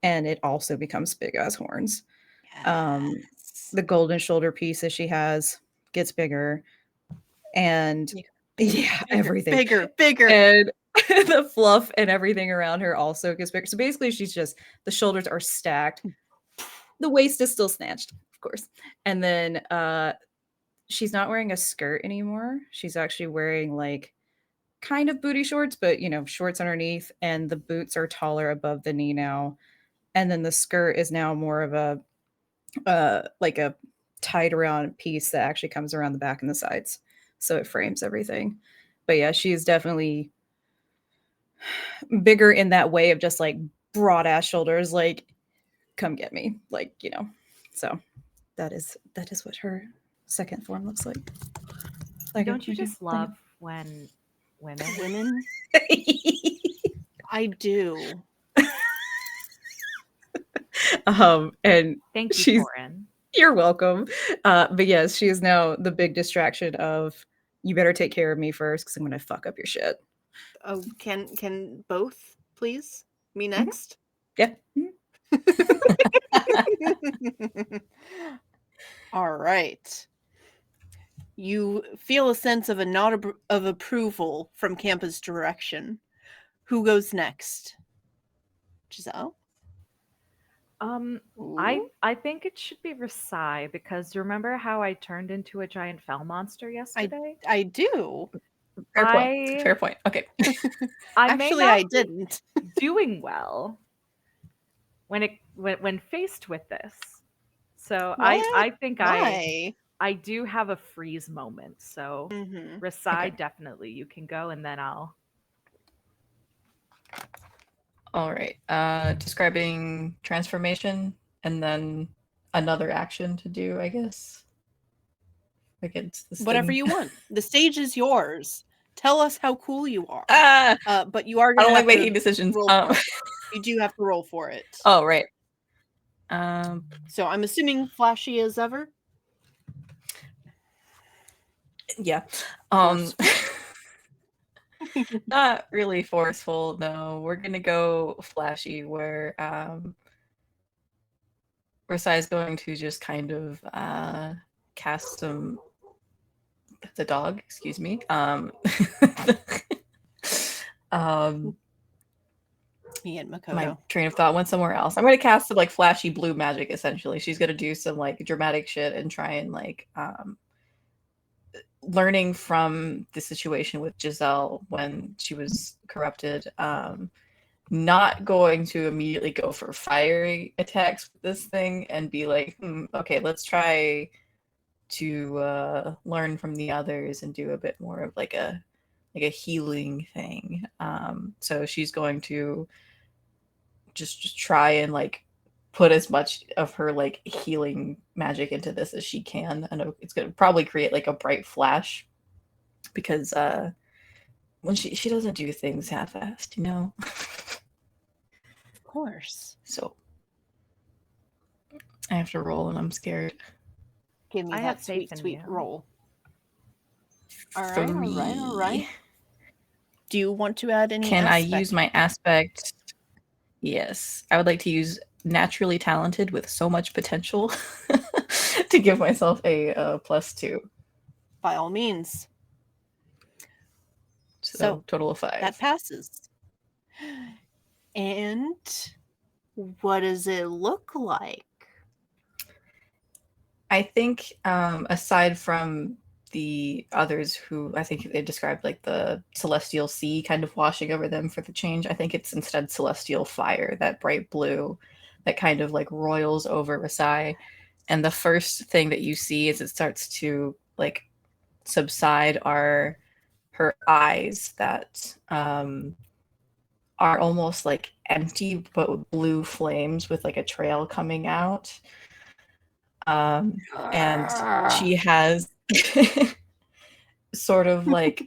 S2: and it also becomes big as horns. Um,
S1: Yes.
S2: the golden shoulder piece that she has gets bigger, and
S5: Yeah.
S2: yeah, everything.
S1: Bigger.
S2: And the fluff and everything around her also gets bigger. So basically, she's just the shoulders are stacked. The waist is still snatched, of course. And then she's not wearing a skirt anymore. She's actually wearing like kind of booty shorts, but shorts underneath, and the boots are taller above the knee now. And then the skirt is now more of a like a tied around piece that actually comes around the back and the sides. So it frames everything. But yeah, she is definitely bigger in that way of just like broad ass shoulders, like come get me, like So that is what her second form looks like.
S6: Don't you just love when
S1: Women? I do.
S2: And
S6: Thank you,
S2: she's
S6: Torin.
S2: you're welcome. But yes, she is now the big distraction of you better take care of me first because I'm gonna fuck up your shit.
S1: Oh, can both please? Me
S2: Mhm.
S1: next?
S2: Yeah.
S1: All right. You feel a sense of a nod of approval from Campa's direction. Who goes next? Giselle?
S6: I
S1: Ooh.
S6: I think it should be Rasai because remember how I turned into a giant fell monster yesterday?
S1: I do.
S5: Fair point.
S6: I
S5: Fair point. Okay.
S6: I may
S1: Actually,
S6: not
S1: I
S6: be
S1: didn't.
S6: doing well when faced with this. So I
S1: What?
S6: I think
S1: Why?
S6: I do have a freeze moment. So
S1: Mhm.
S6: Rasai,
S5: Okay.
S6: definitely you can go and then I'll
S5: All right. Describing transformation and then another action to do, I guess, against this
S1: Whatever
S5: thing.
S1: you want. The stage is yours. Tell us how cool you are.
S5: Ah,
S1: But you are
S5: I
S1: gonna
S5: don't like
S1: have to
S5: making decisions.
S1: roll for it. You do have to roll for it.
S5: Oh, right.
S1: So I'm assuming flashy as ever.
S5: Yeah.
S1: Forceful.
S5: Not really forceful, no. We're gonna go flashy where Versailles is going to just kind of cast some the dog, excuse me. Um
S1: Me and
S5: my
S1: Makoto.
S5: train of thought went somewhere else. I'm gonna cast some like flashy blue magic essentially. She's gonna do some like dramatic shit and try and like learning from the situation with Giselle when she was corrupted, not going to immediately go for fiery attacks with this thing and be like, okay, let's try to learn from the others and do a bit more of like a healing thing. So she's going to just try and like put as much of her like healing magic into this as she can. I know it's gonna probably create like a bright flash because when she doesn't do things half-assed, you know.
S1: Of course.
S5: So I have to roll and I'm scared.
S1: Give me
S6: I have
S1: that
S6: faith
S1: sweet,
S6: in
S1: sweet
S6: you.
S1: roll. All right, all right, all right.
S5: 3.
S1: Do you want to add any
S5: Can I
S1: aspect?
S5: use my aspect? Yes. I would like to use naturally talented with so much potential to give myself a +2.
S1: By all means.
S5: So total of 5.
S1: That passes. And What does it look like?
S5: I think aside from the others who I think they described like the celestial sea kind of washing over them for the change, I think it's instead celestial fire, that bright blue that kind of like roils over Rasai. And the first thing that you see as it starts to like subside are her eyes that are almost like empty but with blue flames with like a trail coming out. And she has sort of like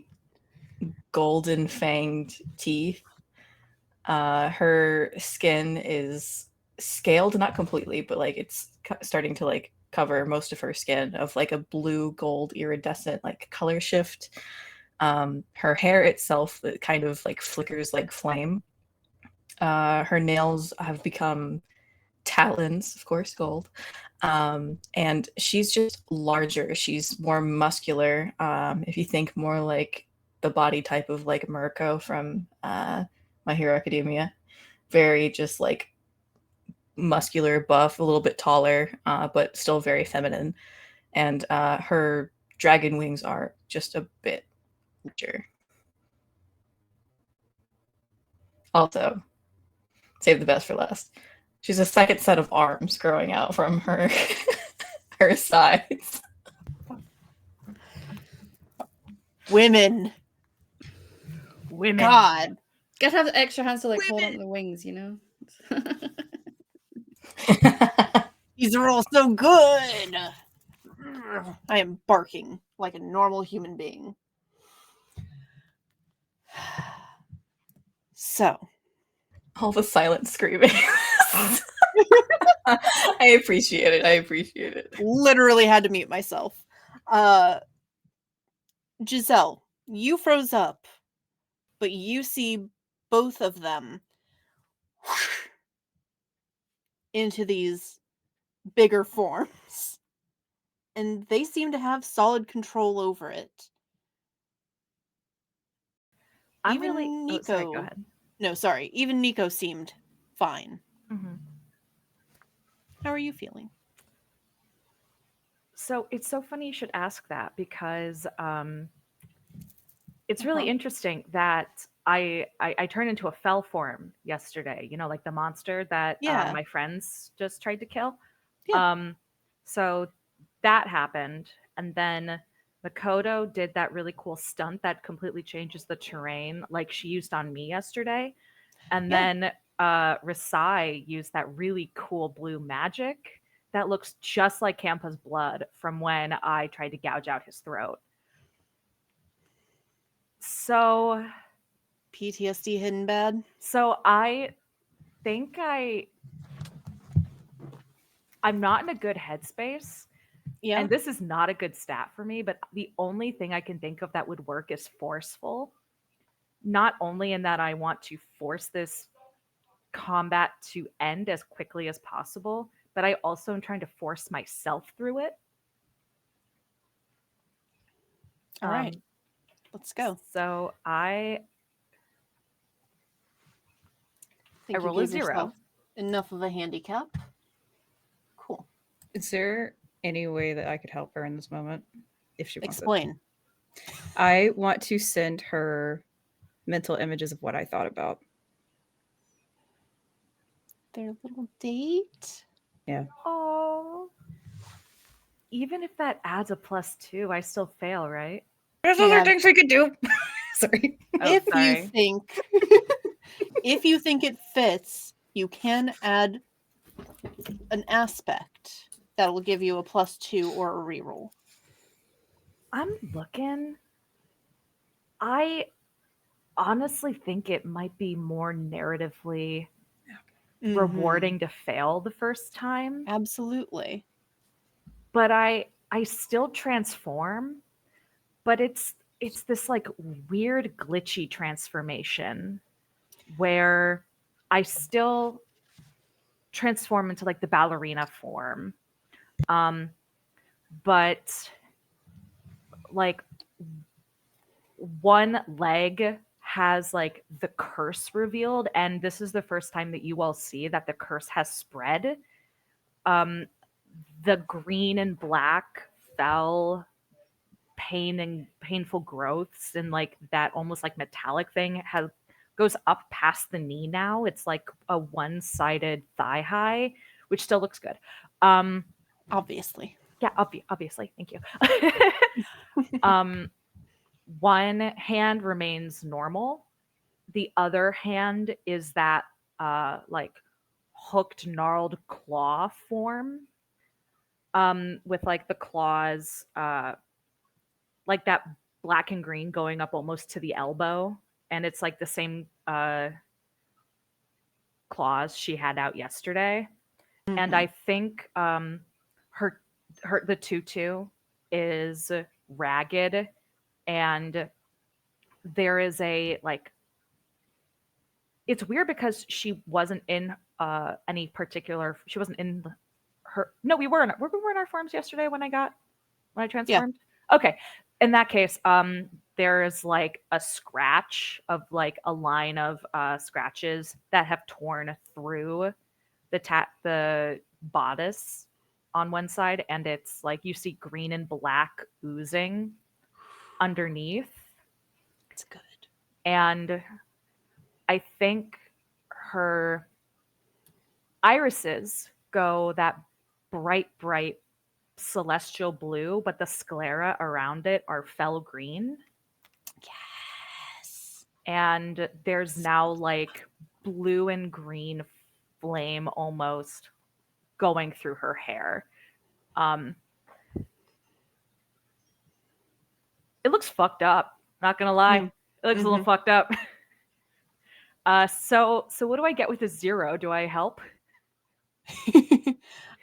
S5: golden fanged teeth. Her skin is scaled, not completely, but like it's starting to like cover most of her skin of like a blue gold iridescent like color shift. Her hair itself it kind of like flickers like flame. Her nails have become talons, of course, gold. And she's just larger. She's more muscular. If you think more like the body type of like Mirko from My Hero Academia, very just like muscular, buff, a little bit taller, but still very feminine. And her dragon wings are just a bit larger. Also, save the best for last. She's a second set of arms growing out from her her sides.
S1: Women.
S6: Women.
S1: God.
S3: Gotta have the extra hands to like hold on to the wings, you know?
S1: These are all so good. I am barking like a normal human being. So,
S5: All the silent screaming. I appreciate it. I appreciate it.
S1: literally had to mute myself. Giselle, you froze up, but you see both of them into these bigger forms. And they seem to have solid control over it.
S6: I'm
S1: Even
S6: really.
S1: Nico.
S6: Oh, sorry, go ahead.
S1: No, sorry. Even Nico seemed fine.
S6: Mm-hmm.
S1: How are you feeling?
S6: So it's so funny you should ask that because it's really interesting that I turned into a fell form yesterday. You know, like the monster that
S1: Yeah.
S6: my friends just tried to kill.
S1: Yeah.
S6: So that happened, and then Makoto did that really cool stunt that completely changes the terrain, like she used on me yesterday. And
S1: Yeah.
S6: then Rasai used that really cool blue magic that looks just like Kampa's blood from when I tried to gouge out his throat. So
S1: PTSD hidden bad.
S6: I think I'm not in a good headspace.
S1: Yeah.
S6: And this is not a good stat for me, but the only thing I can think of that would work is forceful. Not only in that I want to force this combat to end as quickly as possible, but I also am trying to force myself through it.
S1: All right. Let's go.
S6: So I
S1: Think you
S6: roll a
S1: gave
S6: 0.
S1: yourself enough of a handicap. Cool.
S2: Is there any way that I could help her in this moment? If she wants
S1: Explain.
S2: it. I want to send her mental images of what I thought about.
S1: Their little date.
S2: Yeah.
S6: Oh. Even if that adds a +2, I still fail, right?
S2: There's
S1: Yeah.
S2: other things we could do. Sorry.
S6: Oh,
S1: If
S6: sorry.
S1: you think if you think it fits, you can add an aspect that will give you a +2 or a reroll.
S6: I'm looking. I honestly think it might be more narratively rewarding to fail the first time.
S1: Absolutely.
S6: But I still transform, but it's this like weird glitchy transformation where I still transform into like the ballerina form. But like one leg has like the curse revealed, and this is the first time that you all see that the curse has spread. Um, the green and black fell painful growths and like that almost like metallic thing has goes up past the knee now. It's like a one-sided thigh high, which still looks good.
S1: Obviously.
S6: Yeah, obviously. Thank you. One hand remains normal. The other hand is that like hooked, gnarled claw form. With like the claws, like that black and green going up almost to the elbow, and it's like the same claws she had out yesterday. And I think her the tutu is ragged, and there is a like it's weird because she wasn't in any particular she wasn't in her no we were in our forms yesterday when I
S1: Yeah.
S6: transformed. Okay, in that case there's like a scratch of like a line of scratches that have torn through the bodice on one side, and it's like you see green and black oozing underneath.
S1: It's good.
S6: And I think her irises go that bright celestial blue, but the sclera around it are fell green.
S1: Yes.
S6: And there's now like blue and green flame almost going through her hair. It looks fucked up. Not gonna lie,
S1: Mm.
S6: it looks a little fucked up. So what do I get with a 0? Do I help?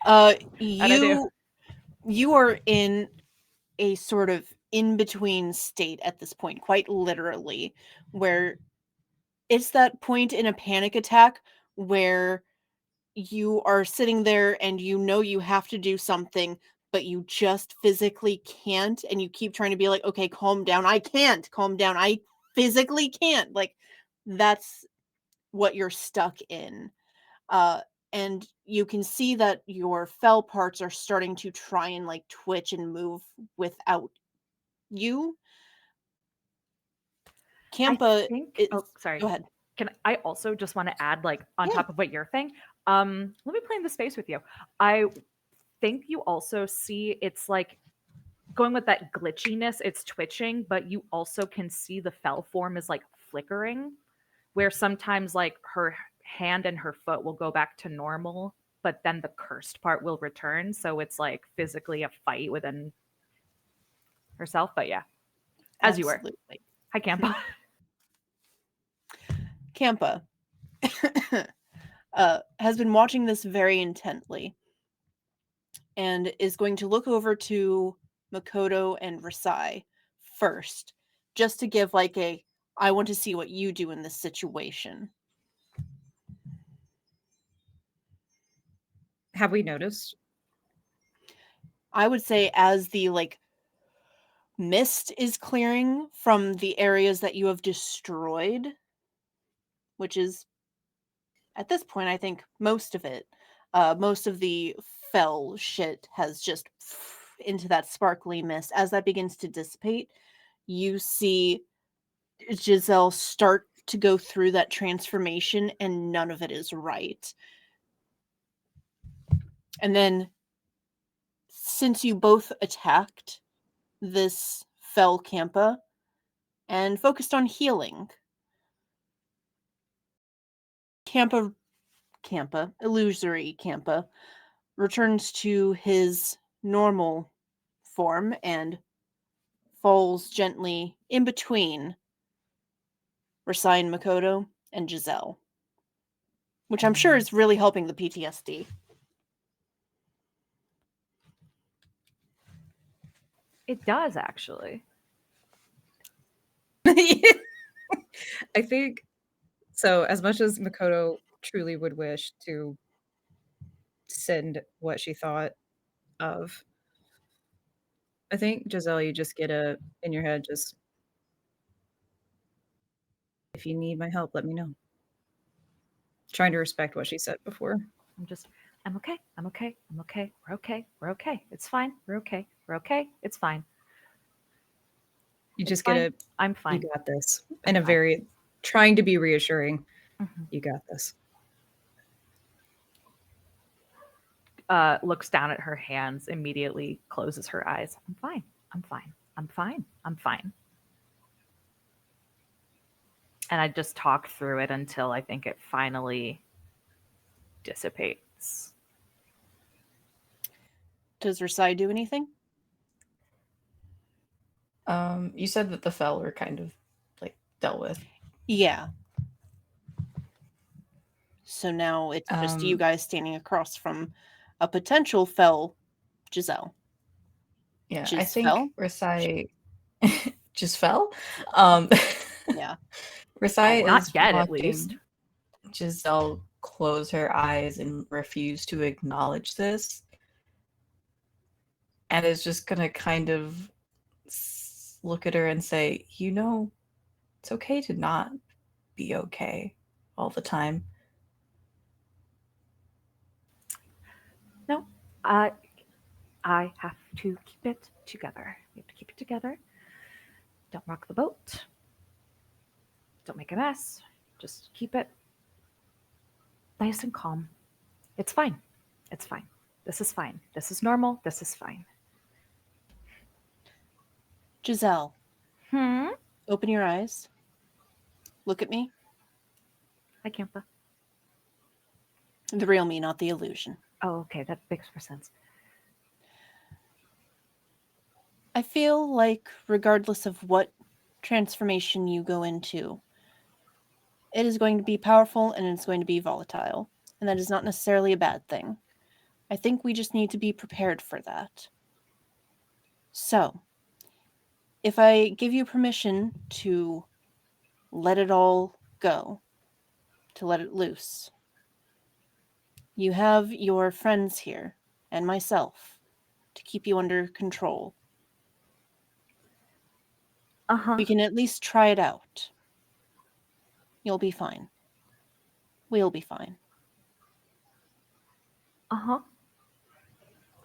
S6: How'd I do?
S1: You are in a sort of in between state at this point, quite literally, where it's that point in a panic attack where you are sitting there and you know you have to do something, but you just physically can't. And you keep trying to be like, okay, calm down. I can't calm down. I physically can't. Like, that's what you're stuck in. Uh, and you can see that your fell parts are starting to try and like twitch and move without you.
S6: I
S1: Campa
S6: think
S1: is
S6: oh, sorry.
S1: go ahead.
S6: Can I also just want to add, like, on
S1: Yeah.
S6: top of what you're saying? Let me play in the space with you. I think you also see it's like going with that glitchiness, it's twitching, but you also can see the fell form is like flickering, where sometimes like her hand and her foot will go back to normal, but then the cursed part will return. So it's like physically a fight within herself. But yeah, as you were.
S1: Absolutely.
S6: Hi, Campa.
S1: Campa has been watching this very intently and is going to look over to Makoto and Rasai first, just to give like a I want to see what you do in this situation.
S2: Have we noticed?
S1: I would say as the like mist is clearing from the areas that you have destroyed, which is at this point I think most of it, most of the fell shit has just into that sparkly mist. As that begins to dissipate, you see Giselle start to go through that transformation and none of it is right. And then since you both attacked this fell Campa and focused on healing, illusory Campa, returns to his normal form and falls gently in between Rasai and Makoto and Giselle, which I'm sure is really helping the PTSD.
S6: It does actually.
S2: I think so. As much as Makoto truly would wish to send what she thought of, I think Giselle, you just get a in your head, just If you need my help, let me know. Trying to respect what she said before.
S6: I'm okay. I'm okay. I'm okay. We're okay. We're okay. It's fine. We're okay. We're okay. It's fine.
S2: You
S6: It's
S2: just
S6: fine.
S2: get
S6: I'm
S2: you
S6: fine.
S2: got this.
S6: I'm
S2: In a
S6: fine.
S2: very trying to be reassuring.
S6: Mhm.
S2: You got this.
S6: Looks down at her hands, immediately closes her eyes. I'm fine. I'm fine. I'm fine. I'm fine. And I just talk through it until I think it finally dissipates.
S1: Does Rasai do anything?
S5: You said that the fell were kind of like dealt with.
S1: Yeah. So now it's just you guys standing across from a potential fell Giselle.
S5: Yeah, I
S1: Just
S5: think
S1: fell?
S5: Rasai just fell.
S1: Yeah.
S5: Rasai
S6: Not
S5: is
S6: yet, at least.
S5: watching Giselle close her eyes and refuse to acknowledge this, and is just gonna kind of look at her and say, "You know, it's okay to not be okay all the time."
S6: No, I have to keep it together. We have to keep it together. Don't rock the boat. Don't make a mess. Just keep it nice and calm. It's fine. It's fine. This is fine. This is normal. This is fine.
S1: Giselle,
S6: Hmm?
S1: open your eyes. Look at me.
S6: Hi, Campa.
S1: The real me, not the illusion.
S6: Oh, okay. That makes more sense.
S1: I feel like, regardless of what transformation you go into, it is going to be powerful and it's going to be volatile. And that is not necessarily a bad thing. I think we just need to be prepared for that. So, if I give you permission to let it all go, to let it loose, you have your friends here and myself to keep you under control.
S6: Uh-huh.
S1: We can at least try it out. You'll be fine. We'll be fine.
S6: Uh-huh.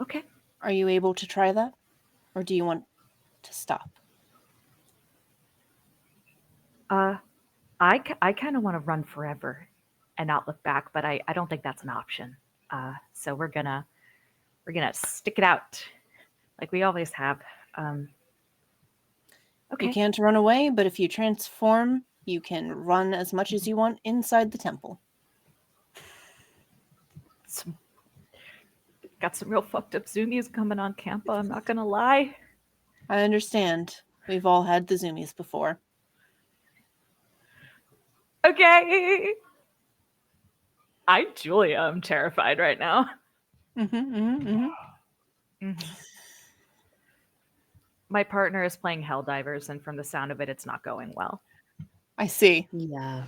S6: Okay.
S1: Are you able to try that? Or do you want to stop?
S6: I kind of want to run forever and not look back, but I don't think that's an option. So we're gonna stick it out like we always have. Okay.
S1: You can't run away, but if you transform, you can run as much as you want inside the temple.
S6: Got some real fucked up zoomies coming on Campa, I'm not gonna lie.
S1: I understand. We've all had the zoomies before.
S6: Okay. Julia, I'm terrified right now. My partner is playing Helldivers, and from the sound of it, it's not going well.
S1: I see.
S3: Yeah.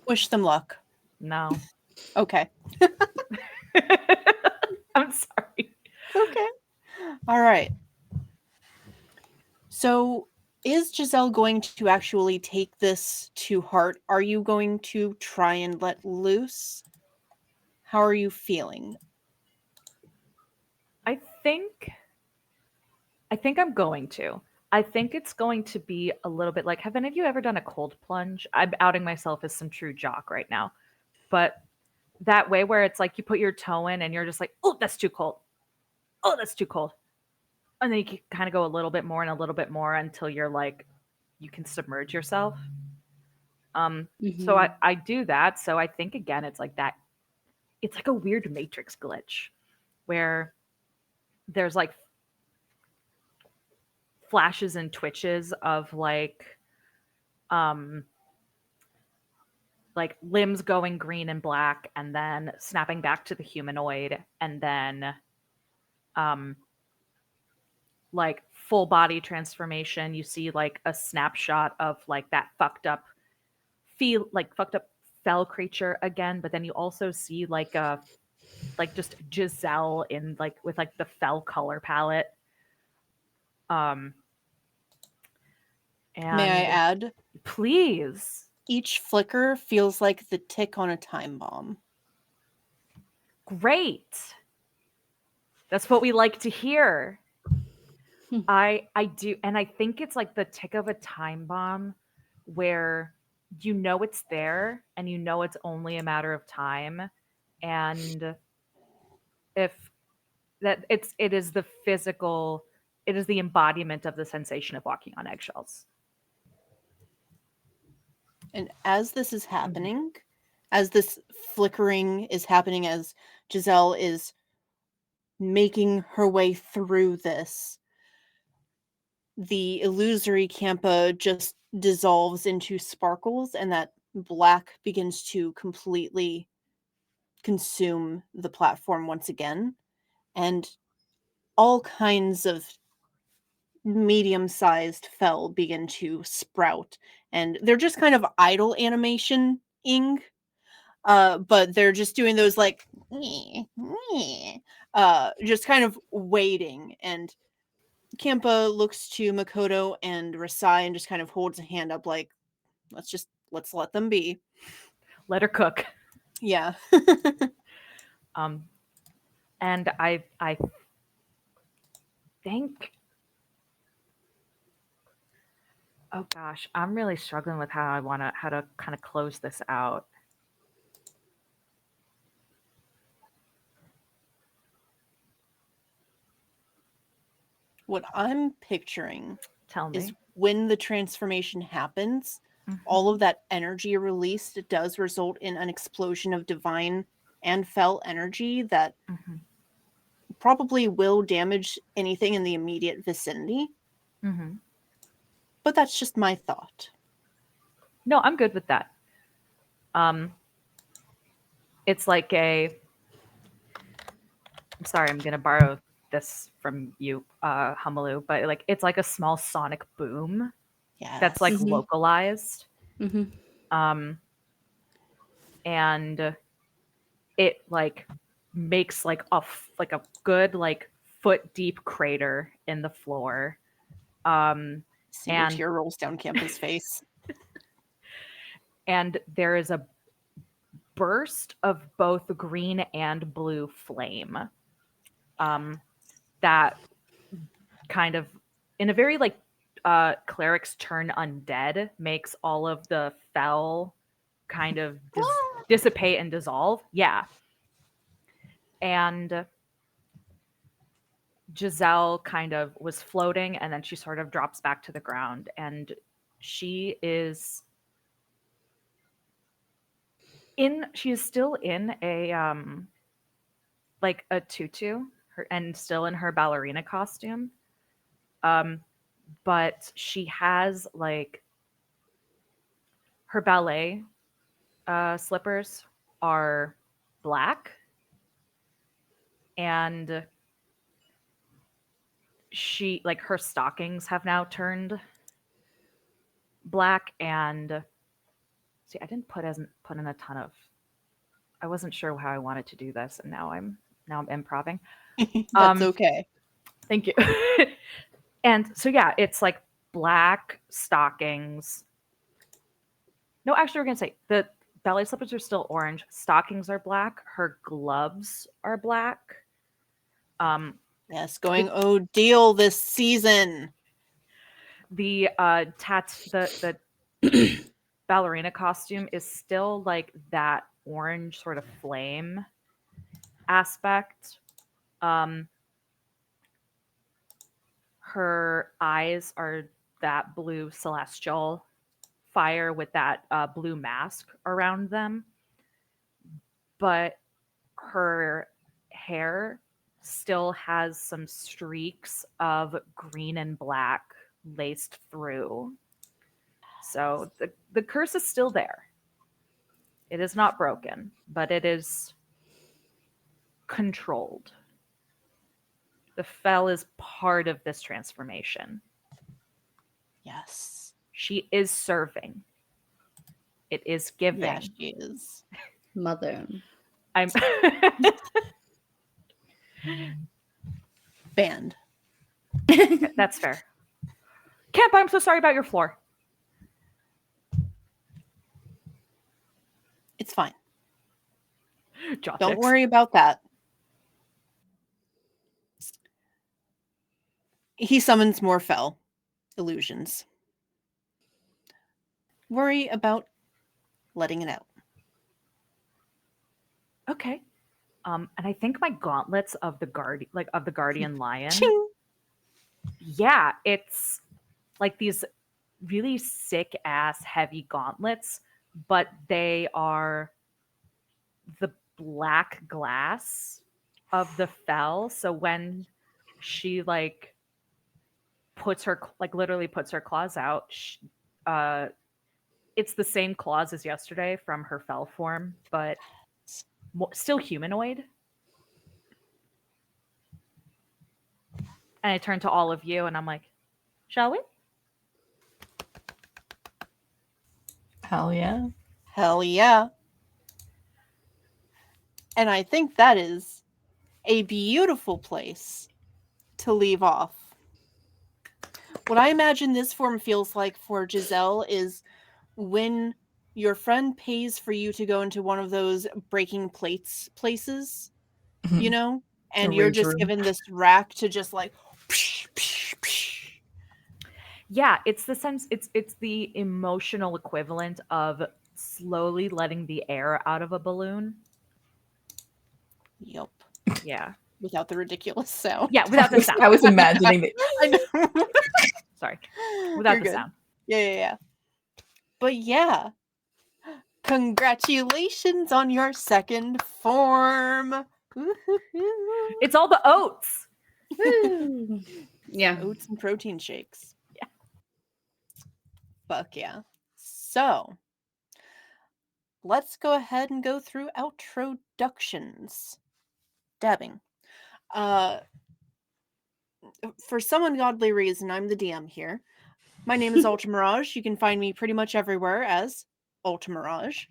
S1: Wish them luck.
S6: No.
S1: Okay.
S6: I'm sorry.
S1: Okay. All right. So, is Giselle going to actually take this to heart? Are you going to try and let loose? How are you feeling?
S6: I think I'm going to. I think it's going to be a little bit like, have any of you ever done a cold plunge? I'm outing myself as some true jock right now. But that way where it's like you put your toe in and you're just like, oh, that's too cold. Oh, that's too cold. And then you can kind of go a little bit more and a little bit more until you're like, you can submerge yourself. So I do that. So I think again, it's like that. It's like a weird matrix glitch where there's like flashes and twitches of like limbs going green and black and then snapping back to the humanoid and then like full body transformation. You see like a snapshot of like that fucked up fell creature again, but then you also see like a just Giselle in like with like the fell color palette. And
S1: May I add?
S6: please.
S1: Each flicker feels like the tick on a time bomb.
S6: Great. That's what we like to hear. I do, and I think it's like the tick of a time bomb where you know it's there and you know it's only a matter of time. And if it is the physical, it is the embodiment of the sensation of walking on eggshells.
S1: And as this is happening, as this flickering is happening, as Giselle is making her way through this, the illusory Campa just dissolves into sparkles, and that black begins to completely consume the platform once again. And all kinds of medium-sized fell begin to sprout. And they're just kind of idle animation-ing. But they're just doing those like just kind of waiting, and Kempa looks to Makoto and Rasai and just kind of holds a hand up like, let's let them be.
S6: Let her cook.
S1: Yeah.
S6: And I think, oh gosh, I'm really struggling with how to kind of close this out.
S1: What I'm picturing
S6: Tell
S1: is
S6: me.
S1: when the transformation happens, all of that energy released does result in an explosion of divine and fell energy that probably will damage anything in the immediate vicinity. But that's just my thought.
S6: No, I'm good with that. It's like I'm sorry, I'm gonna borrow this from you, Humalu, but like it's like a small sonic boom that's like
S1: Yes.
S6: localized. And it like makes like a good like foot deep crater in the floor.
S1: See your
S6: And
S1: tear rolls down Campa's face.
S6: and there is a burst of both green and blue flame that kind of, in a very like clerics turn undead, makes all of the fell kind of dissipate and dissolve. Yeah. And Giselle kind of was floating, and then she sort of drops back to the ground, and she is still in a like a tutu, and still in her ballerina costume. But she has like her ballet slippers are black, and she like her stockings have now turned black. And see, I didn't put in a ton of, I wasn't sure how I wanted to do this, and now I'm improving.
S1: That's okay.
S6: Thank you. And so yeah, it's like black stockings. No, actually, we're gonna say the ballet slippers are still orange. Stockings are black. Her gloves are black.
S1: Yes, going deal this season.
S6: The the ballerina costume is still like that orange sort of flame aspect. Her eyes are that blue celestial fire with that blue mask around them, but her hair still has some streaks of green and black laced through. So the curse is still there. It is not broken, but it is controlled. The fell is part of this transformation.
S1: Yes.
S6: She is serving. It is giving.
S1: Yeah, she is.
S3: Mother.
S6: I'm
S1: Banned.
S6: That's fair. Camp, I'm so sorry about your floor.
S1: It's fine.
S6: Job
S1: Don't
S6: fix.
S1: worry about that. He summons more fell illusions. Worry about letting it out.
S6: Okay. And I think my gauntlets of the guardian lion.
S1: Ching!
S6: Yeah, it's like these really sick ass heavy gauntlets, but they are the black glass of the fell. So when she like literally puts her claws out, it's the same claws as yesterday from her fell form, but still humanoid. And I turn to all of you and I'm like, shall we?
S5: Hell yeah.
S1: Hell yeah. And I think that is a beautiful place to leave off. What I imagine this form feels like for Giselle is when your friend pays for you to go into one of those breaking plates places, you know, and
S5: A
S1: you're
S5: rage
S1: just
S5: room.
S1: given this rack to just like psh, psh, psh.
S6: Yeah, it's the sense it's the emotional equivalent of slowly letting the air out of a balloon.
S1: Yup.
S6: Yeah.
S1: Without the ridiculous sound.
S6: Yeah, without the sound.
S5: I was imagining that.
S1: I know.
S6: Sorry. Without
S1: You're
S6: the
S1: good.
S6: sound.
S1: Yeah. But yeah. Congratulations on your second form.
S6: It's all the oats.
S3: Woo. Yeah.
S1: Oats and protein shakes.
S6: Yeah.
S1: Fuck yeah. So, let's go ahead and go through outroductions. Dabbing. For some ungodly reason, I'm the DM here. My name is Ultimirage. You can find me pretty much everywhere as Ultimirage.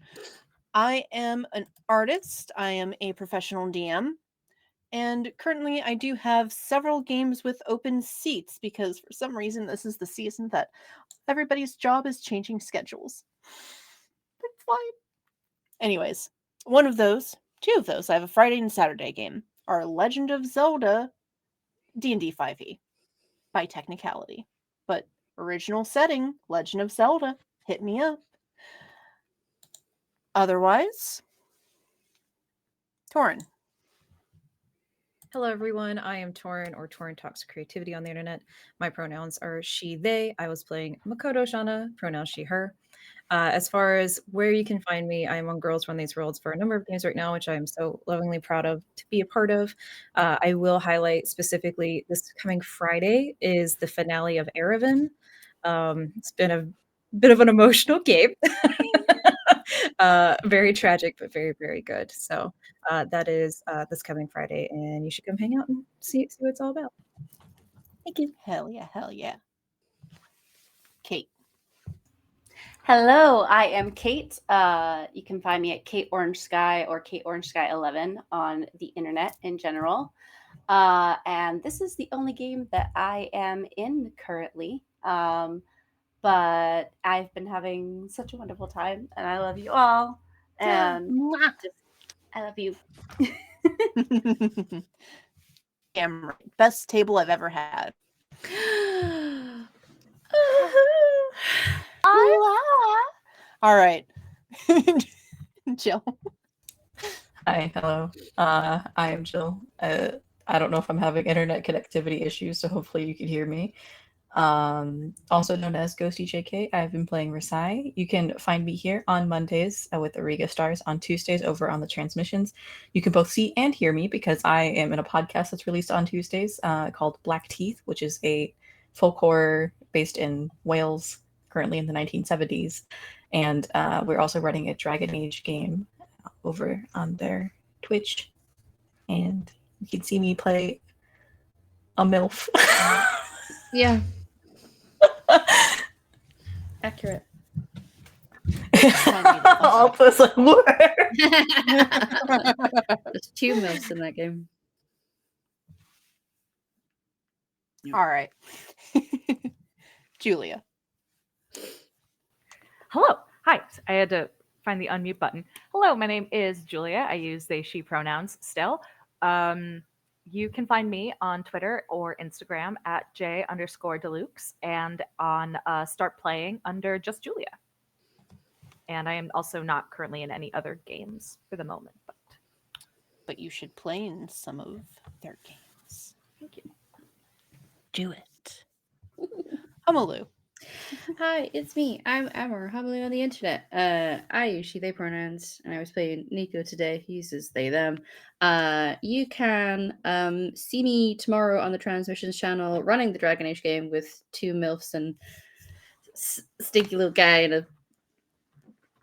S1: I am an artist. I am a professional DM. And currently, I do have several games with open seats because for some reason, this is the season that everybody's job is changing schedules. That's fine. Anyways, two of those, I have a Friday and Saturday game, are Legend of Zelda D&D 5e by technicality. But original setting, Legend of Zelda, hit me up. Otherwise, Torin.
S2: Hello, everyone. I am Torin, or Torin Talks Creativity on the internet. My pronouns are she, they. I was playing Makoto Shana, pronouns she, her. As far as where you can find me, I'm on Girls Run These Worlds for a number of games right now, which I'm so lovingly proud of to be a part of. I will highlight specifically this coming Friday is the finale of Erevan. It's been a bit of an emotional game. Very tragic, but very, very good. So that is this coming Friday, and you should come hang out and see what it's all about. Thank you.
S1: Hell yeah. Kate.
S4: Hello, I am Kate. You can find me at Kate Orange Sky or Kate Orange Sky 11 on the internet in general. And this is the only game that I am in currently. But I've been having such a wonderful time, and I love you all. And I love you.
S1: Damn right. Best table I've ever had. All right. Jill.
S5: Hi, hello. I am Jill. I don't know if I'm having internet connectivity issues, so hopefully you can hear me. Also known as Ghosty JK, I've been playing Risai. You can find me here on Mondays with Auriga Stars, on Tuesdays over on the transmissions. You can both see and hear me because I am in a podcast that's released on Tuesdays called Black Teeth, which is a folk horror based in Wales, currently in the 1970s. And we're also running a Dragon Age game over on their Twitch. And you can see me play a MILF.
S3: Yeah. Accurate.
S5: All plus like more.
S3: There's 2 milfs in that game.
S1: All right. Julia.
S6: Hello. Hi. I had to find the unmute button. Hello, my name is Julia. I use they, she pronouns still. You can find me on Twitter or Instagram at j_Deluxe and on Start Playing under just Julia. And I am also not currently in any other games for the moment.
S1: But you should play in some of their games.
S6: Thank you.
S1: Do it. Amalu.
S3: Hi, it's me. I'm Amber, humbly on the internet. I use she, they pronouns, and I was playing Nico today. He uses they, them. You can see me tomorrow on the Transmissions channel running the Dragon Age game with two MILFs and stinky little guy and a...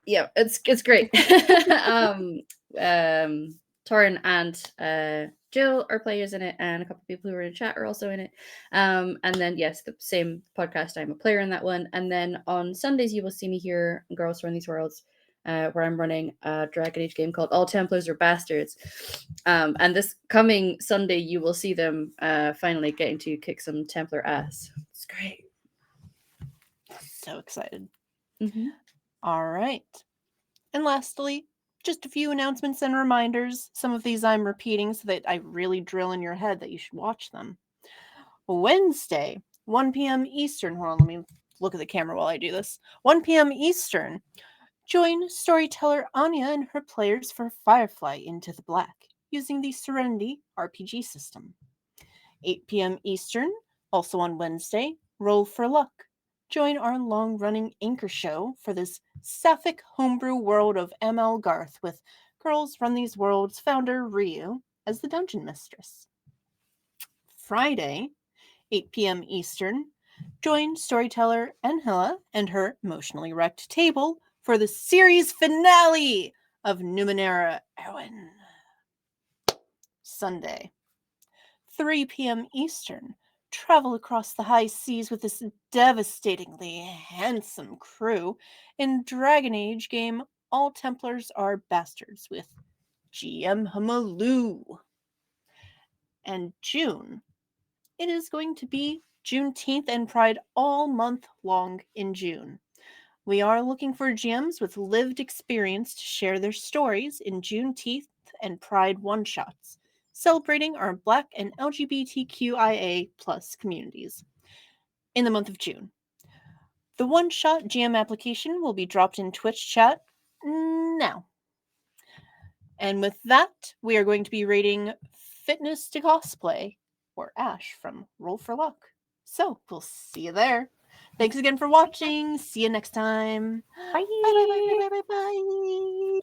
S3: Yeah, it's great. Torin and Jill are players in it, and a couple of people who are in chat are also in it. And then, yes, the same podcast, I'm a player in that one. And then on Sundays, you will see me here on Girls Run These Worlds, where I'm running a Dragon Age game called All Templars Are Bastards. And this coming Sunday, you will see them finally getting to kick some Templar ass. It's great.
S1: So excited.
S3: Mm-hmm.
S1: All right. And lastly, just a few announcements and reminders. Some of these I'm repeating so that I really drill in your head that you should watch them. Wednesday, 1 p.m. Eastern. Hold on, let me look at the camera while I do this. 1 p.m. Eastern. Join storyteller Anya and her players for Firefly Into the Black using the Serenity RPG system. 8 p.m. Eastern, also on Wednesday, Roll for Luck. Join our long-running anchor show for this sapphic homebrew world of ML Garth with Girls Run These Worlds founder Ryu as the dungeon mistress. Friday, 8 p.m. Eastern, join storyteller Anhela and her emotionally wrecked table for the series finale of Numenera Erwin. Sunday, 3 p.m. Eastern, travel across the high seas with this devastatingly handsome crew in Dragon Age game All Templars Are Bastards with GM Hamalu. And June, it is going to be Juneteenth and Pride all month long in June. We are looking for GMs with lived experience to share their stories in Juneteenth and Pride one-shots, celebrating our Black and LGBTQIA+ communities in the month of June. The one-shot GM application will be dropped in Twitch chat now. And with that, we are going to be rating Fitness to Cosplay, or Ash from Roll for Luck. So, we'll see you there. Thanks again for watching. See you next time.
S6: Bye.
S1: Bye, bye, bye, bye, bye, bye, bye.